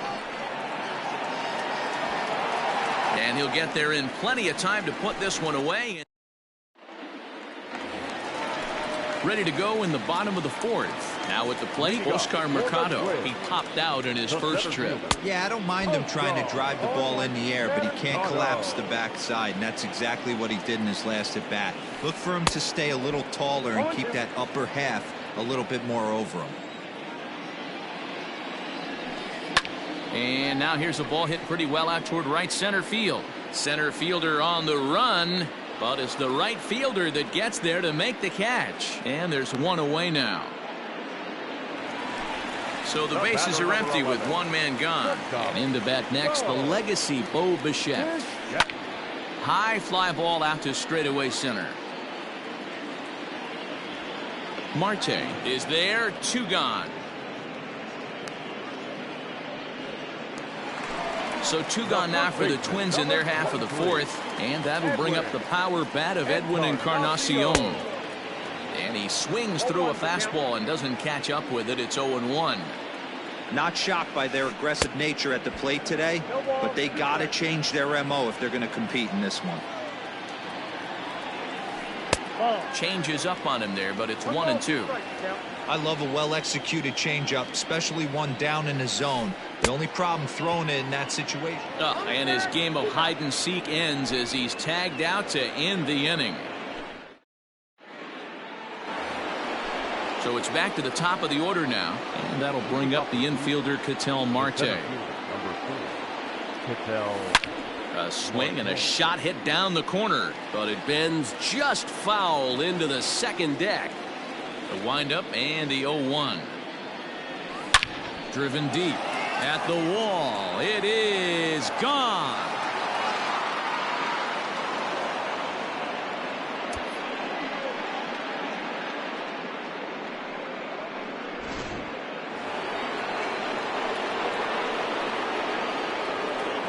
And he'll get there in plenty of time to put this one away. Ready to go in the bottom of the 4th. Now at the plate, Oscar Mercado. He popped out in his first trip.
Yeah, I don't mind him trying to drive the ball in the air, but he can't collapse the backside, and that's exactly what he did in his last at bat. Look for him to stay a little taller and keep that upper half a little bit more over him.
And now here's a ball hit pretty well out toward right center field. Center fielder on the run, but it's the right fielder that gets there to make the catch. And there's 1 away now. So the bases are empty with 1 man gone. And in to bat next, the legacy Bo Bichette. High fly ball out to straightaway center. Marte is there, 2 gone. So 2 gone now for the Twins in their half of the 4th, and that'll bring up the power bat of Edwin Encarnacion. And he swings through a fastball and doesn't catch up with it. It's 0-1.
Not shocked by their aggressive nature at the plate today, but they got to change their MO if they're going to compete in this one.
Changes up on him there, but it's 1-2.
I love a well-executed changeup, especially one down in the zone. The only problem throwing it in that situation.
And his game of hide and seek ends as he's tagged out to end the inning. So it's back to the top of the order now, and that'll bring up the infielder Ketel Marte. A swing and a shot hit down the corner, but it bends just foul into the second deck. The windup and the 0-1. Driven deep at the wall. It is gone.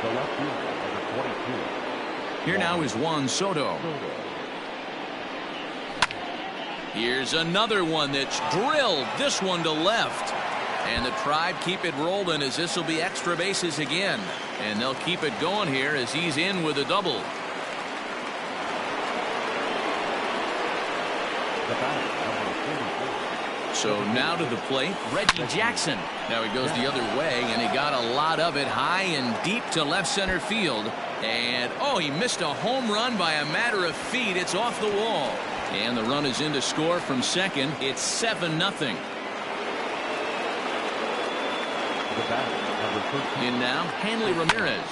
The left fielder, number 22.
Here now is Juan Soto. Here's another one that's drilled, this one to left. And the Tribe keep it rolling as this will be extra bases again. And they'll keep it going here as he's in with a double. So now to the plate, Reggie Jackson. Now he goes the other way, and he got a lot of it high and deep to left center field. And, oh, he missed a home run by a matter of feet. It's off the wall. And the run is in to score from second. It's 7-0. In now, Hanley Ramirez.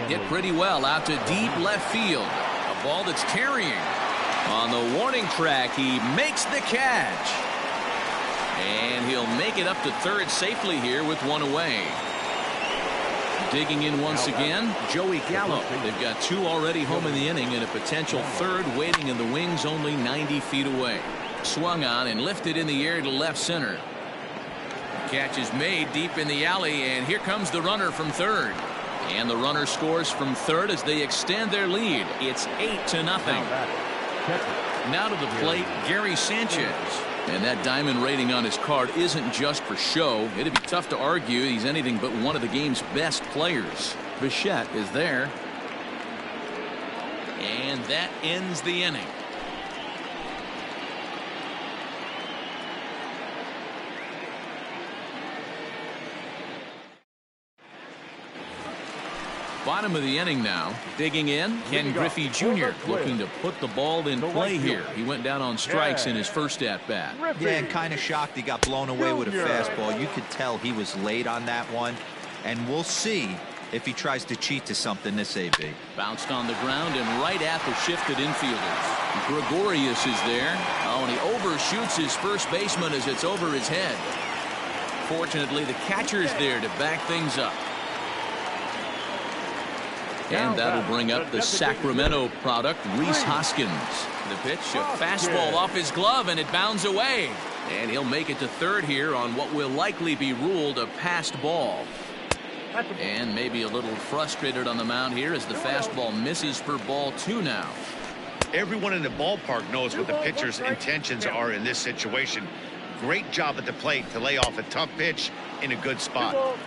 Hit pretty well out to deep left field. A ball that's carrying. On the warning track, he makes the catch. And he'll make it up to third safely here with one away. Digging in once again, Joey Gallo. They've got 2 already home in the inning and a potential third waiting in the wings only 90 feet away. Swung on and lifted in the air to left center. Catch is made deep in the alley, and here comes the runner from third. And the runner scores from third as they extend their lead. It's 8-0. Now to the plate, Gary Sanchez. And that diamond rating on his card isn't just for show. It'd be tough to argue he's anything but one of the game's best players. Bichette is there. And that ends the inning. Bottom of the inning now. Digging in, Ken Griffey Jr. looking to put the ball in play here. He went down on strikes in his first at-bat.
Yeah, and kind of shocked he got blown away with a fastball. You could tell he was late on that one. And we'll see if he tries to cheat to something this AB.
Bounced on the ground and right at the shifted infielders. Gregorius is there. Oh, and he overshoots his first baseman as it's over his head. Fortunately, the catcher's there to back things up. And that'll bring up the Sacramento product, Rhys Hoskins. The pitch, a fastball off his glove, and it bounds away. And he'll make it to third here on what will likely be ruled a passed ball. And maybe a little frustrated on the mound here as the fastball misses for ball 2 now.
Everyone in the ballpark knows what the pitcher's intentions are in this situation. Great job at the plate to lay off a tough pitch in a good spot.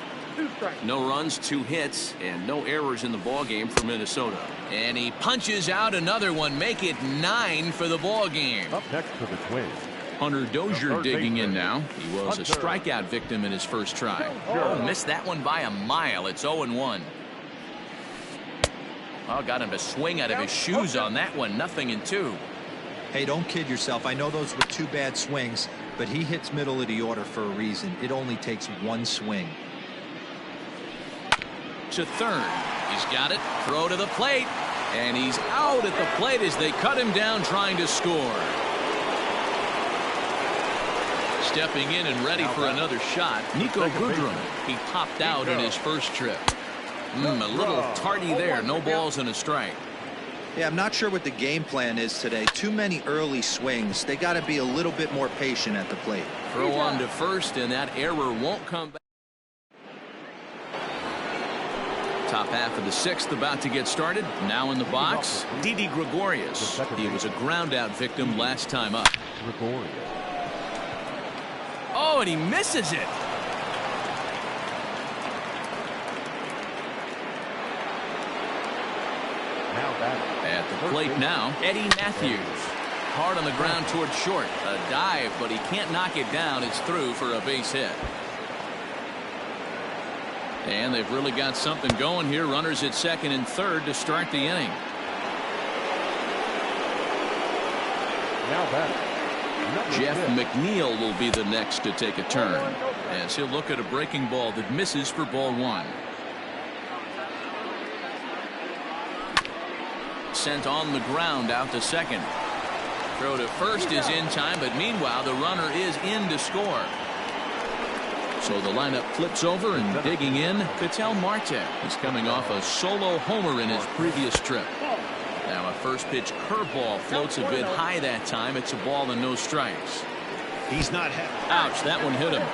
No runs, 2 hits, and no errors in the ball game for Minnesota. And he punches out another one, make it 9 for the ball game.
Up next for the Twins,
Hunter Dozier digging in now. He was a strikeout victim in his first try. Oh, missed that one by a mile. It's 0-1. Oh, got him to swing out of his shoes on that one. 0-2.
Hey, don't kid yourself. I know those were 2 bad swings, but he hits middle of the order for a reason. It only takes 1 swing.
To third. He's got it. Throw to the plate. And he's out at the plate as they cut him down trying to score. Stepping in and ready for another shot, Nico Goodrum. He popped out in his first trip. A little tardy there. No balls and a strike.
Yeah, I'm not sure what the game plan is today. Too many early swings. They got to be a little bit more patient at the plate.
Throw on to first, and that error won't come back. Top half of the sixth about to get started. Now in the box, Didi Gregorius. He was a ground-out victim last time up.
Gregorius.
Oh, and he misses it.
Now batting.
At the plate now, Eddie Matthews. Hard on the ground toward short. A dive, but he can't knock it down. It's through for a base hit. And they've really got something going here. Runners at second and third to start the inning.
Now batting.
Jeff McNeil will be the next to take a turn as he'll look at a breaking ball that misses for ball one. Sent on the ground out to second. Throw to first is in time, but meanwhile the runner is in to score. So the lineup flips over, and digging in, Ketel Marte. He's coming off a solo homer in his previous trip. Now a first pitch curveball floats a bit high that time. It's a ball and no strikes.
He's not happy.
Ouch, that one hit him.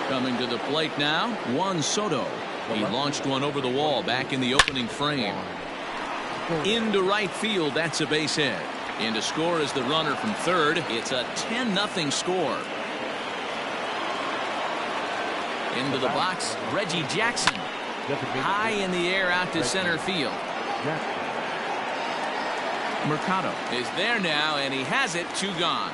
Coming to the plate now, Juan Soto. He launched one over the wall back in the opening frame. Into right field, that's a base hit. In to score is the runner from third. It's a 10-0 score. Into the box, Reggie Jackson. High in the air out to center field. Mercado is there now, and he has it. 2 gone.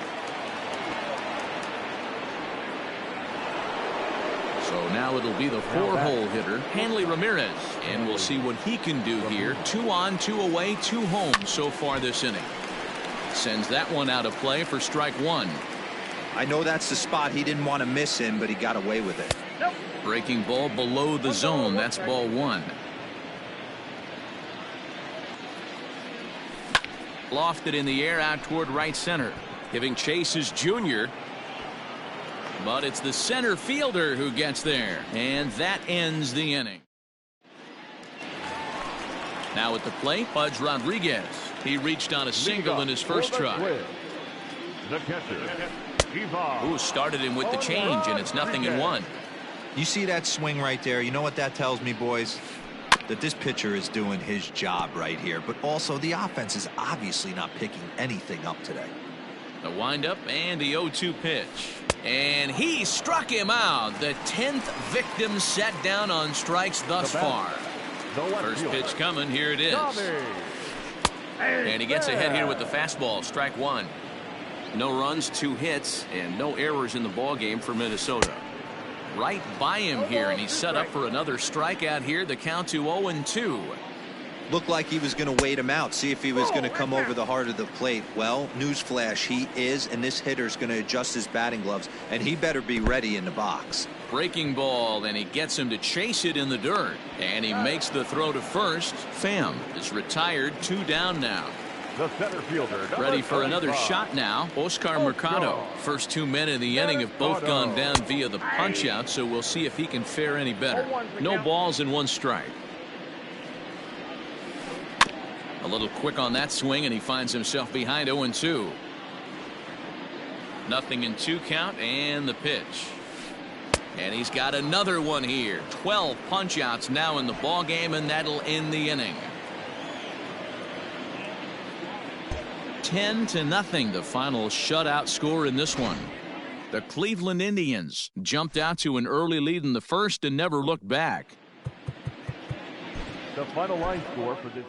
So now it'll be the 4-hole hitter, Hanley Ramirez. And we'll see what he can do here. 2 on, 2 away, 2 home so far this inning. Sends that one out of play for strike 1.
I know that's the spot he didn't want to miss in, but he got away with it.
Breaking ball below the zone. That's ball 1. Lofted in the air out toward right center. Giving chase is Junior. But it's the center fielder who gets there. And that ends the inning. Now at the plate, Pudge Rodriguez. He reached on a single in his first try.
The catcher.
Who started him with the change, and it's 0-1.
You see that swing right there? You know what that tells me, boys? That this pitcher is doing his job right here. But also the offense is obviously not picking anything up today.
The windup and the 0-2 pitch. And he struck him out. The 10th victim set down on strikes thus far. First pitch coming. Here it is. And he gets ahead here with the fastball. Strike 1. No runs, 2 hits, and no errors in the ballgame for Minnesota. Right by him here, and he's set up for another strikeout here. The count to 0-2.
Looked like he was going to wait him out, see if he was going to come over the heart of the plate. Well, newsflash, he is, and this hitter's going to adjust his batting gloves, and he better be ready in the box.
Breaking ball, and he gets him to chase it in the dirt. And he makes the throw to first. Pham is retired. 2 down now.
The center fielder.
Ready for another shot now. Oscar Mercado. First 2 men in the inning have both gone down via the punch out, so we'll see if he can fare any better. No balls and 1 strike. A little quick on that swing, and he finds himself behind 0-2. 0-2 count, and the pitch. And he's got another one here. 12 punch outs now in the ball game, and that'll end the inning. 10-0, the final shutout score in this one. The Cleveland Indians jumped out to an early lead in the first and never looked back.
The final line score for this